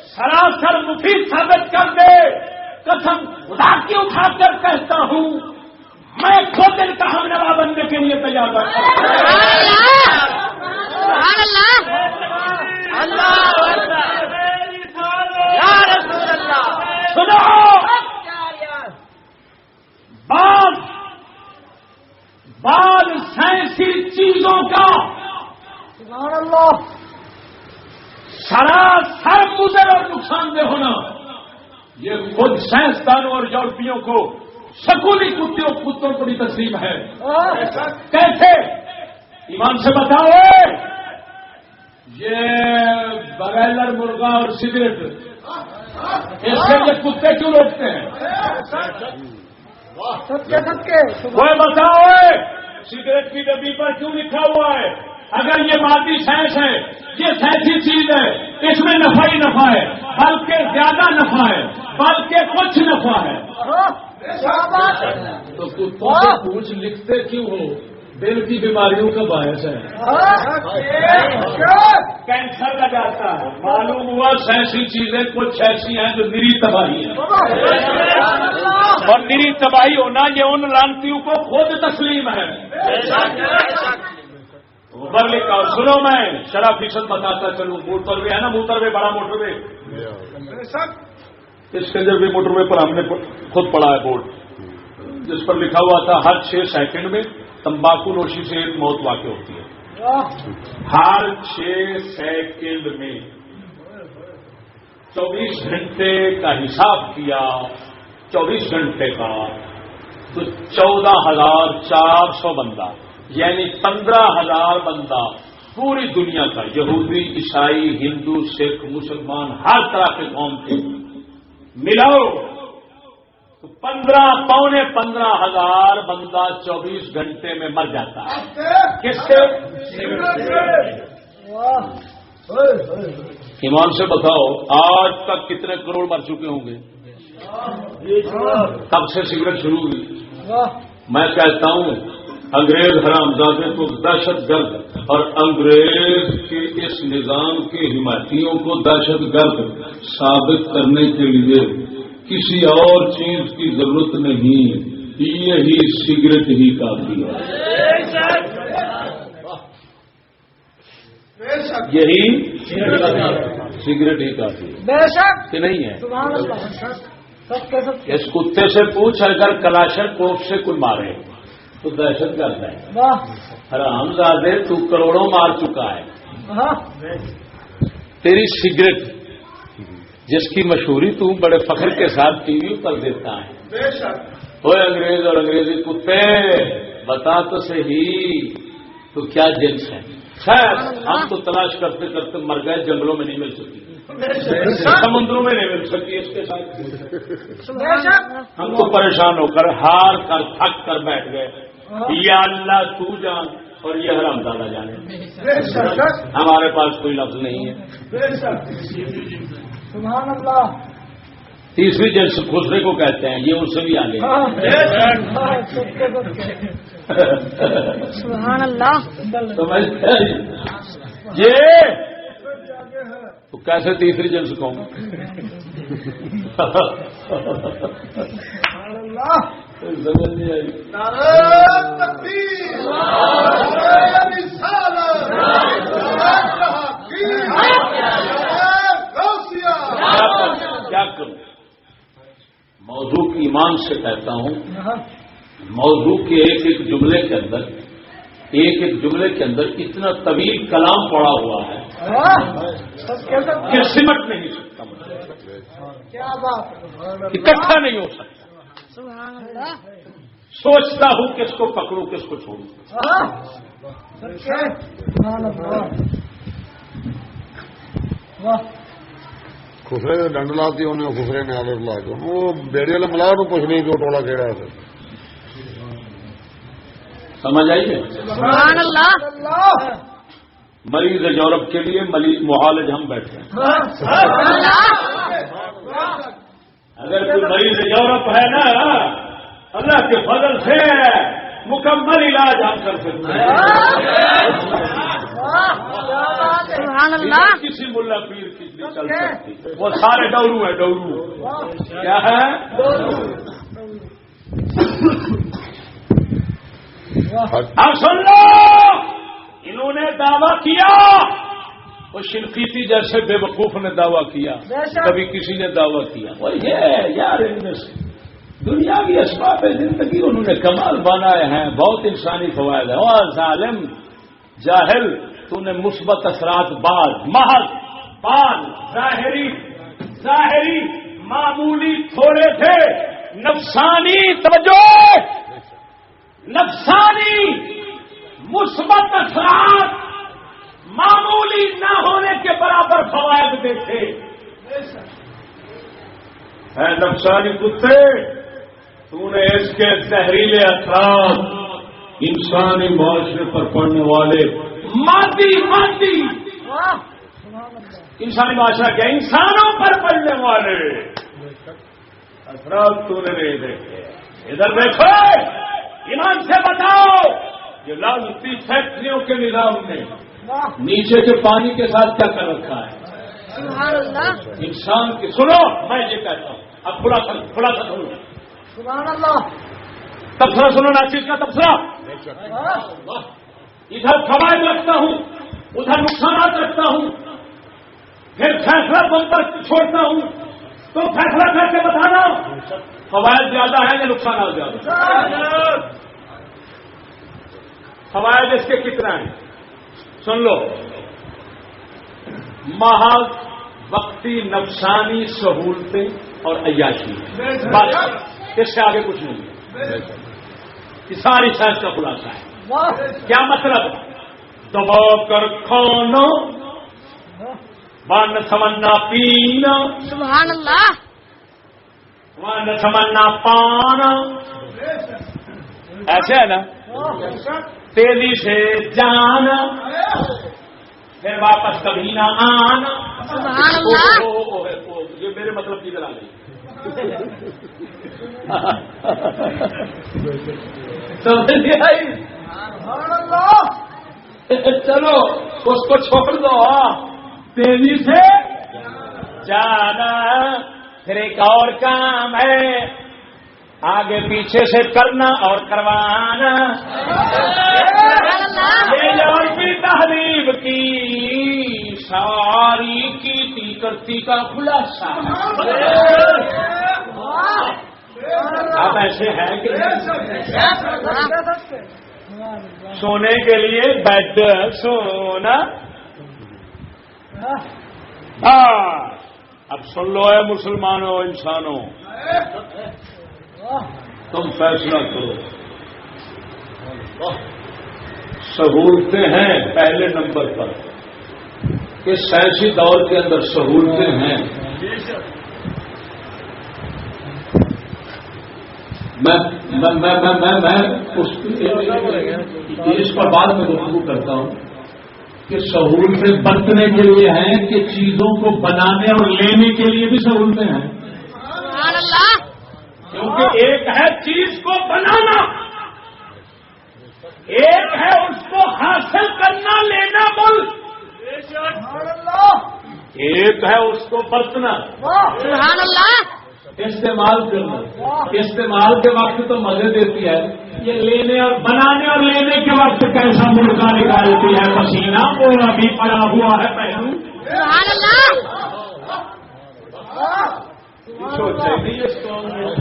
سراسر مفید ثابت کر دے قسم خدا کی اٹھا کر کہتا ہوں میں خود دل کا ہم نوا بننے کے لیے تیار کرتا ہوں. سنو بعض سائنسی چیزوں کا سراسر مضر اور نقصان دہ ہونا یہ خود سائنسدانوں اور یورپیوں کو سکولی کتوں کو بھی تسلیم ہے. کیسے ایمان سے بتاؤ یہ برائلر مرغا اور سگریٹ اس سے یہ کتے کیوں روکتے ہیں؟ کوئی بتاؤ سگریٹ کی ڈبی پر کیوں لکھا ہوا ہے؟ اگر یہ مادی سائنس ہے یہ سائنسی چیز ہے اس میں نفع ہی نفع ہے بلکہ زیادہ نفع ہے بلکہ کچھ نفع ہے. تو کتوں سے پوچھ لکھتے کیوں ہو؟ دل کی بیماریوں کا باعث ہے کینسر لگاتا ہے. معلوم ہوا سائنسی چیزیں کچھ ایسی ہیں جو نری تباہی ہے اور نری تباہی ہونا یہ ان لانتیوں کو خود تسلیم ہے. اوپر لکھا سنو میں شرح فیصد بتاتا چلوں موٹر وے ہے نا موٹر وے بڑا موٹر وے اس کے اندر بھی موٹر وے پر ہم نے خود پڑھا ہے بورڈ جس پر لکھا ہوا تھا ہر 6 سیکنڈ میں تمباکو نوشی سے ایک موت واقع ہوتی ہے. ہر 6 سیکنڈ میں 24 گھنٹے کا حساب کیا 24 گھنٹے کا تو 14,400 بندہ یعنی 15,000 بندہ پوری دنیا کا یہودی عیسائی ہندو سکھ مسلمان ہر طرح کے قوم کے ملاؤ تو 15,000 بندہ 24 گھنٹے میں مر جاتا ہے. کس سے؟ ایمان سے بتاؤ آج تک کتنے کروڑ مر چکے ہوں گے تب سے سگریٹ شروع ہوئی. میں کہتا ہوں انگریز حرامزادے کو دہشت گرد اور انگریز کے اس نظام کے حمایتیوں کو دہشت گرد ثابت کرنے کے لیے کسی اور چیز کی ضرورت نہیں، یہی سگریٹ ہی کافی ہے، یہی سگریٹ ہی کافی ہے، بے شک کہ نہیں ہے؟ سبحان اللہ اس کتے سے پوچھ اگر کلاشن کوف سے کوئی مارے تو دہشت گرد ہے، واہ حرام زادے تو کروڑوں مار چکا ہے، ہاں تیری سگریٹ جس کی مشہوری تو بڑے فخر کے ساتھ ٹی وی پر دیتا ہے، اوے انگریز اور انگریزی کتے بتا تو صحیح تو کیا جنس ہے؟ خیر ہم تو تلاش کرتے کرتے مر گئے، جنگلوں میں نہیں مل سکی، سمندروں میں نہیں مل سکی، اس کے ساتھ ہم تو پریشان ہو کر ہار کر تھک کر بیٹھ گئے، یا اللہ تو جان اور یہ حرام دادا جانے، ہمارے پاس کوئی لفظ نہیں ہے۔ سبحان اللہ تیسری جنس خسرے کو کہتے ہیں، یہ ان سے بھی آگے ہے۔ سبحان اللہ سمجھتے ہیں؟ یہ تو کیسے تیسری جنس کہوں؟ سمجھ نہیں آئی؟ کیا کروں؟ موضوع کی ایمان سے کہتا ہوں، موضوع کے ایک ایک جملے کے اندر اتنا طویل کلام پڑا ہوا ہے کہ سمٹ نہیں سکتا، کیا بات اکٹھا نہیں ہو سکتا، سبحان اللہ سوچتا ہوں کس کو پکڑوں کس کو چھوڑوں۔ سبحان اللہ واہ خسرے نے ڈنڈ لاتی انہیں، خسرے نے عادت لا کے وہ بیڑی والے ملا تو کچھ نہیں، جو ٹولا کہڑا ہے سمجھ آئیے؟ سبحان اللہ مریض یورپ کے لیے معالج ہم بیٹھے ہیں، اگر کوئی مریض یورپ ہے نا اللہ کے فضل سے مکمل علاج ہم کر سکتے ہیں، سبحان اللہ کسی ملا پیر کی نہیں چل سکتی، وہ سارے ڈورو ہیں، ڈورو کیا ہے؟ اب سن لو، انہوں نے دعویٰ کیا، وہ شنقیطی جیسے بے وقوف نے دعویٰ کیا، کبھی کسی نے دعویٰ کیا، وہ یہ یار ان میں سے دنیاوی اسباب زندگی انہوں نے کمال بنائے ہیں، بہت انسانی فوائد ہیں، اور ظالم جاہل تو نے مثبت اثرات محض ظاہری معمولی تھوڑے تھے، نفسانی توجہ، نفسانی مثبت اثرات معمولی نہ ہونے کے برابر فوائد دیکھے، اے نفسانی کتے تو نے اس کے زہریلے اثرات انسانی معاشرے پر پڑنے والے مادی انسانی معاشرہ کیا انسانوں پر پڑنے والے اثرات تو نے نہیں دیکھے۔ ادھر دیکھو، ایمان سے بتاؤ، یہ لالتی فیکٹریوں کے نظام نے نیچے کے پانی کے ساتھ کیا کر رکھا ہے؟ سبحان اللہ انسان کی سنو، میں یہ کہتا ہوں، اب تھوڑا سا سنو، سبحان اللہ تبصرہ سنو، ناچیز کا تبصرہ، ادھر فوائد رکھتا ہوں، ادھر نقصانات رکھتا ہوں، پھر فیصلہ تم پر چھوڑتا ہوں، تو فیصلہ کر کے بتانا فوائد زیادہ ہیں یا نقصانات زیادہ؟ فوائد اس کے کتنا ہیں سن لو، محض وقتی نفسانی سہولتیں اور عیاشی، بس اس سے آگے کچھ نہیں ہے، یہ ساری سائنس کا خلاصہ ہے۔ کیا مطلب؟ دبا کر کھانا، بان تمنا پینا، سبحان اللہ وان تمنا پانا، ایسے ہے نا، تیزی سے جانا پھر واپس کبھی نہ آنا، سبحان اللہ یہ میرے مطلب کی طرح نہیں سمجھ نہیں آئی؟ چلو اس کو چھوڑ دو، تیزی سے جانا پھر ایک اور کام ہے آگے پیچھے سے کرنا اور کروانا. یہ یورپی تہذیب کی ساری کی کرتی کا خلاصہ. اب ایسے ہے کہ سونے کے لیے بیڈ سونا. اب سن لو ہے مسلمانوں انسانوں، تم فیصلہ کرو. سہولتیں ہیں پہلے نمبر پر کہ سائنسی دور کے اندر سہولتیں ہیں. میں اس پر بعد میں گفتگو کرتا ہوں کہ سہولتیں برتنے کے لیے ہیں کہ چیزوں کو بنانے اور لینے کے لیے بھی سہولتیں ہیں. کیونکہ ایک ہے چیز کو بنانا، ایک ہے اس کو حاصل کرنا لینا بول، ایک ہے اس کو برتنا سبحان اللہ. استعمال کرنا. استعمال کے وقت تو مزے دیتی ہے، یہ لینے اور بنانے اور لینے کے وقت کیسا مرغا نکالتی ہے پسینہ وہ ابھی پڑا ہوا ہے پہلو. سبحان اللہ.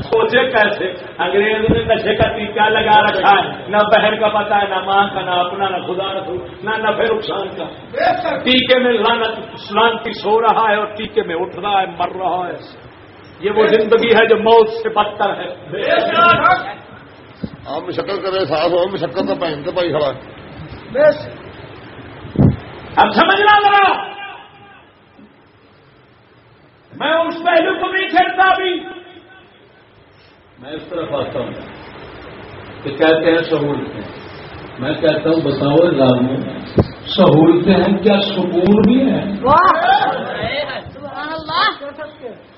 سوچے کیسے انگریز نے نشے کا ٹیکہ لگا رکھا ہے، نہ بہن کا پتا ہے، نہ ماں کا، نہ اپنا، نہ خدا نہ نفع نقصان کا. ٹیکے میں سلامتی سو رہا ہے اور ٹیکے میں اٹھ رہا ہے، مر رہا ہے. یہ وہ زندگی ہے جو موت سے بدتر ہے. آپ مشقت کرے ساتھ ہو، مشقت تو پہنتے پائی کھڑا. اب سمجھنا ذرا، میں اس پہلو کو نہیں چھیڑتا بھی. میں اس طرف آتا ہوں کہ کہتے ہیں سہولتیں. میں کہتا ہوں بتاؤ ظالموں، سہولتیں ہیں کیا سکون بھی ہے؟ سبحان اللہ.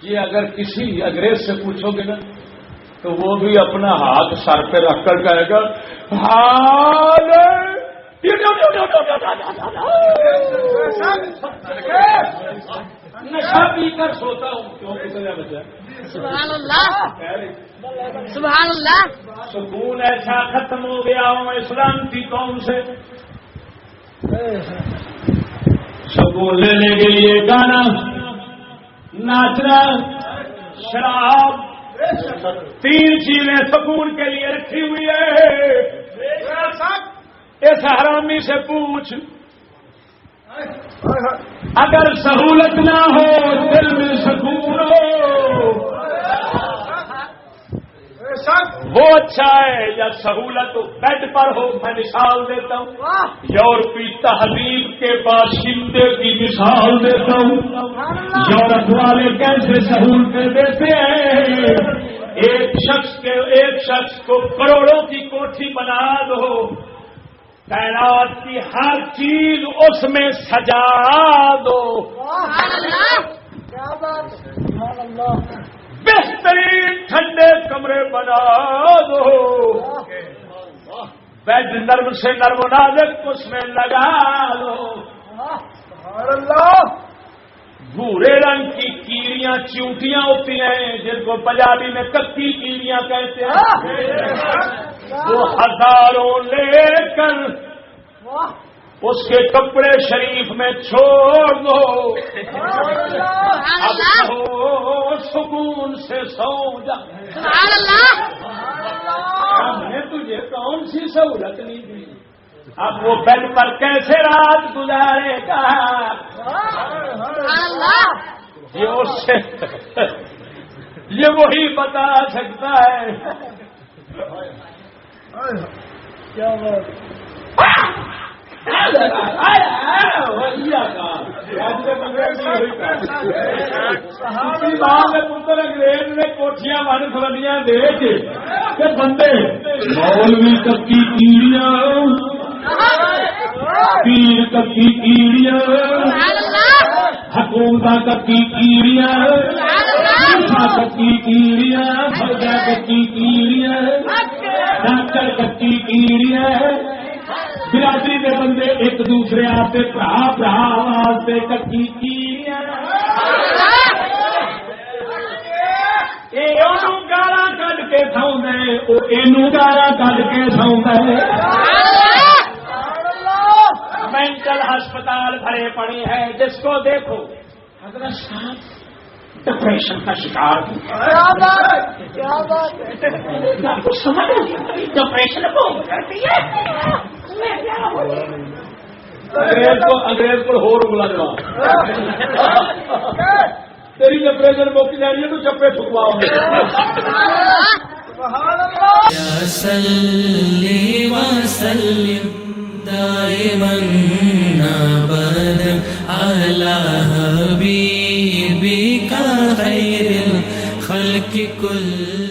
یہ اگر کسی انگریز سے پوچھو گے نا تو وہ بھی اپنا ہاتھ سر پہ رکھ کر کہے گا نشہ پی کر سوتا ہوں کیوں کتنے بچہ. سبحان اللہ. سبحان اللہ. سکون ایسا ختم ہو گیا ہوں اسلام کی قوم سے. سکون لینے کے لیے گانا، ناچنا، شراب، 3 چیزیں سکون کے لیے رکھی ہوئی ہے. اس حرامی سے پوچھ، اگر سہولت نہ ہو دل میں سکون ہو وہ اچھا ہے یا سہولت بیڈ پر ہو؟ میں مثال دیتا ہوں، یورپی تہذیب کے باشندے کی مثال دیتا ہوں. یورپ والے کیسے سہولتیں دیتے ہیں؟ ایک شخص کو کروڑوں کی کوٹھی بنا دو، کائنات کی ہر چیز اس میں سجا دو، بہترین ٹھنڈے کمرے بنا دو، بیڈ نرم سے نرم و نازک اس میں لگا دو، بھورے رنگ کی کیڑیاں چیونٹیاں ہوتی ہیں جن کو پنجابی میں ککی کیڑیاں کہتے ہیں، وہ ہزاروں لے کر اس کے کپڑے شریف میں چھوڑ دو. اب ہو سکون سے سو جا. ہم نے تجھے کون سی سہولت نہیں دی؟ اب وہ بیڈ پر کیسے رات گزارے گا؟ یہ وہی بتا سکتا ہے. انگریز نے کوٹیاں بن فلنیاں دے کے بندے مولوی ککی کیڑیاں، پیر ککی کیڑیاں، حکومت ککی کیڑیاں، ککی کیڑیاں، فوجا ککی کیڑیاں، ڈاکٹر ککی کیڑیاں، برادری کے بندے ایک دوسرے آتے واسطے ککی کیڑیاں. سوندے او اینو گالا کڈ کے سوندے مینٹل ہسپتال بھرے پڑے ہیں جس کو دیکھو حضرت صاحب ڈپریشن کا شکار ڈپریشن کو انگریز کو ہو رگلا جا تیری ڈپریشن موقع جا رہی ہے تو چپے ٹھکواؤ دائما ابدا على حبيبك خير الخلق كل